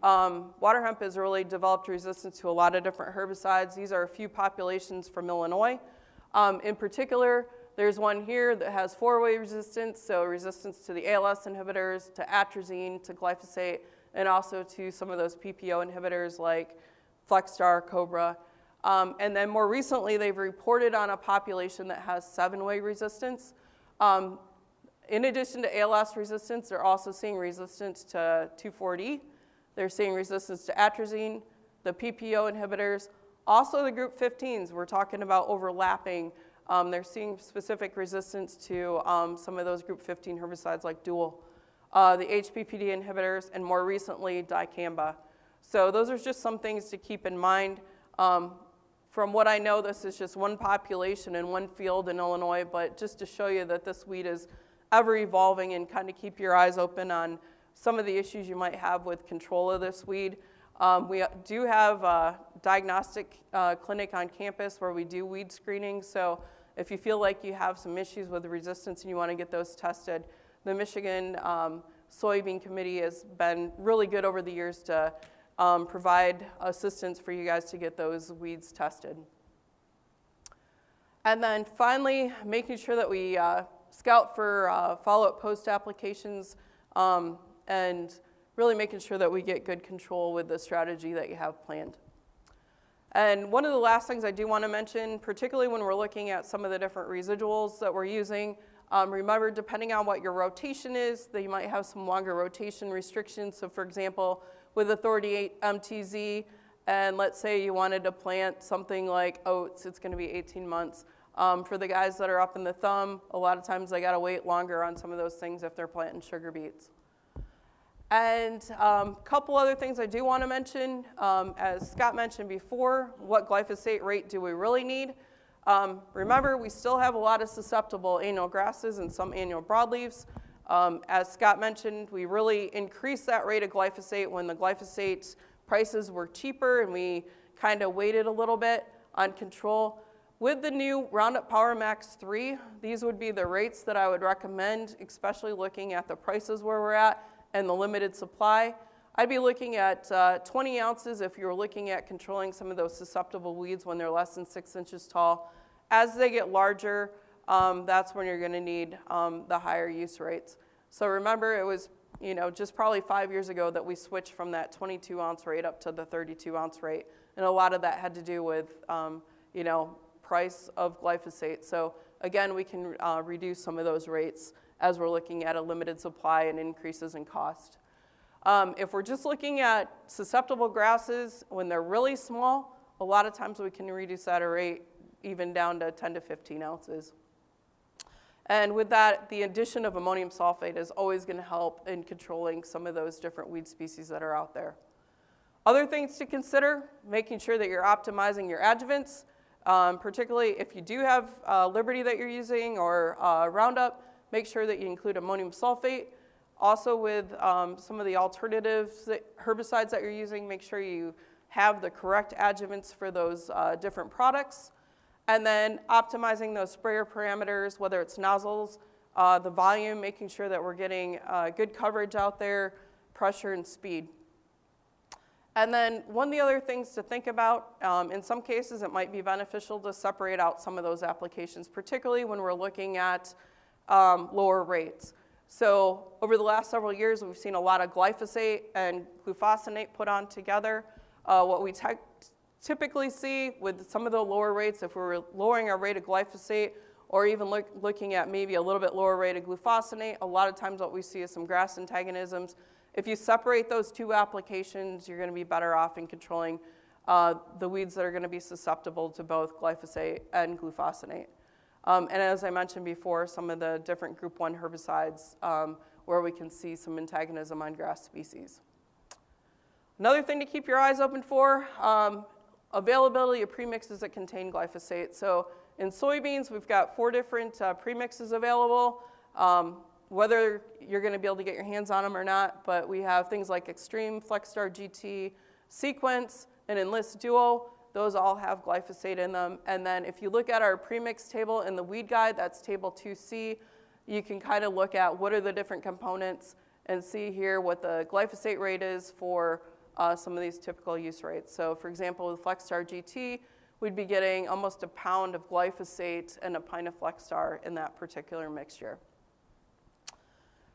has really developed resistance to a lot of different herbicides. These are a few populations from Illinois. In particular, there's one here that has 4-way resistance, so resistance to the ALS inhibitors, to atrazine, to glyphosate, and also to some of those PPO inhibitors like FlexStar, Cobra. And then more recently, they've reported on a population that has 7-way resistance. In addition to ALS resistance, they're also seeing resistance to 2,4-D. They're seeing resistance to atrazine, the PPO inhibitors, also the group 15s. We're talking about overlapping. They're seeing specific resistance to some of those group 15 herbicides like Dual, the HPPD inhibitors, and more recently, dicamba. So those are just some things to keep in mind. From what I know, this is just one population in one field in Illinois, but just to show you that this weed is ever evolving and kind of keep your eyes open on some of the issues you might have with control of this weed. We do have a diagnostic clinic on campus where we do weed screening. So if you feel like you have some issues with the resistance and you want to get those tested, the Michigan Soybean Committee has been really good over the years to provide assistance for you guys to get those weeds tested. And then finally, making sure that we scout for follow-up post applications and really making sure that we get good control with the strategy that you have planned. And one of the last things I do want to mention, particularly when we're looking at some of the different residuals that we're using, remember, depending on what your rotation is, that you might have some longer rotation restrictions. So for example, with Authority 8 MTZ, and let's say you wanted to plant something like oats, it's going to be 18 months. For the guys that are up in the thumb, a lot of times they got to wait longer on some of those things if they're planting sugar beets. And a couple other things I do want to mention. As Scott mentioned before, what glyphosate rate do we really need? Remember, we still have a lot of susceptible annual grasses and some annual broadleaves. As Scott mentioned, we really increased that rate of glyphosate when the glyphosate prices were cheaper and we kind of waited a little bit on control. With the new Roundup Power Max 3, these would be the rates that I would recommend, especially looking at the prices where we're at and the limited supply. I'd be looking at 20 ounces if you're looking at controlling some of those susceptible weeds when they're less than 6 inches tall. As they get larger, that's when you're going to need the higher use rates. So remember, it was just probably 5 years ago that we switched from that 22 ounce rate up to the 32 ounce rate. And a lot of that had to do with price of glyphosate. So again, we can reduce some of those rates as we're looking at a limited supply and increases in cost. If we're just looking at susceptible grasses, when they're really small, a lot of times we can reduce that rate even down to 10 to 15 ounces. And with that, the addition of ammonium sulfate is always going to help in controlling some of those different weed species that are out there. Other things to consider, making sure that you're optimizing your adjuvants, particularly if you do have Liberty that you're using or Roundup, make sure that you include ammonium sulfate. Also with some of the alternatives, herbicides that you're using, make sure you have the correct adjuvants for those different products. And then optimizing those sprayer parameters, whether it's nozzles, the volume, making sure that we're getting good coverage out there, pressure and speed. And then one of the other things to think about, in some cases it might be beneficial to separate out some of those applications, particularly when we're looking at lower rates. So over the last several years, we've seen a lot of glyphosate and glufosinate put on together. What we typically see with some of the lower rates, if we're lowering our rate of glyphosate or even looking at maybe a little bit lower rate of glufosinate, a lot of times what we see is some grass antagonisms. If you separate those two applications, you're going to be better off in controlling the weeds that are going to be susceptible to both glyphosate and glufosinate. And as I mentioned before, some of the different group 1 herbicides where we can see some antagonism on grass species. Another thing to keep your eyes open for, availability of premixes that contain glyphosate. So in soybeans, we've got 4 different premixes available, whether you're going to be able to get your hands on them or not, but we have things like Extreme, FlexStar GT, Sequence, and Enlist Duo. Those all have glyphosate in them. And then if you look at our premix table in the weed guide, that's table 2C, you can kind of look at what are the different components and see here what the glyphosate rate is for some of these typical use rates. So for example, with FlexStar GT, we'd be getting almost a pound of glyphosate and a pint of FlexStar in that particular mixture.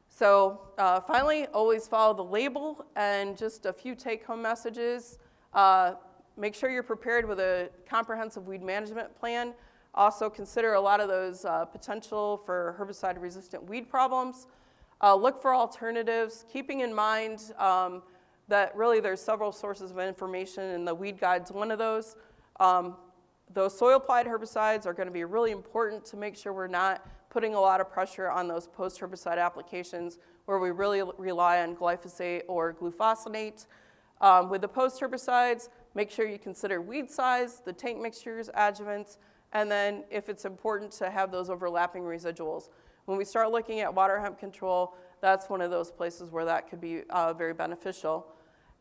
So finally, always follow the label, and just a few take-home messages. Make sure you're prepared with a comprehensive weed management plan. Also consider a lot of those potential for herbicide-resistant weed problems. Look for alternatives, keeping in mind that really there's several sources of information, and the weed guide's one of those. Those soil-applied herbicides are going to be really important to make sure we're not putting a lot of pressure on those post-herbicide applications where we really rely on glyphosate or glufosinate. With the post-herbicides, make sure you consider weed size, the tank mixtures, adjuvants, and then if it's important to have those overlapping residuals. When we start looking at water hemp control, that's one of those places where that could be very beneficial.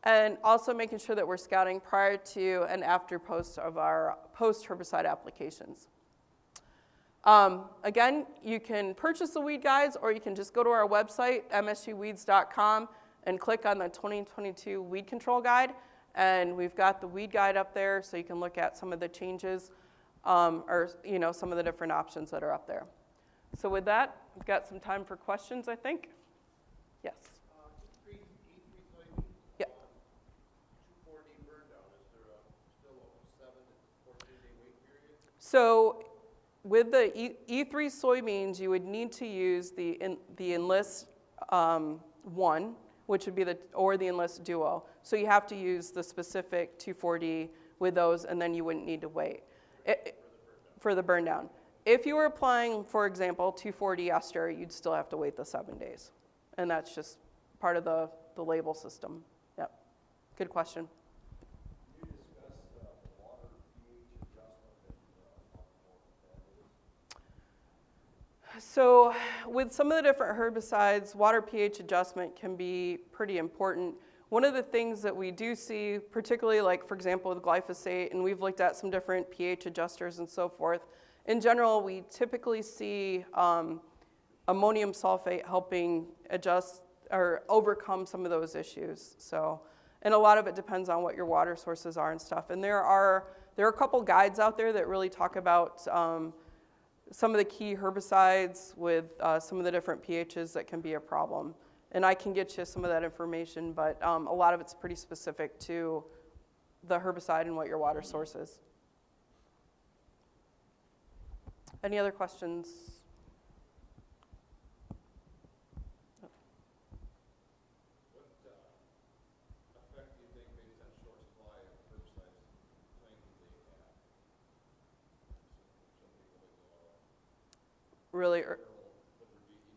And also making sure that we're scouting prior to and after post of our post-herbicide applications. Again, you can purchase the weed guides, or you can just go to our website, msgweeds.com, and click on the 2022 weed control guide. And we've got the weed guide up there so you can look at some of the changes or some of the different options that are up there. So with that, we've got some time for questions, I think. Yes. Yeah. So with the E3 soybeans, you would need to use the Enlist 1, which would be the Enlist Duo. So you have to use the specific 2,4-D with those, and then you wouldn't need to wait for the burn down. If you were applying, for example, 2,4-D ester, you'd still have to wait the 7 days. And that's just part of the label system. Yep. Good question. Can you discuss the water pH adjustment and So with some of the different herbicides, water pH adjustment can be pretty important. One of the things that we do see, particularly like, for example, with glyphosate, and we've looked at some different pH adjusters and so forth, in general, we typically see ammonium sulfate helping adjust or overcome some of those issues. So, and a lot of it depends on what your water sources are and stuff. And there are a couple guides out there that really talk about some of the key herbicides with some of the different pHs that can be a problem. And I can get you some of that information, but a lot of it's pretty specific to the herbicide and what your water source is. Any other questions? what effect do you think, based on short supply of herbicides, planting they have? Some people would go, Really, would there be,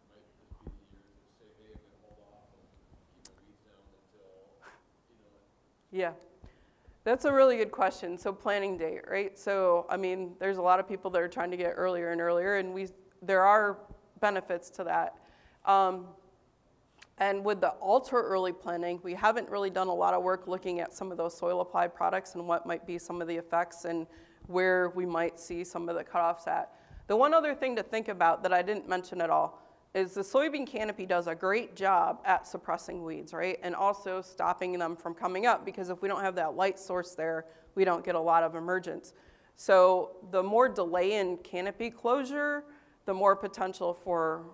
might just be the years that say, hey, I'm going to hold off and keep my weeds down until, yeah. That's a really good question. So planting date, right? So, I mean, there's a lot of people that are trying to get earlier and earlier, and there are benefits to that. And with the ultra early planting, we haven't really done a lot of work looking at some of those soil applied products and what might be some of the effects and where we might see some of the cutoffs at. The one other thing to think about that I didn't mention at all is the soybean canopy does a great job at suppressing weeds, right? And also stopping them from coming up, because if we don't have that light source there, we don't get a lot of emergence. So the more delay in canopy closure, the more potential for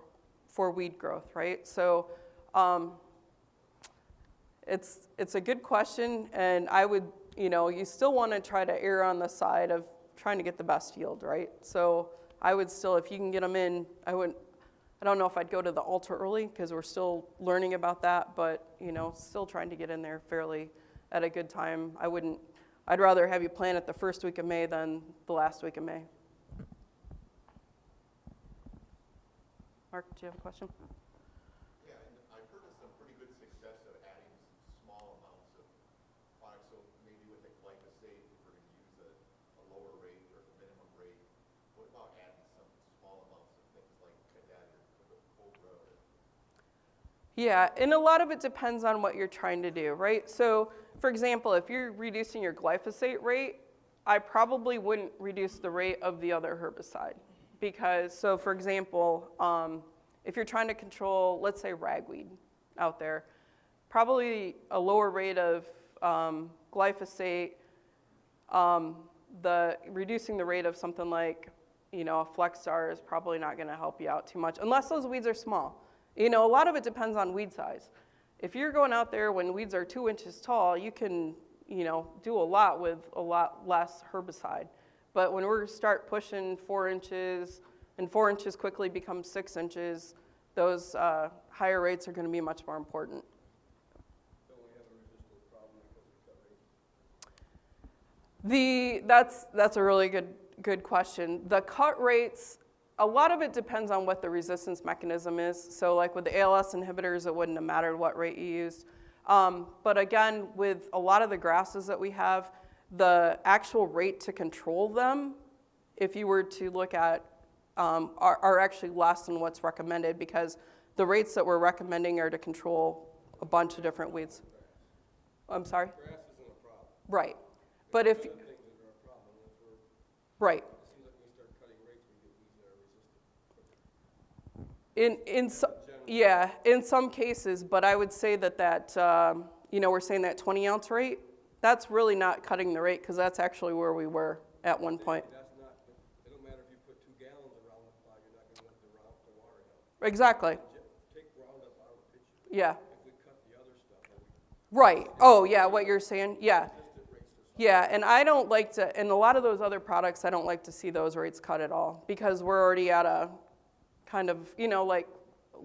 weed growth, right? So it's a good question, and I would, you still want to try to err on the side of trying to get the best yield, right? So I would still, if you can get them in, I don't know if I'd go to the ultra early because we're still learning about that, but still trying to get in there fairly at a good time. I'd rather have you plant it the first week of May than the last week of May. Mark, do you have a question? Yeah, and I've heard of some pretty good success of adding small amounts of products. So maybe with the glyphosate, if we're going to use a lower rate or a minimum rate, what about adding some small amounts of things like cadet or cobra? Yeah, and a lot of it depends on what you're trying to do, right? So, for example, if you're reducing your glyphosate rate, I probably wouldn't reduce the rate of the other herbicide. Because, so for example, if you're trying to control, let's say, ragweed out there, probably a lower rate of glyphosate, reducing the rate of something like, a Flexstar is probably not going to help you out too much, unless those weeds are small. A lot of it depends on weed size. If you're going out there when weeds are 2 inches tall, you can, do a lot with a lot less herbicide. But when we start pushing 4 inches, and 4 inches quickly becomes 6 inches, those higher rates are going to be much more important. don't we have a resistant problem because of cut rates? That's a really good question. The cut rates, a lot of it depends on what the resistance mechanism is. So like with the ALS inhibitors, it wouldn't have mattered what rate you used. But again, with a lot of the grasses that we have, the actual rate to control them, if you were to look at, are actually less than what's recommended, because the rates that we're recommending are to control a bunch of different weeds. I'm sorry? Grass isn't a problem. Right. But if, Other things that are a problem, that's where right. it seems like when we start cutting rates, we get weeds that are resistant. Yeah, in some cases, but I would say that we're saying that 20-ounce rate, that's really not cutting the rate because that's actually where we were at one point. That's not, it don't matter if you put 2 gallons of Roundup on, you're not gonna let the water help. Exactly. Take Roundup out of the picture. Yeah. If we cut the other stuff, are we Right. Oh, yeah, what you're saying. Yeah. Yeah, and I don't like to, and a lot of those other products, I don't like to see those rates cut at all because we're already at a kind of, like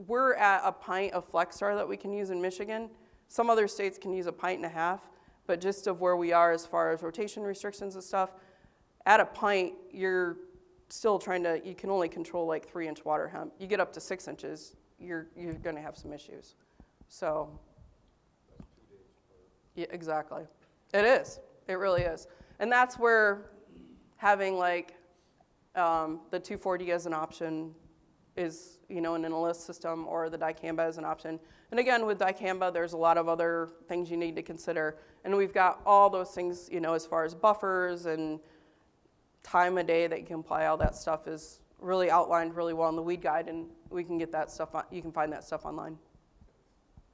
we're at a pint of Flexstar that we can use in Michigan. Some other states can use a pint and a half, but just of where we are as far as rotation restrictions and stuff, at a pint, you're still you can only control like 3-inch water hemp. You get up to 6 inches, you're gonna have some issues. So, yeah, exactly. It is. It really is. And that's where having like the 2,4-D as an option is, in an enlist system, or the dicamba as an option. And again, with dicamba, there's a lot of other things you need to consider. And we've got all those things, as far as buffers and time of day that you can apply. All that stuff is really outlined really well in the weed guide, and we can get that stuff you can find that stuff online.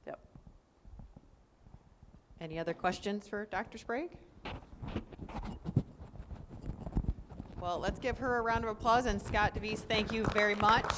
Yep. Any other questions for Dr. Sprague? Well, let's give her a round of applause, and Scott DeVries, thank you very much.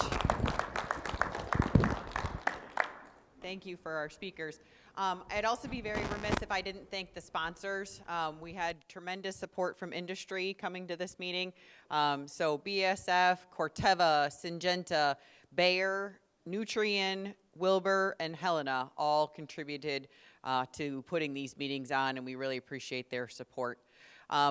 Thank you for our speakers. I'd also be very remiss if I didn't thank the sponsors. We had tremendous support from industry coming to this meeting. So BASF, Corteva, Syngenta, Bayer, Nutrien, Wilbur, and Helena all contributed to putting these meetings on, and we really appreciate their support.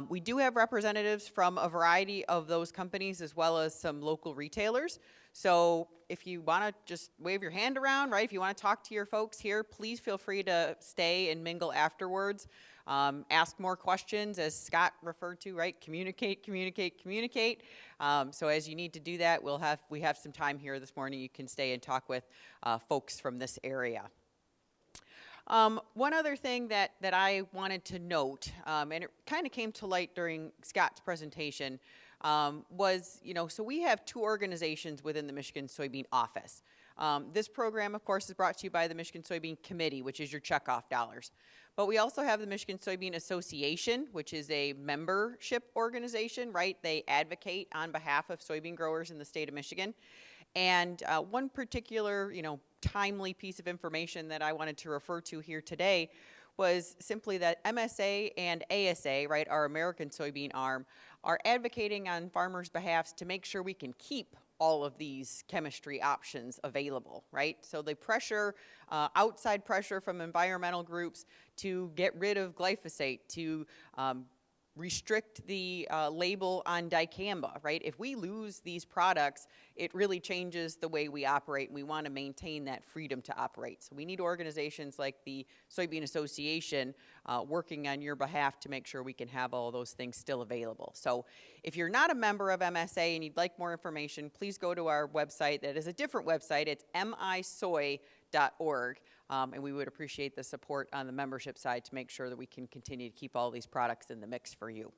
We do have representatives from a variety of those companies as well as some local retailers. So if you want to just wave your hand around, right, if you want to talk to your folks here, please feel free to stay and mingle afterwards. Ask more questions, as Scott referred to, right? Communicate, communicate, communicate. So as you need to do that, we have some time here this morning. You can stay and talk with folks from this area. One other thing that I wanted to note, and it kind of came to light during Scott's presentation, was, so we have 2 organizations within the Michigan Soybean Office. This program, of course, is brought to you by the Michigan Soybean Committee, which is your checkoff dollars. But we also have the Michigan Soybean Association, which is a membership organization, right? They advocate on behalf of soybean growers in the state of Michigan. And one particular, timely piece of information that I wanted to refer to here today was simply that MSA and ASA, right, our American soybean arm, are advocating on farmers' behalf to make sure we can keep all of these chemistry options available, right? So the pressure, outside pressure from environmental groups to get rid of glyphosate, to restrict the label on dicamba, right? If we lose these products, it really changes the way we operate. We want to maintain that freedom to operate. So we need organizations like the Soybean Association working on your behalf to make sure we can have all those things still available. So if you're not a member of MSA and you'd like more information, please go to our website. That is a different website. It's misoy.org. And we would appreciate the support on the membership side to make sure that we can continue to keep all these products in the mix for you.